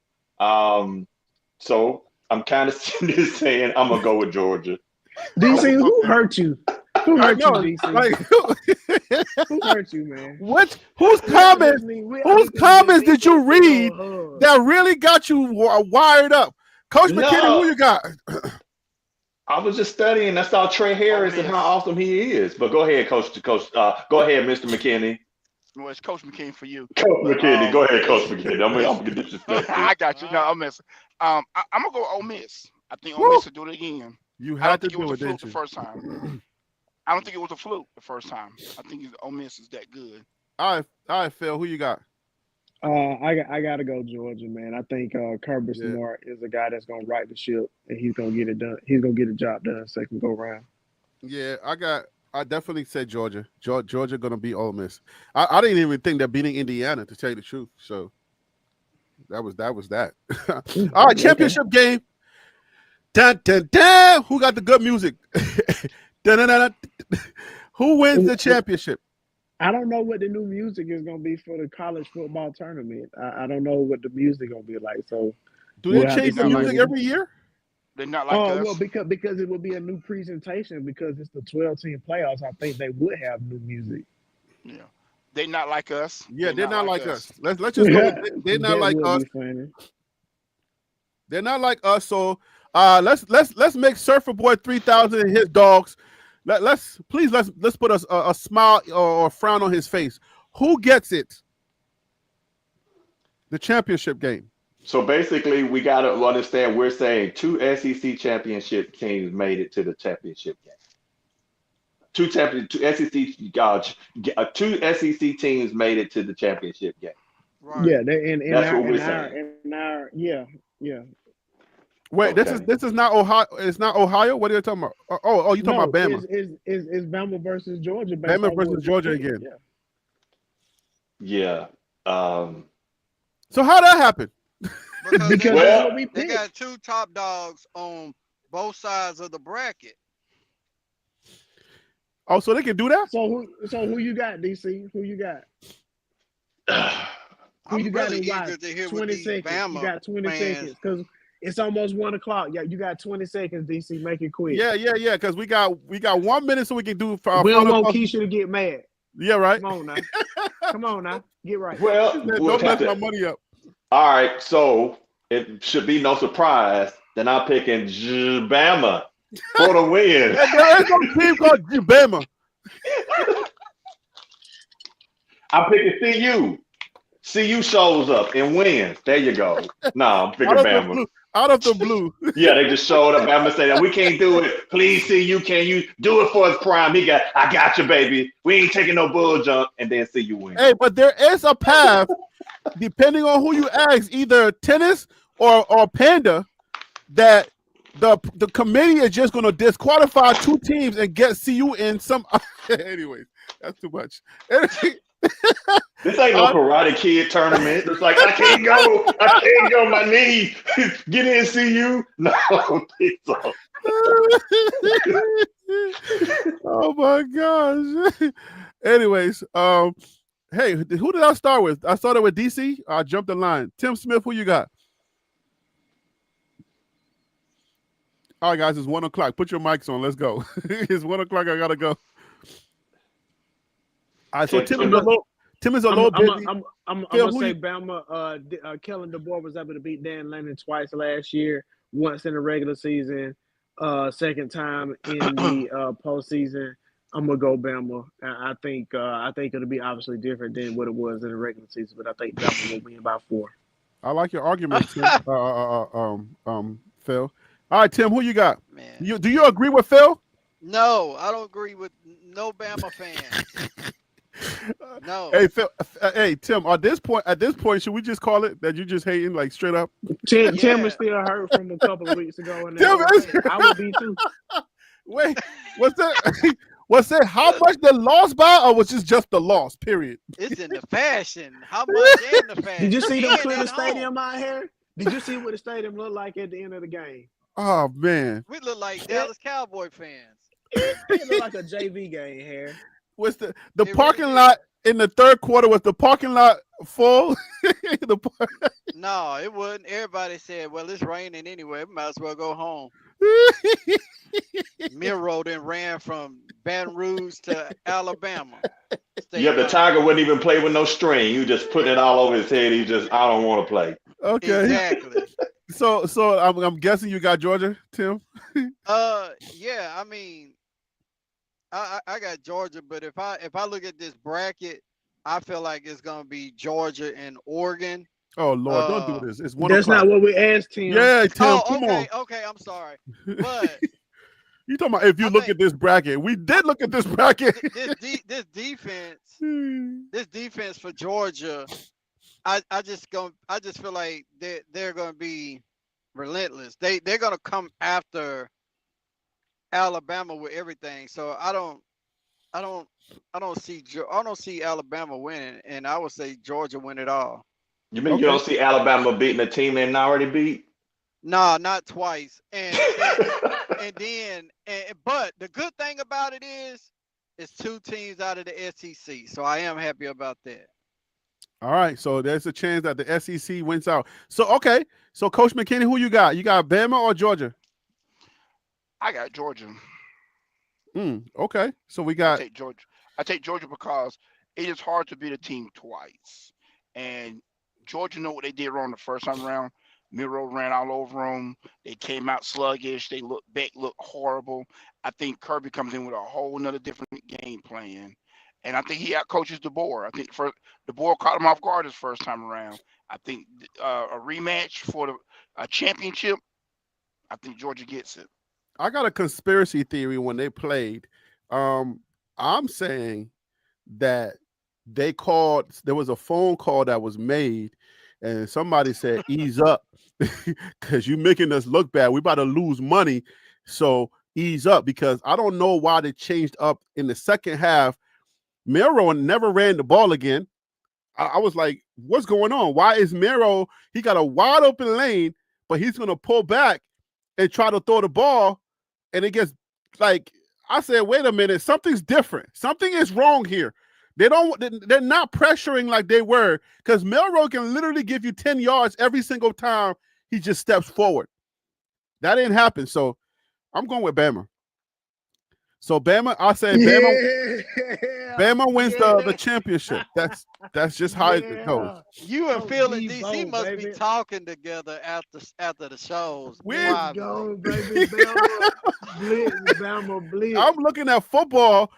So I'm kind of saying I'm gonna go with Georgia. DC, who hurt you? Who hurt you, No, DC? like, Who hurt you, man? what? Whose comments? Whose comments did you read that really got you wired up? Coach McKinney, who you got? I was just studying. I saw Trey Harris and how awesome he is. But go ahead, Coach. Go ahead, Mr. McKinney. Well, it's Coach McKinney for you. Coach McKinney, go ahead, Coach McKinney. I'm gonna get disrespectful. I got you. No, I'm messing. I'm gonna go Ole Miss. I think Ole Miss will do it again. You I had don't to think it do was it, a fluke didn't the you? first time. I don't think it was a fluke the first time. I think Ole Miss is that good. All right, Phil, who you got? I gotta go Georgia, man. I think Kirby Smart is a guy that's gonna right the ship and he's gonna get it done. He's gonna get the job done second go round. Yeah, I definitely said Georgia. Georgia gonna beat Ole Miss. I didn't even think they're beating Indiana, to tell you the truth. So that was that. All right, championship game. Dun, dun, dun. Who got the good music? Dun, dun, dun, dun. Who wins the championship? I don't know what the new music is gonna be for the college football tournament. I don't know what the music gonna be like. So do they change the music every year? They're not like us. Well, because it would be a new presentation because it's the 12-team playoffs. I think they would have new music. Yeah, they're not like us. Yeah, they're not like us. Let's just go. They're not like us. They're not like us. So let's make Surfer Boy 3000 and his dogs. Let's put a smile or a frown on his face. Who gets it? The championship game. So basically, we got to understand. We're saying 2 SEC championship teams made it to the championship game. Two SEC teams made it to the championship game. Right. Yeah, that's what we're saying. Yeah. Wait, Okay. this is not Ohio. It's not Ohio. What are you talking about? Oh, you talking about Bama? It's Bama versus Georgia. Bama versus Georgia again. Yeah. So how that happened? Because they got 2 top dogs on both sides of the bracket. Oh, so they can do that? So who you got, DC? Who you got? Who I'm you got really in eager to hear 20 what these seconds. Bama You got 20 fans. seconds because it's almost 1 o'clock. Yeah, you got 20 seconds, DC. Make it quick. Yeah. Because we got 1 minute so we can do. We don't want Keisha to get mad. Yeah, right. Come on now. Get right. Well, Don't mess my money up. all right. So it should be no surprise that I'm picking Bama for the win. There's no team called Bama. I'm picking CU. CU shows up and wins. There you go. No, I'm picking Bama. Out of the blue. Yeah, they just showed up. Bama said, "We can't do it. Please, CU, can you do it for us, Prime?" I got you, baby. We ain't taking no bull jump, and then CU win. Hey, but there is a path, depending on who you ask, either tennis or Panda, that the committee is just going to disqualify 2 teams and get CU in some. Anyways, that's too much. This ain't no Karate Kid tournament. It's like I can't go. My knee. Get in, CU. No, I don't think so. Oh my gosh. Anyways, hey, who did I start with? I started with DC. I jumped the line. Tim Smith, who you got? All right, guys, it's 1 o'clock. Put your mics on. Let's go. It's 1 o'clock. I gotta go. All right, so Tim is a little busy. I'm gonna say Bama. Kellen DeBoer was able to beat Dan Lanning twice last year. Once in the regular season, second time in the postseason. I'm gonna go Bama. I think it'll be obviously different than what it was in the regular season, but I think Bama will win by 4. I like your argument, Tim. Phil. All right, Tim, who you got? Man. Do you agree with Phil? No, I don't agree with no Bama fans. No. Hey, Phil. Hey, Tim. At this point, should we just call it that you just hating, like, straight up? Tim is still hurt from a couple of weeks ago, and Tim I would be too. Wait, was Was it how much they lost by, or was it just the loss? Period. It's in the fashion. How much in the fashion? Did you see them And clear the at home. stadium out here? Did you see what the stadium looked like at the end of the game? Oh man, We look like Dallas Cowboy fans. It looked like a JV game here. was the It parking really lot in the third quarter? Was the parking lot full? No, it wasn't. Everybody said, "Well, it's raining anyway. We might as well go home." Miro then ran from Baton Rouge to Alabama. Yeah, the Tiger wouldn't even play with no string. You just put it all over his head. He just, I don't want to play. Okay. Exactly. So I'm guessing you got Georgia, Tim. Yeah. I mean, I got Georgia, but if I look at this bracket, I feel like it's gonna be Georgia and Oregon. Oh Lord, don't do this. It's 1 That's o'clock. not what we asked Tim. Yeah, Tim, Oh, come on. okay, I'm sorry. But You talking about if you I look think- at this bracket? We did look at this bracket. this defense for Georgia, I just feel like they're gonna be relentless. They're gonna come after Alabama with everything. So I don't see Alabama winning, and I would say Georgia win it all. You mean you don't see Alabama beating a team they already beat? Nah, not twice. And but the good thing about it is it's 2 teams out of the SEC. So I am happy about that. All right, so there's a chance that the SEC wins out. So okay, so Coach McKinney, who you got? You got Bama or Georgia? I got Georgia. Okay, so we I got take Georgia. I take Georgia because it is hard to beat a team twice, and Georgia know what they did wrong the first time around. Miro ran all over them. They came out sluggish. They looked horrible. I think Kirby comes in with a whole nother different game plan, and I think he outcoaches DeBoer. I think DeBoer caught him off guard his first time around. I think a rematch for a championship. I think Georgia gets it. I got a conspiracy theory when they played. I'm saying that there was a phone call that was made, and somebody said, ease up, because you're making us look bad. We're about to lose money, so ease up, because I don't know why they changed up in the second half. Miro never ran the ball again. I was like, what's going on? Why is Miro, he got a wide open lane, but he's going to pull back and try to throw the ball, and it gets like, I said, wait a minute, something's different. Something is wrong here. They're not pressuring like they were, because Milroe can literally give you 10 yards every single time he just steps forward. That didn't happen. So I'm going with Bama. So Bama, I say Bama wins the championship. That's just how it goes. You and Phil and Debo, DC must be baby. talking together after the shows. Let's Go, baby. Bama blitz. I'm looking at football,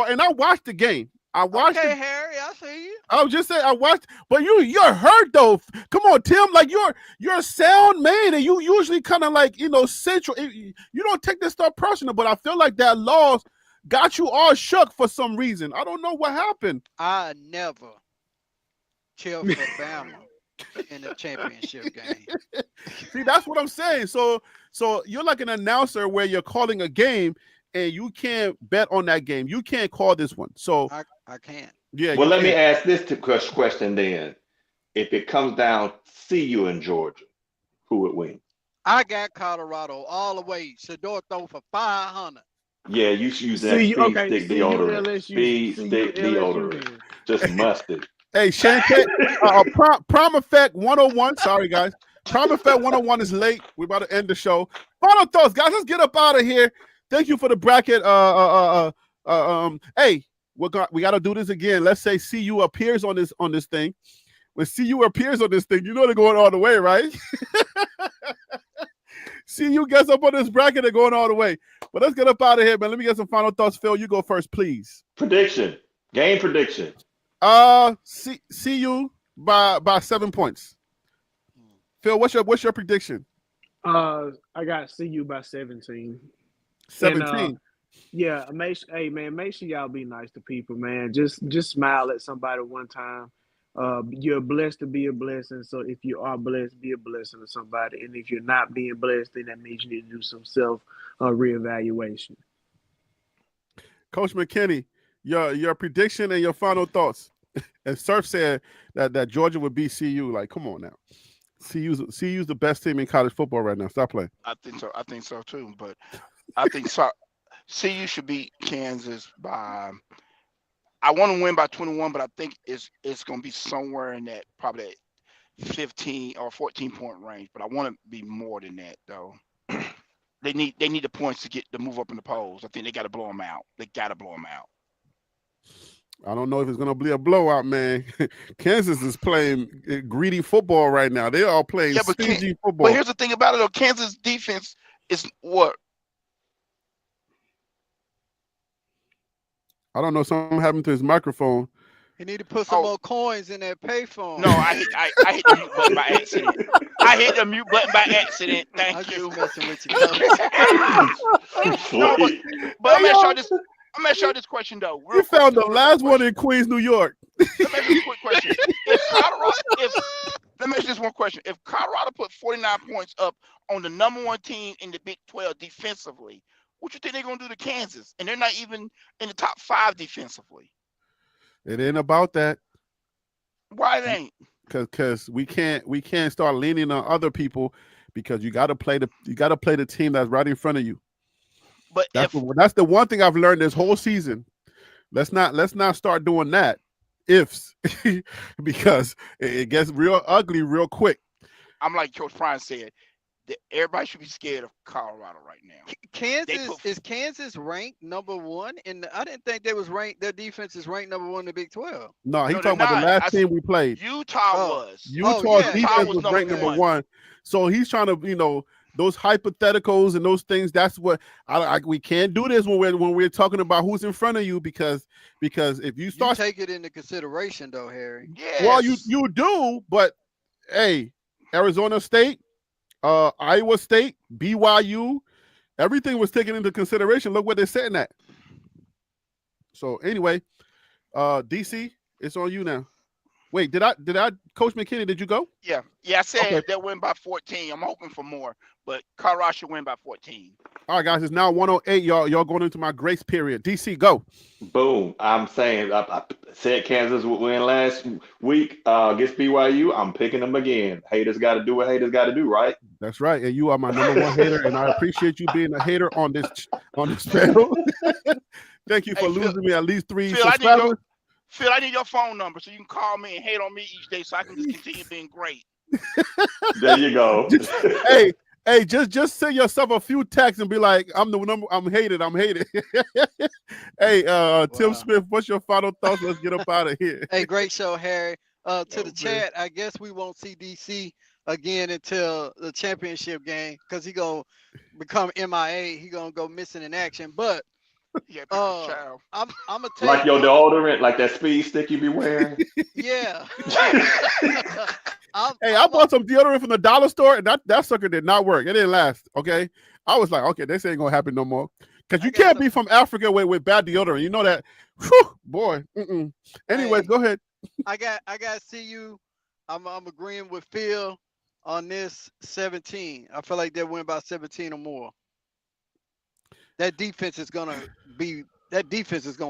and I watched the game. I watched Okay, it. Harry, I see you. I was just saying I watched, but you're hurt though. Come on, Tim. Like you're a sound man, and you usually kind of like central. You don't take this stuff personal, but I feel like that loss got you all shook for some reason. I don't know what happened. I never cheer for Bama in the championship game. See, that's what I'm saying. So you're like an announcer where you're calling a game and you can't bet on that game. You can't call this one. So I can't. yeah. Well, you let me can't. ask this question then. If it comes down, CU in Georgia, who would win? I got Colorado all the way. Shador throw for 500. Yeah, you should use that See, speed okay, stick see, deodorant. LSU. Speed See, stick LSU deodorant. then. Just mustard. Hey, Shane, Prom Effect 101. Sorry, guys. Prom Effect 101 is late. We're about to end the show. Final thoughts, guys. Let's get up out of here. Thank you for the bracket. Hey, we got to do this again. Let's say CU appears on this thing. When CU appears on this thing, you know they're going all the way, right? CU gets up on this bracket, they're going all the way. But let's get up out of here, man. Let me get some final thoughts. Phil, you go first, please. Prediction. Game prediction. CU by 7 points. Phil, what's your prediction? I got CU by 17. 17. Yeah, make sure y'all be nice to people, man. Just smile at somebody one time. You're blessed to be a blessing. So if you are blessed, be a blessing to somebody. And if you're not being blessed, then that means you need to do some self reevaluation. Coach McKinney, your prediction and your final thoughts. And Surf said that Georgia would beat CU. Like, come on now. CU's the best team in college football right now. Stop playing. I think so too. But I think CU should beat Kansas by. I want to win by 21, but I think it's going to be somewhere in that probably 15 or 14-point range. But I want to be more than that though. They need the points to move up in the polls. I think they got to blow them out. They got to blow them out. I don't know if it's going to be a blowout, man. Kansas is playing greedy football right now. They are playing stingy football. But here's the thing about it, though. Kansas defense is what? I don't know. Something happened to his microphone. He need to put some more coins in that payphone. No, I hit the mute button by accident. I hit the mute button by accident. Thank you. Just messing with you. No, but I'm gonna ask y'all this question though. You found the last one in Queens, New York. Let me ask you a quick question. Let me ask you this one question. If Colorado put 49 points up on the number one team in the Big 12 defensively, what you think they're gonna do to Kansas? And they're not even in the top 5 defensively. It ain't about that. Why it ain't? Because we can't start leaning on other people because you got to play the team that's right in front of you. But that's the one thing I've learned this whole season. Let's not start doing that ifs because it gets real ugly real quick. I'm like Coach Prime said, that everybody should be scared of Colorado right now. Is Kansas ranked number 1? I didn't think they was ranked. Their defense is ranked number 1 in the Big 12. No, he's talking about the last team we played. Utah's defense was ranked number 1. So he's trying to, those hypotheticals and those things. That's what we can't do this when we're talking about who's in front of you because if you start take it into consideration though, Harry. Yes. Well, you do, but hey, Arizona State, Iowa State, BYU, everything was taken into consideration. Look what they're sitting at. So anyway, DC, it's on you now. Wait, did I, Coach McKinney? Did you go? Yeah. I said they'll win by 14. I'm hoping for more, but Colorado should win by 14. All right, guys, it's now 1:08. Y'all going into my grace period. DC, go. Boom. I'm saying I said Kansas would win last week against BYU. I'm picking them again. Haters got to do what haters got to do, right? That's right. And you are my number 1 hater, and I appreciate you being a hater on this panel. Thank you for losing me at least 3 subscribers. Phil, I need your phone number so you can call me and hate on me each day so I can just continue being great. There you go. Hey, just send yourself a few texts and be like, I'm the number. I'm hated. Hey, Tim Smith, what's your final thoughts? Let's get up out of here. Hey, great show, Harry. To the chat, I guess we won't see DC again until the championship game because he gonna become MIA. He gonna go missing in action, but. Yeah, I'm gonna tell like your deodorant, like that speed stick you be wearing. Yeah. I bought some deodorant from the dollar store, and that sucker did not work. It didn't last. Okay, I was like, okay, this ain't gonna happen no more. Because you can't be from Africa with bad deodorant. You know that. Whew, boy. Anyways, go ahead. I got to see you. I'm agreeing with Phil on this 17. I feel like they'll win by 17 or more. That defense is gonna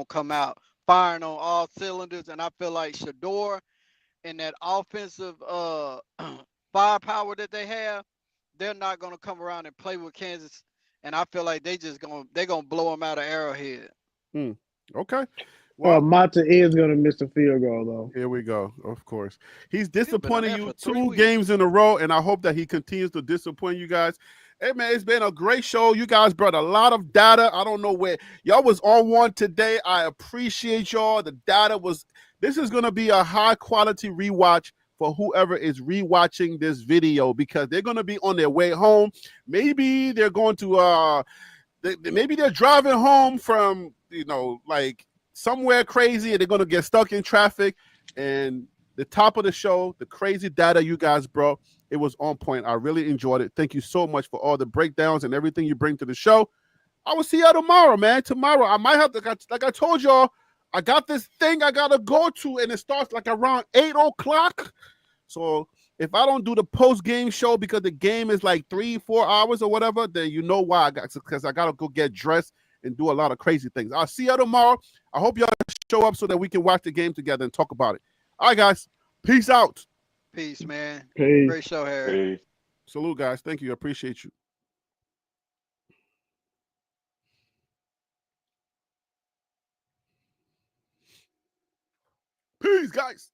come out firing on all cylinders, and I feel like Shedeur and that offensive firepower that they have, they're not gonna come around and play with Kansas, and I feel like they're gonna blow them out of Arrowhead. Okay. Well, Mata is gonna miss a field goal though. Here we go. Of course, he's disappointing you 2 games in a row, and I hope that he continues to disappoint you guys. Hey, man, it's been a great show. You guys brought a lot of data. I don't know where y'all was on one today. I appreciate y'all. The data this is going to be a high quality rewatch for whoever is rewatching this video because they're going to be on their way home. Maybe they're going to, maybe they're driving home from, like somewhere crazy and they're going to get stuck in traffic. And the top of the show, the crazy data you guys brought, it was on point. I really enjoyed it. Thank you so much for all the breakdowns and everything you bring to the show. I will see y'all tomorrow, man. Tomorrow, I might have to, like I told y'all, I got this thing I got to go to, and it starts like around 8 o'clock. So if I don't do the post-game show because the game is like 3-4 hours or whatever, then you know why because I got to go get dressed and do a lot of crazy things. I'll see you tomorrow. I hope y'all show up so that we can watch the game together and talk about it. All right, guys. Peace out. Peace, man. Peace. Great show, Harry. Hey. Salute, guys. Thank you. I appreciate you. Peace, guys.